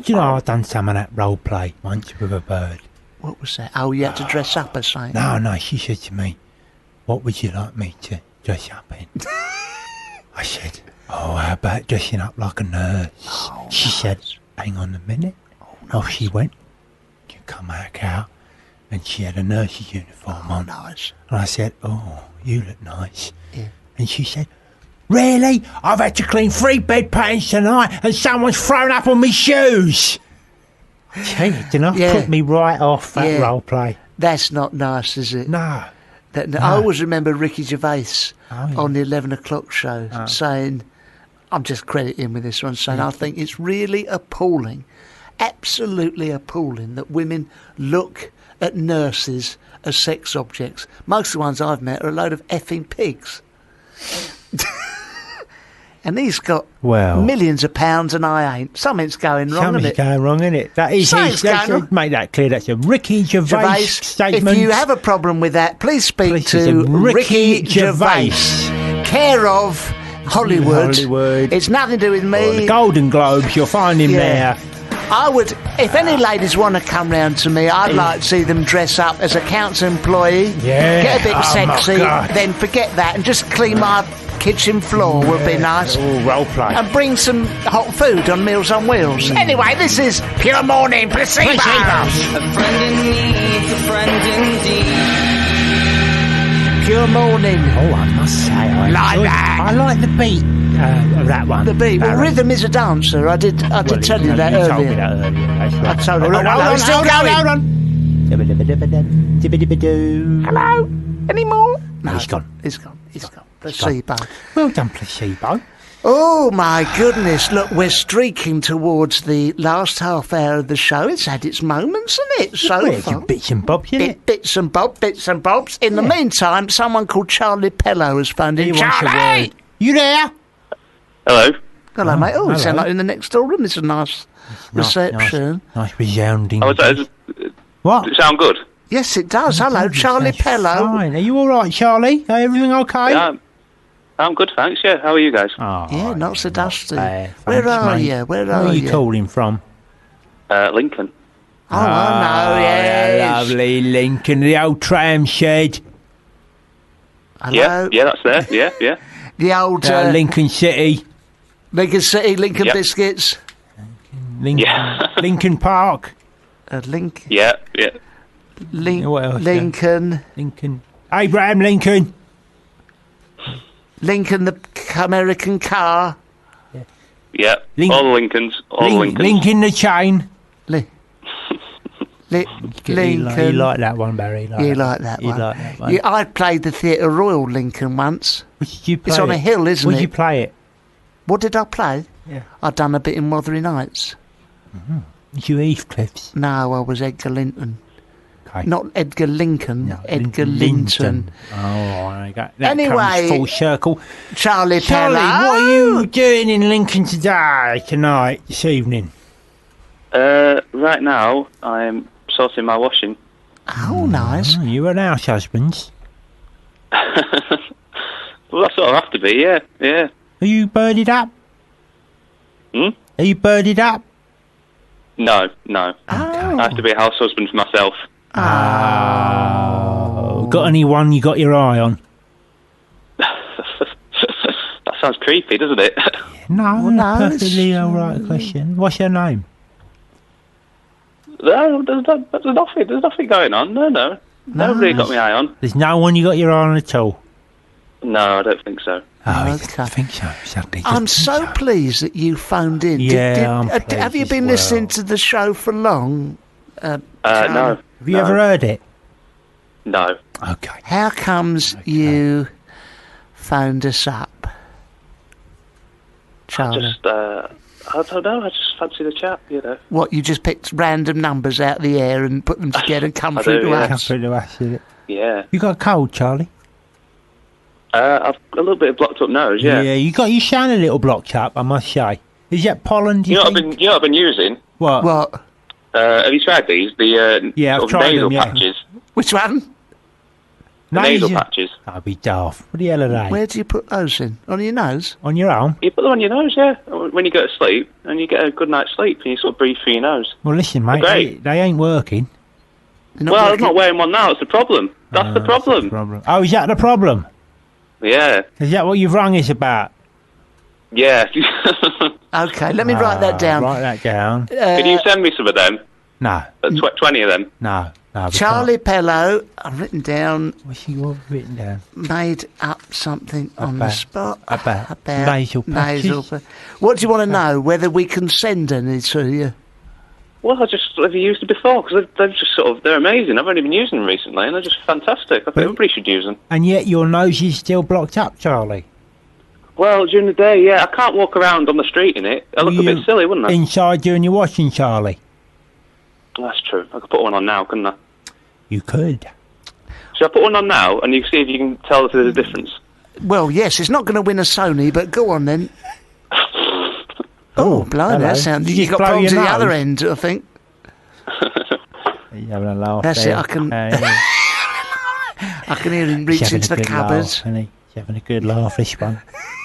S3: you know, I've done some of that role play once with a bird.
S2: What was that? Oh, you had to dress up as something?
S3: No, she said to me, "What would you like me to dress up in?" I said, "Oh, how about dressing up like a nurse?" She said, "Hang on a minute." Off she went. You come back out. And she had a nurse's uniform on.
S2: Nice.
S3: And I said, "Oh, you look nice." Yeah. And she said, "Really? I've had to clean 3 bed patterns tonight and someone's thrown up on me shoes." Didn't I put me right off that role play?
S2: That's not nice, is it?
S3: No.
S2: I always remember Ricky Gervais on the 11 o'clock show saying, I'm just crediting with this one, saying, I think it's really appalling, absolutely appalling that women look at nurses as sex objects. Most of the ones I've met are a load of effing pigs. And he's got millions of pounds and I ain't. Something's going wrong, isn't it?
S3: Something's going wrong, isn't it? That is make that clear. That's a Ricky Gervais statement.
S2: If you have a problem with that, please speak to Ricky Gervais, care of Hollywood. It's nothing to do with me.
S3: The Golden Globes, you'll find him there.
S2: I would, if any ladies want to come round to me, I'd like to see them dress up as a council employee, get a bit sexy, then forget that and just clean my kitchen floor would be nice.
S3: Role play.
S2: And bring some hot food on Meals on Wheels. Anyway, this is Pure Morning Placebo.
S12: A friend in need, a friend indeed.
S2: Pure Morning.
S3: Oh, I must say, I like the beat of that one.
S2: The beat. Well, rhythm is a dancer. I did tell you that earlier.
S3: You told me that earlier. That's right.
S2: I told you. Hold on. Hello. Any more? No,
S3: he's gone.
S2: He's gone. Placebo.
S3: Well done, Placebo.
S2: Oh, my goodness. Look, we're streaking towards the last half hour of the show. It's had its moments, hasn't it? So far.
S3: Bits and bobs, isn't it?
S2: Bits and bobs. In the meantime, someone called Charlie Pello has phoned in. Charlie!
S3: You there?
S13: Hello.
S2: Hello, mate. Oh, you sound like in the next door room. It's a nice reception.
S3: Nice resounding.
S13: What? Does it sound good?
S2: Yes, it does. Hello, Charlie Pello.
S3: Fine. Are you all right, Charlie? Everything okay?
S13: Yeah, I'm good, thanks. Yeah, how are you guys?
S2: Yeah, not so dusty.
S3: Thanks,
S2: Where are
S3: mate.
S2: you? Where
S3: Where
S2: are
S3: are
S2: you?
S3: you calling from?
S13: Lincoln.
S2: Oh, I know, yes.
S3: Lovely Lincoln, the old tram shed.
S2: Hello?
S13: Yeah, that's there. Yeah.
S2: The old...
S3: Lincoln City.
S2: Lincoln City, Lincoln
S13: Yep.
S2: Biscuits.
S3: Lincoln Park.
S2: Lincoln...
S13: Yeah.
S3: What else?
S2: Lincoln...
S3: Lincoln. Abraham Lincoln.
S2: Lincoln, the American car.
S13: Yeah. All the Lincolns.
S3: Lincoln the chain.
S2: Lincoln.
S3: You like that one, Barry?
S2: You like that one. Yeah, I played the Theatre Royal Lincoln once.
S3: Did you play
S2: It's on a hill, isn't it?
S3: Would you play it?
S2: What did I play?
S3: Yeah.
S2: I'd done a bit in Wuthering Heights.
S3: Was you Heathcliff's?
S2: No, I was Edgar Linton.
S3: Okay.
S2: Not Edgar Lincoln,
S3: No,
S2: Edgar Linton.
S3: Oh, I got that.
S2: Anyway,
S3: comes full circle.
S2: Charlie,
S3: what are you doing in Lincoln tonight, this evening?
S13: Right now, I'm sorting my washing.
S2: Oh, nice.
S3: You and house husbands.
S13: Well, I sort of have to be, yeah.
S3: Are you birded up? Are you birded up?
S13: No.
S2: Oh.
S13: I have to be a house husband for myself.
S3: Oh. Got anyone you got your eye on?
S13: That sounds creepy, doesn't it?
S3: No, perfectly alright question. What's your name?
S13: No, there's nothing going on. No. Nobody got my eye on.
S3: There's no one you got your eye on at all?
S13: No, I don't think so.
S3: Oh, I think so.
S2: I'm so pleased that you phoned in.
S3: Yeah, I'm pleased
S2: have you
S3: as
S2: been
S3: well.
S2: listening to the show for long?
S13: No.
S3: Have you ever heard it?
S13: No.
S3: Okay.
S2: How comes you phoned us up, Charlie?
S13: I don't know. I just fancy the chat, you know.
S2: What, you just picked random numbers out of the air and put them together and come
S13: I
S2: through
S13: do,
S2: to
S13: yeah.
S2: us?
S3: Come through to us, is it?
S13: Yeah.
S3: You got a cold, Charlie?
S13: I've got a little bit of blocked up nose, yeah.
S3: You sound a little blocked up, I must say. Is that pollen, do you
S13: You know
S3: think?
S13: what I've been using?
S3: What?
S13: Have you tried these? The
S3: Yeah, I've
S13: sort of
S3: tried
S13: nasal
S3: them, yeah.
S13: patches.
S2: Which one?
S13: The nasal patches.
S3: I'd be daft. What the hell are they?
S2: Where do you put those in? On your nose?
S3: On your arm?
S13: You put them on your nose, yeah. When you go to sleep, and you get a good night's sleep, and you sort of breathe through your nose.
S3: Well, listen, mate,
S13: Great.
S3: they ain't working.
S13: I'm not wearing one now. It's the problem. That's the problem.
S3: Oh, is that the problem?
S13: Yeah.
S3: Is that what you've rung us about?
S13: Yeah.
S2: Okay, let me write that down.
S3: Write that down.
S13: Can you send me some of them?
S3: No.
S13: 20 of them?
S3: No. we
S2: Charlie Pello, I've written down.
S3: What's you written down?
S2: Made up something on the spot
S3: About nasal patches.
S2: What do you want to know? Whether we can send any to you?
S13: Well, have you used it before? Because they're just they're amazing. I've only been using them recently, and they're just fantastic. I think everybody should use them.
S3: And yet your nose is still blocked up, Charlie.
S13: Well, during the day, yeah, I can't walk around on the street in it. I look a bit silly, wouldn't I?
S3: Inside doing your washing, Charlie.
S13: That's true. I could put one on now, couldn't I?
S3: You could.
S13: Should I put one on now, and you see if you can tell if there's a difference?
S2: Well, yes, it's not going to win a Sony, but go on then. Oh, blimey, that sounds...
S3: Did
S2: You've
S3: you
S2: got
S3: blow
S2: problems
S3: your
S2: at the
S3: nose?
S2: other end, I think.
S3: You're having a laugh
S2: That's
S3: there.
S2: it, I can...
S3: Yeah.
S2: I can hear him
S3: He's
S2: reach
S3: having
S2: into
S3: a
S2: the
S3: good
S2: cupboard.
S3: laugh, isn't he? He's having a good laugh, this one.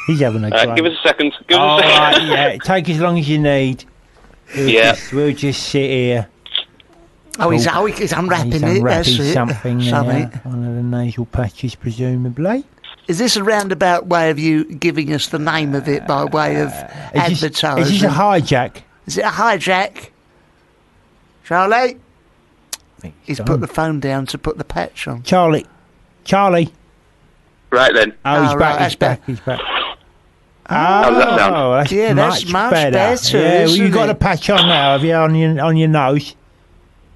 S3: He's having a great...
S13: Give us a second.
S3: All right, yeah, take as long as you need. We'll just sit here.
S2: Oh, he's unwrapping
S3: He's
S2: it.
S3: unwrapping
S2: That's it.
S3: something there. One of the nasal patches, presumably.
S2: Is this a roundabout way of you giving us the name of it by way of advertising?
S3: Is this a hijack?
S2: Is it a hijack? Charlie? He's put the phone down to put the patch on.
S3: Charlie.
S13: Right then.
S3: Oh, he's back.
S2: right,
S3: He's back. He's back.
S13: How does that sound?
S3: That's
S2: Yeah, that's much better,
S3: Yeah, well, you
S2: isn't
S3: got
S2: it?
S3: a patch on now, have you, on your nose?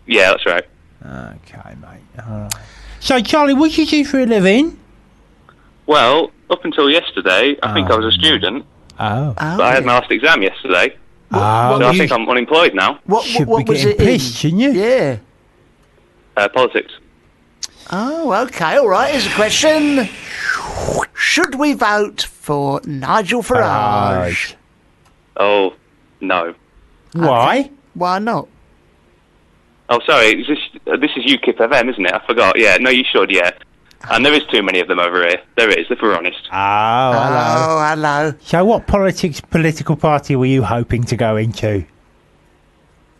S13: Yeah, that's right.
S3: Okay, mate. All right. So, Charlie, what do you do for a living?
S13: Well, up until yesterday, I think I was a student.
S3: Oh.
S13: But I had my last exam yesterday. So I think I'm unemployed now.
S2: What was it
S3: pissed, shouldn't you?
S2: Yeah.
S13: Politics.
S2: Oh, okay, all right. Here's a question. Should we vote for Nigel Farage?
S13: Oh, no.
S3: Why?
S2: Okay. Why not?
S13: Oh, sorry. This is UKIP FM, isn't it? I forgot. Yeah, no, you should, yeah. And there is too many of them over here. There is, if we're honest.
S3: Oh,
S2: hello.
S3: So what political party were you hoping to go into?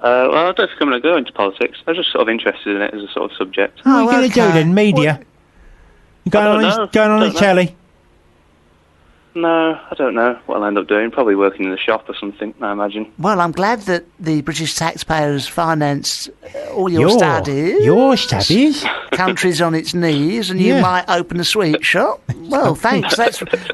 S13: Well, I don't think I'm going to go into politics. I was just sort of interested in it as a sort of subject.
S3: What are you going to do then? Media? You going on the telly?
S13: No, I don't know what I'll end up doing. Probably working in the shop or something, I imagine.
S2: Well, I'm glad that the British taxpayers financed all your studies.
S3: Your studies?
S2: Country's on its knees, and you might open a sweet shop. Well, thanks.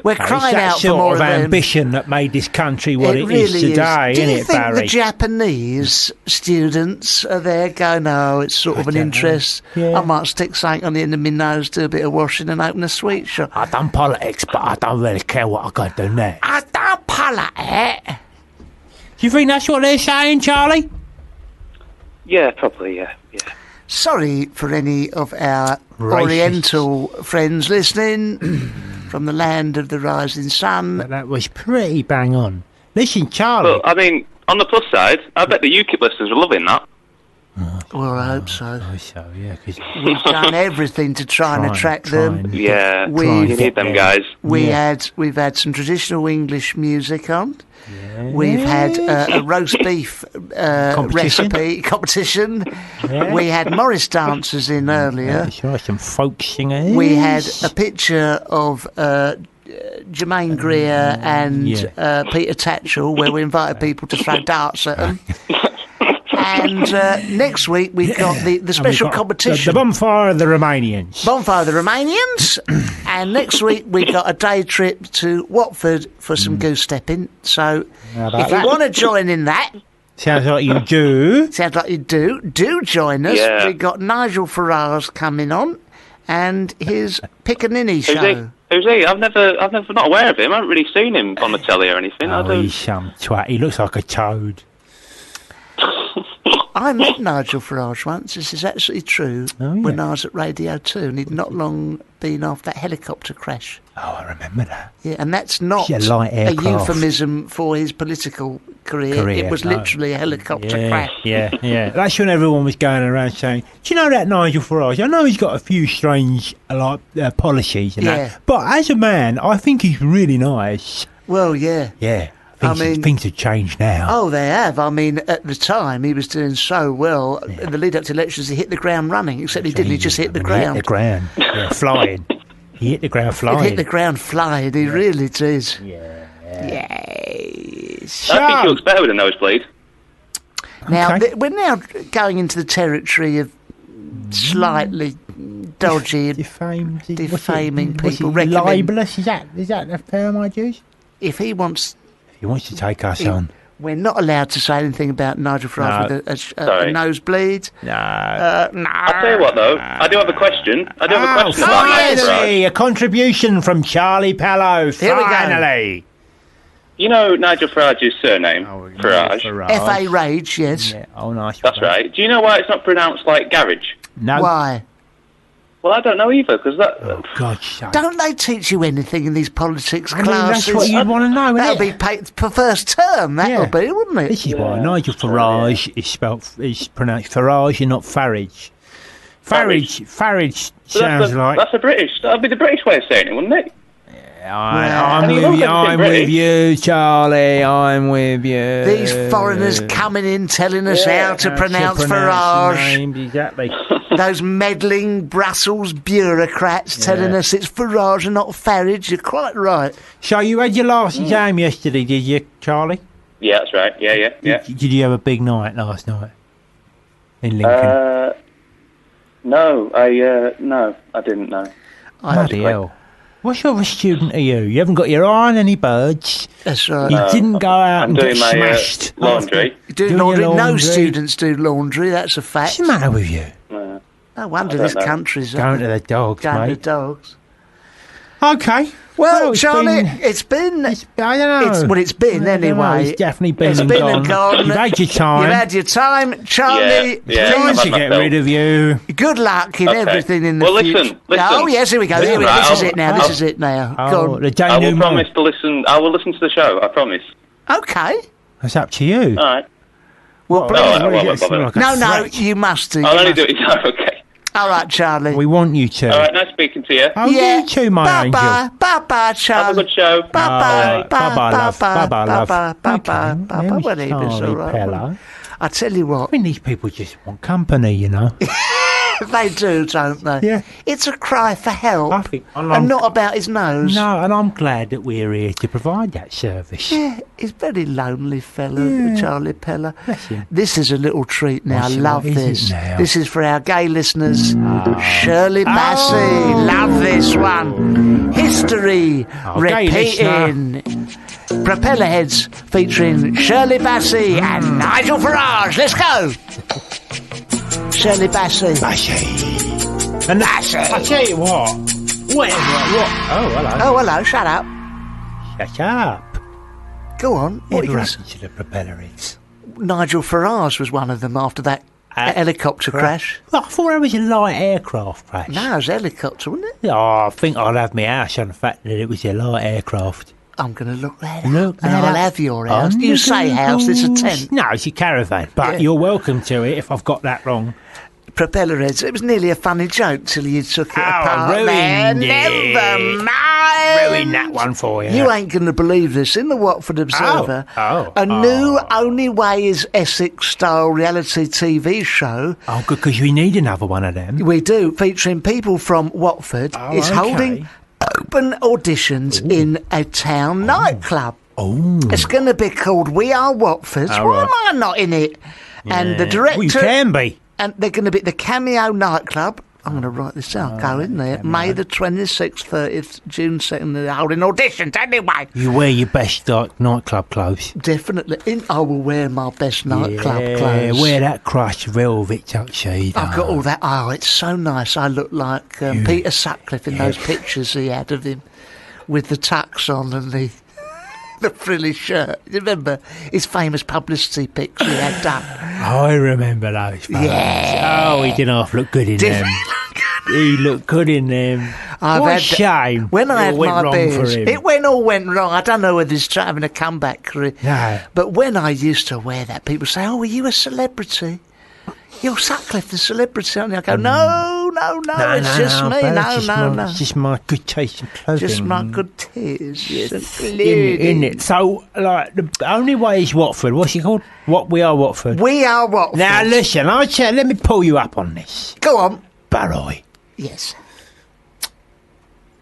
S2: We're crying out for more of them.
S3: Ambition that made this country what it
S2: really
S3: is today,
S2: Do
S3: isn't
S2: you
S3: it,
S2: think
S3: Barry?
S2: the Japanese students are there going, no, it's sort of an interest. I might stick something on the end of my nose, do a bit of washing and open a sweet shop.
S3: I've done politics, but I don't really care what I got to do next.
S2: I don't politics.
S3: Do you think that's what they're saying, Charlie?
S13: Yeah, probably, yeah.
S2: Sorry for any of our
S3: Racists.
S2: Oriental friends listening from the land of the rising sun.
S3: But that was pretty bang on. Listen, Charlie.
S13: Well, I mean, on the plus side, I bet the UKIP listeners are loving that.
S2: Well, I hope so.
S3: I hope so, yeah. 'Cause
S2: We've done everything to try and attract them.
S13: Yeah, you need them guys.
S2: We've had some traditional English music on. We've had a roast beef recipe competition.
S3: Yeah.
S2: We had Morris dancers in earlier.
S3: Some folk singers.
S2: We had a picture of Jermaine Greer and Peter Tatchell, where we invited people to throw darts at them. And next week we've got the special competition.
S3: The Bonfire of the Romanians.
S2: Bonfire of the Romanians. And next week we've got a day trip to Watford for some goose stepping. So if you want to join in that...
S3: Sounds like you do.
S2: Sounds like you do. Do join us.
S13: Yeah.
S2: We've got Nigel Farage coming on and his Piccaninny show.
S13: Who's he? I've never not aware of him. I haven't really seen him on the telly or anything.
S3: He's some twat. He looks like a toad.
S2: I met Nigel Farage once. This is absolutely true. When I was at Radio 2, and he'd not long been off that helicopter crash.
S3: Oh, I remember that.
S2: Yeah, and that's not
S3: It's a light
S2: a
S3: aircraft.
S2: euphemism for his political career. It was literally a helicopter crash.
S3: Yeah. That's when everyone was going around saying, do you know that Nigel Farage? I know he's got a few strange policies and that, but as a man, I think he's really nice.
S2: Well, yeah.
S3: Yeah. Things have changed now.
S2: Oh, they have. I mean, at the time, he was doing so well. In the lead-up to elections, he hit the ground running, except he didn't. He just hit the ground.
S3: He hit the ground. Flying. He hit the ground flying.
S2: He hit the ground flying. He really did.
S3: Yeah.
S2: Yes.
S13: I think he looks better with a nosebleed.
S2: Now, we're now going into the territory of slightly dodgy, defaming people.
S3: Libelous? Is that the term I'd use?
S2: If he wants
S3: to take us on.
S2: We're not allowed to say anything about Nigel Farage with a nosebleed.
S3: No.
S13: I'll tell you what, though. I do have a question. about Nigel Farage.
S3: A contribution from Charlie Pallow.
S2: Here we go.
S3: Finally.
S13: You know Nigel Farage's surname? Farage.
S2: F.A. Rage, yes.
S3: Yeah. Oh, nice.
S13: That's right. Do you know why it's not pronounced like garage?
S3: No.
S2: Why?
S13: Well, I don't know either, because that...
S3: Oh, God, shut
S2: Don't they teach you anything in these politics classes?
S3: That's what you'd want to know,
S2: That'll
S3: isn't
S2: be per first term, that'll be, wouldn't it?
S3: This is why Nigel Farage is pronounced Farage and not Farage. Farage sounds like...
S13: That's that'd be the British way of saying it, wouldn't it?
S3: I'm with you, Charlie. I'm with you.
S2: These foreigners coming in telling us how to pronounce Farage.
S3: Exactly.
S2: Those meddling Brussels bureaucrats telling us it's Farage and not Farage. You're quite right.
S3: So you had your last exam yesterday, did you, Charlie?
S13: Yeah, that's right. Yeah.
S3: Did you have a big night last night in Lincoln?
S13: No, I didn't know.
S3: Bloody hell. What sort of a student are you? You haven't got your eye on any birds.
S2: That's right.
S3: You didn't go out and get smashed.
S13: Laundry.
S2: Doing laundry. No students do laundry, that's a fact.
S3: What's the matter with you?
S2: No wonder this country's...
S3: Going to the dogs,
S2: going
S3: mate.
S2: to the dogs.
S3: Okay.
S2: Well, Charlie, it's been...
S3: I don't know.
S2: It's been anyway.
S3: It's definitely been
S2: and gone.
S3: You've had your time.
S2: You've had your time. Charlie,
S3: trying to get rid of you.
S2: Good luck in everything in the future.
S13: Listen.
S2: Oh, yes, here we go. This is it now. Go on.
S3: The
S13: I will promise to listen. I will listen to the show, I promise.
S2: Okay.
S3: That's up to you.
S13: All right.
S2: Well,
S3: no,
S2: you must do.
S13: I'll only do it. Okay.
S2: All right, Charlie.
S3: We want you to.
S13: All right, nice speaking to you.
S3: Oh, you too, my angel.
S2: Bye-bye, Charlie.
S13: Have a good show.
S2: Bye-bye.
S3: Bye-bye, love. Bye-bye, love.
S2: Bye-bye. Well, he was all right. I tell you what.
S3: I mean, these people just want company, you know.
S2: They do, don't they?
S3: Yeah.
S2: It's a cry for help.
S3: I think,
S2: and not about his nose.
S3: No, and I'm glad that we're here to provide that service.
S2: Yeah, he's a very lonely fella, Charlie Peller. This is a little treat now. I love this. This is for our gay listeners. Shirley Bassey. Love this one. History repeating. Propeller Heads featuring Shirley Bassey and Nigel Farage. Let's go. Shirley Bassey.
S3: And I tell you what. Whatever. What? Oh, hello.
S2: Oh, hello. Shut up.
S3: Shut up.
S2: Go on. What
S3: happened to the Propeller Heads?
S2: Nigel Farage was one of them after that helicopter crash.
S3: I thought it was a light aircraft crash.
S2: No, it was a helicopter, wasn't it?
S3: Oh, I think I'll have my house on the fact that it was a light aircraft.
S2: I'm going to look that up. And I'll have your house.
S3: Oh,
S2: You say house, it's a tent.
S3: No, it's a caravan, but you're welcome to it if I've got that wrong.
S2: Propeller Heads. It was nearly a funny joke till you took it apart.
S3: Ruined it.
S2: Never mind.
S3: Ruined that one for you.
S2: You ain't going to believe this. In the Watford Observer, a new Only Way is Essex-style reality TV show.
S3: Oh, good, because we need another one of them.
S2: We do, featuring people from Watford. It's holding open auditions in a town nightclub.
S3: Oh.
S2: It's going to be called We Are Watford. Why am I not in it? And the director...
S3: Well, you can be.
S2: And they're going to be at the Cameo nightclub. I'm going to write this down. Go in there. Cameo. May the 26th, 30th, June 2nd. They're holding auditions anyway.
S3: You wear your best nightclub clothes.
S2: Definitely. I will wear my best nightclub clothes.
S3: Wear that crushed velvet tuxedo.
S2: I've got all that. Oh, it's so nice. I look like Peter Sutcliffe in those pictures he had of him with the tux on and the frilly shirt. You remember his famous publicity pics he had done?
S3: I remember those.
S2: Yeah.
S3: Oh, he didn't half look good in them. He looked good in them. What a shame.
S2: When I had my beers, it went wrong. I don't know whether he's having a comeback career.
S3: No.
S2: But when I used to wear that, people say, "Oh, were you a celebrity? You're Sutcliffe, the celebrity." And I go, no, it's just me. No.
S3: It's just my good taste in clothing.
S2: Just my good taste. Yes.
S3: In it. So, like, the Only Way is Watford. What's it called? We Are Watford.
S2: We Are Watford.
S3: Now, listen, let me pull you up on this.
S2: Go on.
S3: Barroy.
S2: Yes.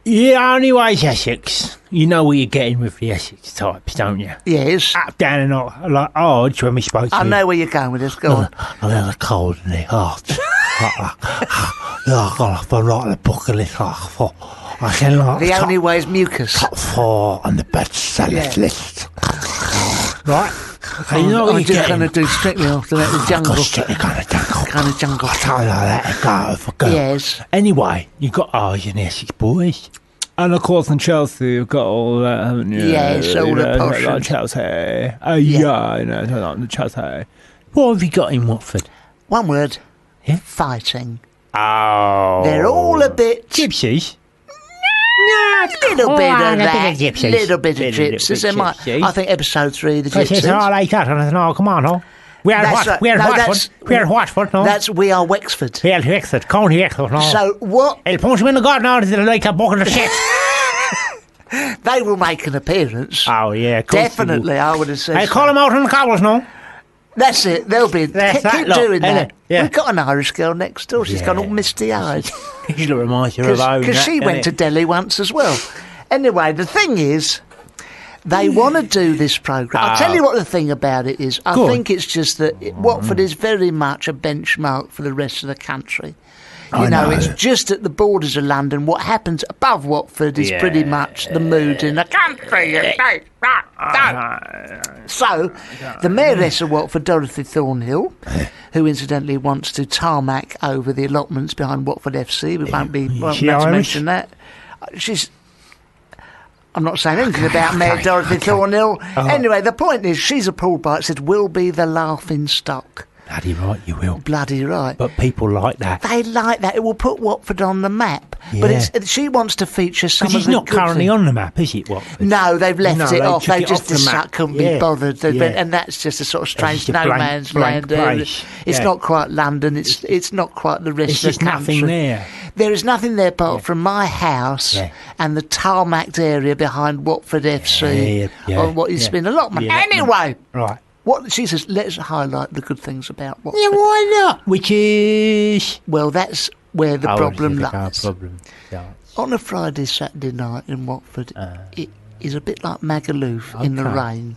S3: Yeah, Only Way is Essex. You know what you're getting with the Essex types, don't you?
S2: Yes.
S3: Up, down and all, like Arge when we spoke to
S2: I know where you're going with this. Go on.
S3: A little cold in the heart. I've got like the book of this. I can like
S2: The Only Way is Mucus.
S3: Top 4 on the bestseller list. Right?
S2: I'm just going to do Strictly after that. The jungle.
S3: Kind of jungle. Something like that. Go.
S2: Yes.
S3: Anyway, you've got Arge and the Essex boys. And of course in Chelsea you've got all that, haven't you?
S2: Yes, all the posh.
S3: Like Chelsea. Like Chelsea. What have you got in Watford?
S2: One word.
S3: Yeah?
S2: Fighting.
S3: Oh.
S2: They're all a bit...
S3: Gypsies?
S2: A little bit of that. Little bit of gypsies. I think episode 3, the gypsies.
S3: No, come on, no. We're at Watford, no?
S2: That's We Are Wexford.
S3: We are Wexford, County Wexford, no.
S2: So what...
S3: El Punchman the God now is like a bucket of shit.
S2: They will make an appearance.
S3: Oh, yeah.
S2: Definitely, I would have said.
S3: Hey, call them out on the cobbles, no?
S2: That's it. They'll be... Keep doing that.
S3: Yeah.
S2: We've got an Irish girl next door. She's got all misty-eyed.
S3: She reminds you of home.
S2: Because she went to Delhi once as well. Anyway, the thing is... They want to do this programme. I'll tell you what the thing about it is. I think it's just that Watford is very much a benchmark for the rest of the country. You know, it's just at the borders of London. What happens above Watford is pretty much the mood in the country. So, the mayoress of Watford, Dorothy Thornhill, who incidentally wants to tarmac over the allotments behind Watford FC, we won't have to mention that. I'm not saying anything about Mayor Dorothy Thornhill. Anyway, the point is, she's appalled by it. Said, "We'll be the laughing stock."
S3: Bloody right, you will.
S2: Bloody right.
S3: But people like that.
S2: They like that. It will put Watford on the map. Yeah. But she wants to feature some of the
S3: good things. It's not currently on the map, is it, Watford?
S2: No, they've left it off. They just couldn't be bothered.
S3: Yeah.
S2: And that's just a sort of strange no man's land. It's not quite London. It's not quite the rest of the country.
S3: There's nothing there.
S2: There is nothing there apart from my house and the tarmacked area behind Watford FC on what used to be an allotment. Anyway.
S3: Right.
S2: What she says, let's highlight the good things about Watford.
S3: Yeah, why not? Which is...
S2: Well, that's where the problem
S3: lies.
S2: lies. On a Friday, Saturday night in Watford, it is a bit like Magaluf in the rain.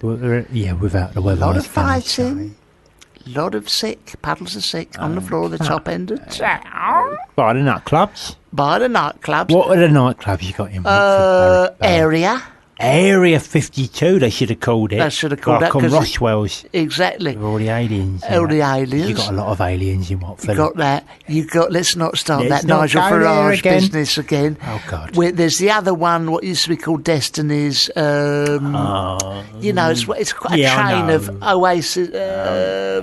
S3: Yeah, without the weather.
S2: A lot of fighting, a lot of sick, puddles of sick on the floor of the top end of town.
S3: By the nightclubs?
S2: By the nightclubs.
S3: What are the nightclubs you got in Watford?
S2: Area.
S3: Area 52, they should have called it.
S2: They should have called
S3: like
S2: that.
S3: on Roswell's.
S2: Exactly.
S3: With all the aliens.
S2: All the aliens.
S3: You got a lot of aliens in Watford.
S2: You got that. You got. Let's not start
S3: Let's
S2: that
S3: not
S2: Nigel
S3: go there
S2: Farage
S3: again.
S2: business again.
S3: Oh God.
S2: There's the other one, what used to be called Destiny's. You know, it's quite a chain of Oasis.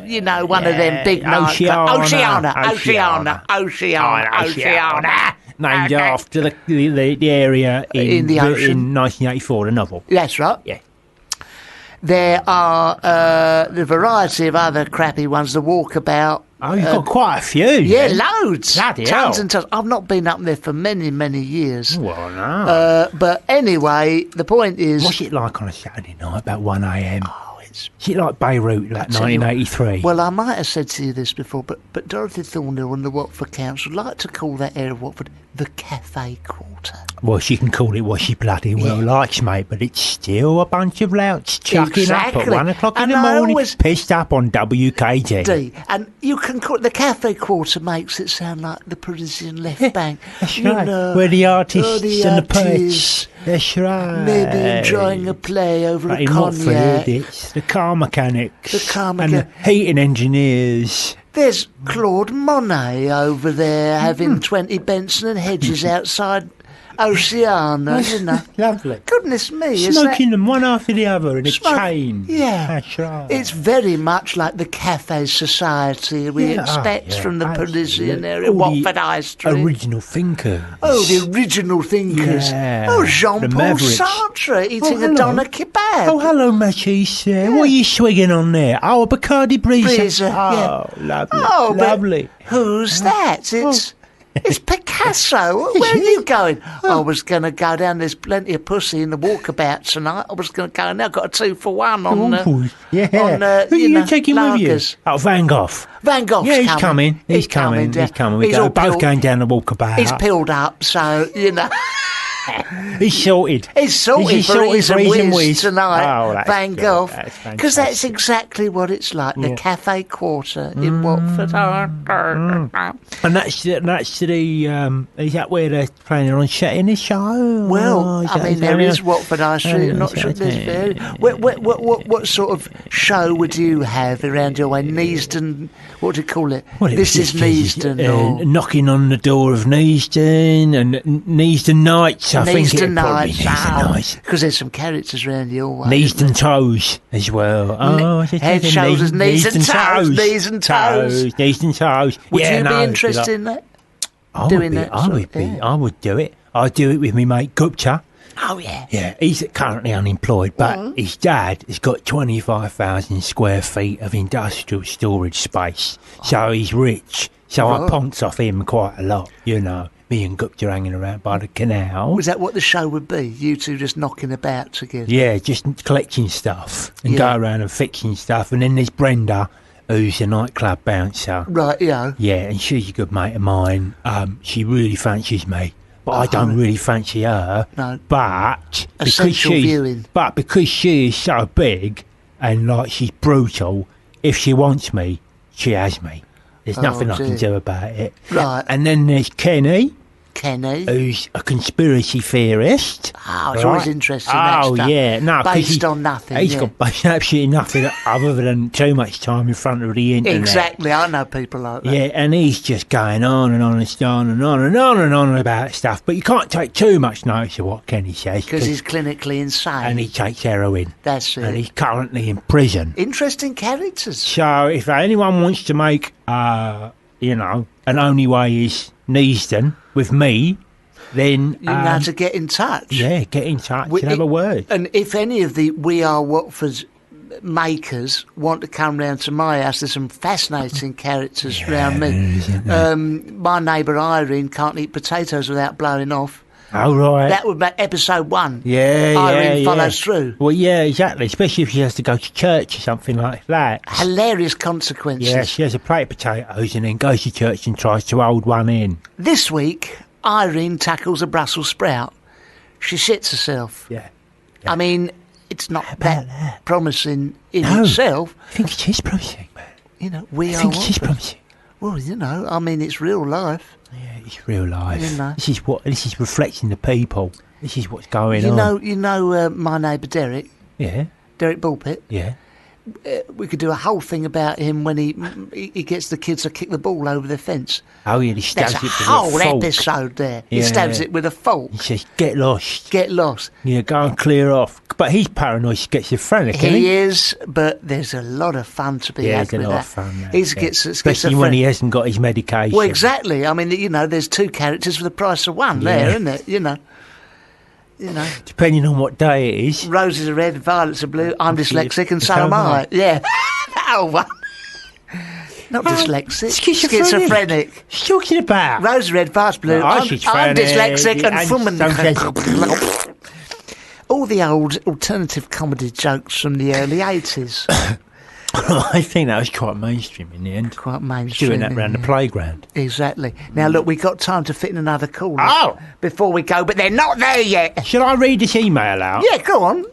S2: You know, one of them big
S3: Oceana.
S2: Oceana.
S3: Named after the area in
S2: the ocean.
S3: In 1984, the novel.
S2: That's right.
S3: Yeah.
S2: There are the variety of other crappy ones. The Walkabout.
S3: Oh, you've got quite a few.
S2: Yeah,
S3: then.
S2: loads.
S3: Bloody
S2: tons
S3: hell.
S2: and tons. I've not been up there for many, many years.
S3: Well, no.
S2: But anyway, the point is...
S3: What's it like on a Saturday night, about 1 a.m? Is it like Beirut, like 1983?
S2: Well, I might have said to you this before, but Dorothy Thornhill and the Watford Council like to call that area of Watford the Cafe Quarter.
S3: Well, she can call it what she bloody well likes, mate, but it's still a bunch of louts chucking up at 1 o'clock in the morning, pissed up on WKG.
S2: And you can call it the Cafe Quarter, makes it sound like the Parisian left bank.
S3: That's right, where the artists and the poets. That's right.
S2: Maybe enjoying a play over a
S3: in
S2: cognac.
S3: Watford, it's the car mechanics.
S2: The car
S3: and the heating engineers.
S2: There's Claude Monet over there having 20 Benson and Hedges outside Oceana, you know.
S3: Lovely.
S2: Goodness me.
S3: Smoking them one after the other in a chain.
S2: Yeah.
S3: That's right.
S2: It's very much like the cafe society we expect from the Parisian area, Watford High Street.
S3: Original thinkers.
S2: Oh, the original thinkers.
S3: Yeah.
S2: Oh, Jean-Paul Sartre eating a doner kebab.
S3: Oh, hello, Matisse. What are you swigging on there? Oh, a Bacardi Breezer.
S2: Oh,
S3: lovely.
S2: Oh,
S3: lovely.
S2: Who's that? It's Picasso. Where are you going? I was going to go down. There's plenty of pussy in the Walkabout tonight. I was going to go and I've got a 2-for-1 on.
S3: Who are
S2: you
S3: you taking with you?
S2: lagers.
S3: Oh, Van Gogh.
S2: Van Gogh's
S3: Yeah, he's coming. He's coming. We're both going down the Walkabout.
S2: He's peeled up, so you know.
S3: He's sorted.
S2: He's sorted for Ease and Whiz tonight,
S3: Oh, that's
S2: Van
S3: good.
S2: Gogh.
S3: That's
S2: Because that's exactly what it's like, the Cafe Quarter in Watford.
S3: And that's the is that where they're planning on setting this show?
S2: Well, I mean, there is Watford High Street. I'm not sure there's very... What sort of show would you have around your way? Neasden, what do you call it?
S3: Well,
S2: This is Neasden. Or
S3: knocking on the door of Neasden and Neasden Nights. I think it'd probably be Neasden Nights.
S2: Because there's some characters around your way.
S3: Neasden Toes as well.
S2: Head, shoulders, knees and toes. Knees and toes.
S3: Neasden Toes.
S2: Would you be interested in that?
S3: I would do it. I'd do it with me mate Gupta.
S2: Oh, yeah.
S3: Yeah, he's currently unemployed, but his dad has got 25,000 square feet of industrial storage space. So he's rich. So I ponce off him quite a lot, you know. Me and Gupta hanging around by the canal.
S2: Was that what the show would be? You two just knocking about together?
S3: Yeah, just collecting stuff and go around and fixing stuff. And then there's Brenda, who's a nightclub bouncer.
S2: Right, yeah.
S3: Yeah, and she's a good mate of mine. She really fancies me. But I don't really fancy her.
S2: No.
S3: But
S2: because
S3: she is so big and like she's brutal, if she wants me, she has me. There's nothing I can do about it.
S2: Right.
S3: And then there's Kenny,
S2: Kenny,
S3: who's a conspiracy theorist.
S2: Oh, it's always interesting. That stuff.
S3: Yeah, no,
S2: based on nothing.
S3: He's got absolutely nothing other than too much time in front of the internet.
S2: Exactly, I know people like that.
S3: Yeah, and he's just going on and on and on and on and on and on about stuff. But you can't take too much notice of what Kenny says
S2: because he's clinically insane,
S3: and he takes heroin.
S2: That's it.
S3: And he's currently in prison.
S2: Interesting characters.
S3: So if anyone wants to make, an only way is Neasden with me, then
S2: you know to get in touch.
S3: Yeah, get in touch and have a word.
S2: And if any of the We Are Watford's makers want to come round to my house, there's some fascinating characters round me. My neighbour Irene can't eat potatoes without blowing off.
S3: Oh, right.
S2: That would make episode 1.
S3: Yeah,
S2: Irene
S3: yeah.
S2: follows through.
S3: Well, yeah, exactly. Especially if she has to go to church or something like that.
S2: Hilarious consequences.
S3: Yeah, she has a plate of potatoes and then goes to church and tries to hold one in.
S2: This week, Irene tackles a Brussels sprout. She shits herself.
S3: Yeah.
S2: I mean, it's not that promising in itself.
S3: I think it is promising, man.
S2: You know,
S3: I think it is promising.
S2: Well, you know, I mean, it's real life.
S3: Yeah, it's real life.
S2: You know.
S3: This is reflecting the people. This is what's going on.
S2: You know, my neighbour Derek.
S3: Yeah.
S2: Derek Bullpit.
S3: Yeah.
S2: We could do a whole thing about him when he gets the kids to kick the ball over the fence.
S3: Oh, yeah, he stabs
S2: There's
S3: it with
S2: a whole
S3: a fork.
S2: episode there. He
S3: Yeah.
S2: stabs it with a fork.
S3: He says, get lost.
S2: Get lost.
S3: Yeah, go and clear off. But he's paranoid, schizophrenic, isn't
S2: He
S3: he?
S2: is, but there's a lot of fun to be
S3: Yeah,
S2: had
S3: there's a
S2: with
S3: lot
S2: that.
S3: of fun there.
S2: He's
S3: Especially when he hasn't got his medication.
S2: Well, exactly. I mean, you know, there's 2 characters for the price of 1 there, isn't it? You know.
S3: Depending on what day it is.
S2: Roses are red, violets are blue. I'm dyslexic and so am I. Yeah. That one. Not dyslexic. Schizophrenic.
S3: What's he talking about?
S2: Rose red, violets blue.
S3: No,
S2: I'm dyslexic and
S3: and
S2: all the old alternative comedy jokes from the early 80s.
S3: I think that was quite mainstream in the end.
S2: Quite mainstream.
S3: Doing that around the playground.
S2: Exactly. Now, look, we've got time to fit in another caller before we go, but they're not there yet.
S3: Shall I read this email out?
S2: Yeah, go on.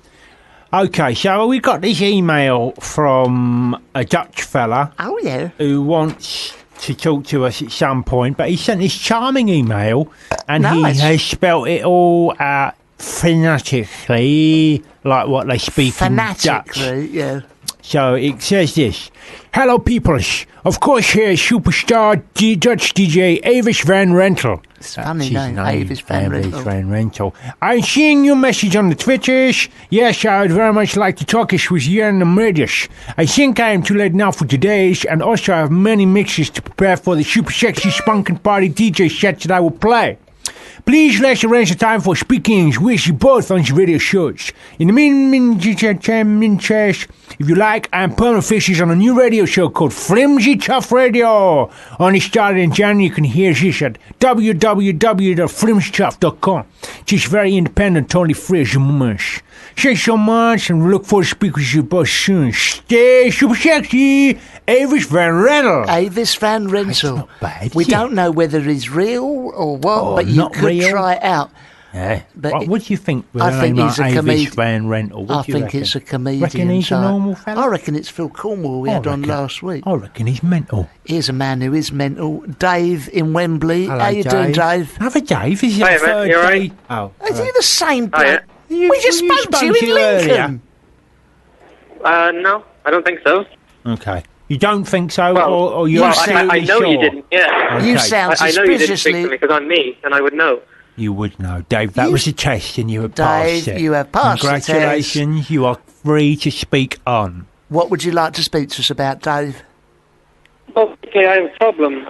S3: Okay, so we got this email from a Dutch fella.
S2: Oh, yeah.
S3: Who wants to talk to us at some point, but he sent this charming email and
S2: Nice.
S3: he has spelt it all out phonetically, like what they speak in Dutch.
S2: Fanatically, yeah.
S3: So it says this. Hello, peoples. Of course, here is superstar Dutch DJ Avis Van Rentel.
S2: It's a funny name, Avis Van Rentel.
S3: Van Rentel. I'm seeing your message on the Twitters. Yes, I would very much like to talk with you and the medias. I think I am too late now for today's, and also I have many mixes to prepare for the super sexy spunkin' party DJ set that I will play. Please let's arrange a time for speaking with you both on the radio shows. In the meantime, if you like, I'm permanent faces on a new radio show called Flimsy Tough Radio. Only started in January. You can hear this at www.flimsytough.com. It's very independent, only free as a much. Thanks so much, and we look forward to speaking with you both soon. Stay super sexy, Avis Van Rentel.
S2: Avis Van Rentel.
S3: Not bad.
S2: We don't know whether he's real or what, but you
S3: not
S2: could
S3: real.
S2: try it out.
S3: Yeah.
S2: But
S3: What do you think? With
S2: I
S3: a
S2: think
S3: name
S2: he's
S3: like
S2: a
S3: Avis
S2: comedian.
S3: Van Rentel? What
S2: I
S3: do you
S2: think
S3: reckon?
S2: it's a comedian.
S3: Reckon he's a
S2: type.
S3: normal fella?
S2: I reckon it's Phil Cornwall we had on last week.
S3: I reckon he's mental.
S2: Here's a man who is mental. Dave in Wembley.
S3: Hello,
S2: How you doing, Dave?
S3: Have a Dave. Is it
S9: Hiya,
S3: the third
S9: mate, you all
S3: day?
S9: right?
S3: Oh.
S2: Is he the same bloke?
S3: You-
S2: We just
S3: you
S2: spoke to you in
S3: earlier.
S2: Lincoln.
S9: No, I don't think so.
S3: Okay. You don't think so,
S9: Well,
S3: or you're
S9: I
S3: absolutely
S9: know
S3: sure?
S9: you didn't, yeah.
S3: Okay.
S2: You sound
S9: I know you didn't speak
S2: suspiciously...
S9: to me because I'm me, and I would know.
S3: You would know, Dave. That was a test, and you have
S2: Dave,
S3: passed it.
S2: you have passed the test.
S3: Congratulations. You are free to speak on.
S2: What would you like to speak to us about, Dave?
S9: Okay, I have a problem.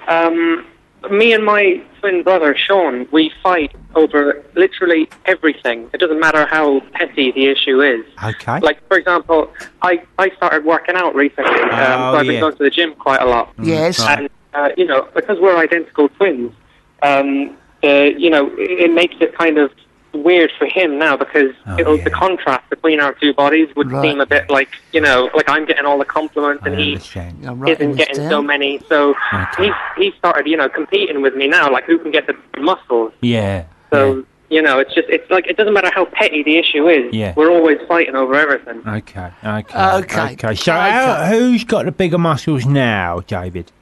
S9: Me and my twin brother, Sean, we fight over literally everything. It doesn't matter how petty the issue is.
S3: Okay.
S9: Like, for example, I started working out recently, so I've been going to the gym quite a lot.
S2: Yes.
S9: And, you know, because we're identical twins, you know, it makes it kind of weird for him now because the contrast between our two bodies would seem a bit like, you know, like I'm getting all the compliments and he isn't getting so many. So he started, you know, competing with me now, like who can get the muscles.
S3: Yeah.
S9: So, you know, it's like it doesn't matter how petty the issue is.
S3: Yeah.
S9: We're always fighting over everything.
S3: Okay. So who's got the bigger muscles now, David?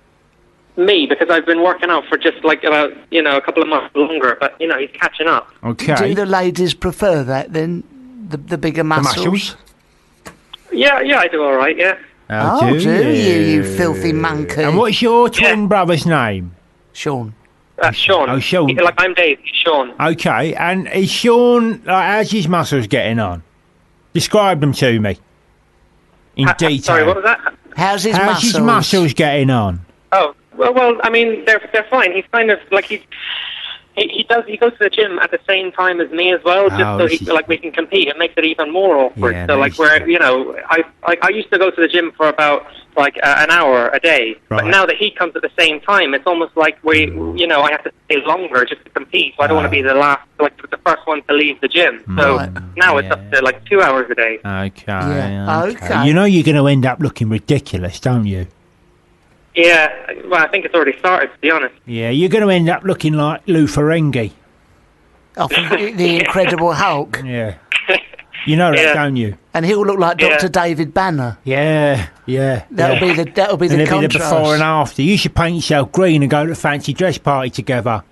S9: Me, because I've been working out for just like about, you know, a couple of months longer, but, you know, he's catching up.
S3: Okay.
S2: Do the ladies prefer that then? The bigger muscles?
S9: Yeah, I do all right, yeah.
S2: Oh, do you filthy monkey?
S3: And what's your twin brother's name?
S2: Sean.
S9: Sean.
S3: Oh, Sean.
S9: Like I'm Dave, he's Sean.
S3: Okay, and is Sean, how's his muscles getting on? Describe them to me. In detail.
S9: Sorry, what was that?
S2: How's his
S3: muscles getting on?
S9: Oh, well, I mean, they're fine. He's kind of like He does. He goes to the gym at the same time as me as well, just so we can compete. It makes it even more awkward.
S3: Yeah,
S9: so I used to go to the gym for about an hour a day, but now that he comes at the same time, it's almost like I have to stay longer just to compete. So I don't want to be the first one to leave the gym. So now it's up to 2 hours a day.
S3: Okay. You know you're going to end up looking ridiculous, don't you?
S9: Yeah, well, I think it's already started, to be honest.
S3: Yeah, you're going to end up looking like Lou Ferrigno.
S2: I think the Incredible Hulk.
S3: Yeah. You know that, don't you?
S2: And he'll look like Dr. David Banner.
S3: Yeah.
S2: That'll be the
S3: and
S2: contrast.
S3: The before and after. You should paint yourself green and go to a fancy dress party together.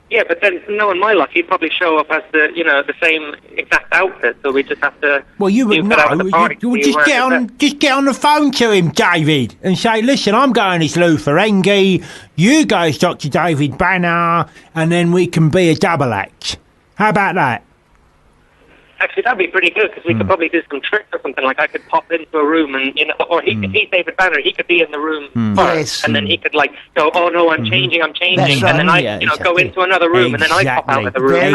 S9: Yeah, but then knowing my luck, he'd probably show up as the same exact outfit. So we just have to.
S3: Well, you would know. You would just get on the phone to him, David, and say, "Listen, I'm going as Lou Ferrigno. You go as Dr. David Banner, and then we can be a double act. How about that?"
S9: Actually, that'd be pretty good because we could probably do some tricks or something. Like I could pop into a room and or he could be David Banner. He could be in the room first, and then he could go, "Oh no, I'm changing," and then I go into another room, and then I pop out of the room.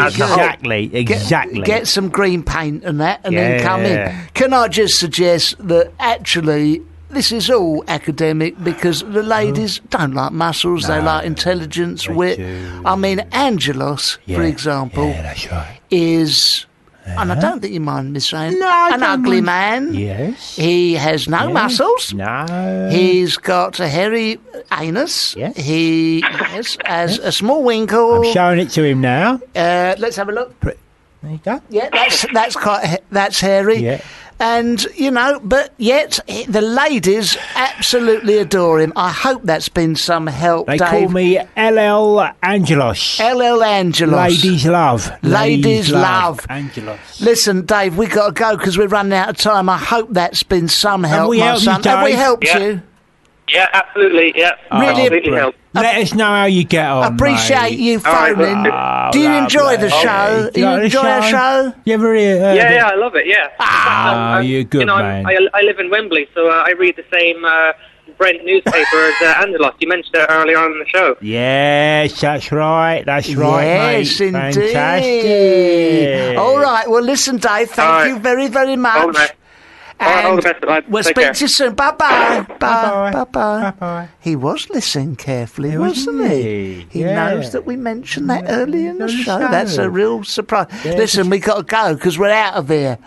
S3: Exactly.
S2: Get some green paint and that, and then come in. Can I just suggest that actually this is all academic because the ladies don't like muscles; they like intelligence, wit. I mean, Angelos, for example, is. And I don't think you mind me saying, an ugly man.
S3: Yes.
S2: He has no muscles.
S3: No.
S2: He's got a hairy anus.
S3: Yes.
S2: He has a small winkle.
S3: I'm showing it to him now.
S2: Let's have a look.
S3: There you go.
S2: Yeah, that's hairy.
S3: Yeah.
S2: And, but yet the ladies absolutely adore him. I hope that's been some help,
S3: They
S2: Dave.
S3: call me LL Angelos.
S2: LL Angelos.
S3: Ladies love.
S2: Ladies love.
S3: Angelos.
S2: Listen, Dave, we've got to go because we're running out of time. I hope that's been some help,
S3: we
S2: my
S3: helped you,
S2: son. Have we
S3: Dave?
S2: helped you?
S9: Yeah, absolutely. Yeah, absolutely help.
S3: Let us know how you get on.
S2: Appreciate you phoning.
S3: Oh,
S2: Do you enjoy the show? Do you enjoy our show?
S3: You ever hear?
S9: Yeah, I love it. Yeah.
S3: You're a good man.
S9: I live in Wembley, so I read the same Brent newspaper as Angelos. You mentioned it earlier on in the show.
S3: Yes, that's right. That's right,
S2: yes,
S3: mate.
S2: Indeed.
S3: Fantastic.
S2: All right. Well, listen, Dave. Thank you very, very much.
S9: All the best of life.
S2: We'll
S9: Take
S2: speak
S9: care.
S2: to you soon. Bye-bye. Bye-bye. He was listening carefully, wasn't he? He knows that we mentioned that early in the show. That's a real surprise. Listen, we got to go because we're out of here.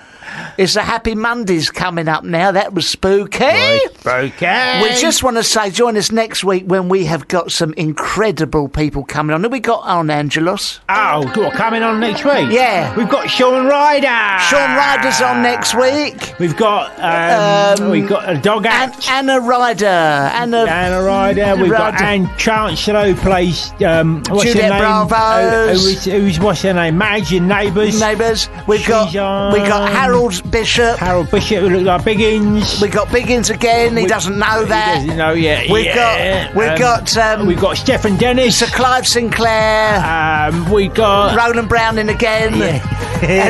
S2: It's the Happy Mondays coming up now. That was spooky. We just want to say, join us next week when we have got some incredible people coming on. Who we got on, Angelos?
S3: Oh, good. Coming on next week?
S2: Yeah.
S3: We've got Sean Ryder.
S2: Sean Ryder's on next week.
S3: We've got a dog act.
S2: Anna Ryder.
S3: Anna Ryder. We've got Anne Chancellor who plays what's
S2: Juliet
S3: her name?
S2: Bravos.
S3: Who's what's her name? Madge in Neighbours.
S2: We got Harold Bishop.
S3: Harold Bishop who looks like Biggins.
S2: We got Biggins again. He doesn't know that.
S3: He doesn't know yet.
S2: We've got
S3: Stephen Dennis.
S2: Sir Clive Sinclair.
S3: We got
S2: Roland Browning again.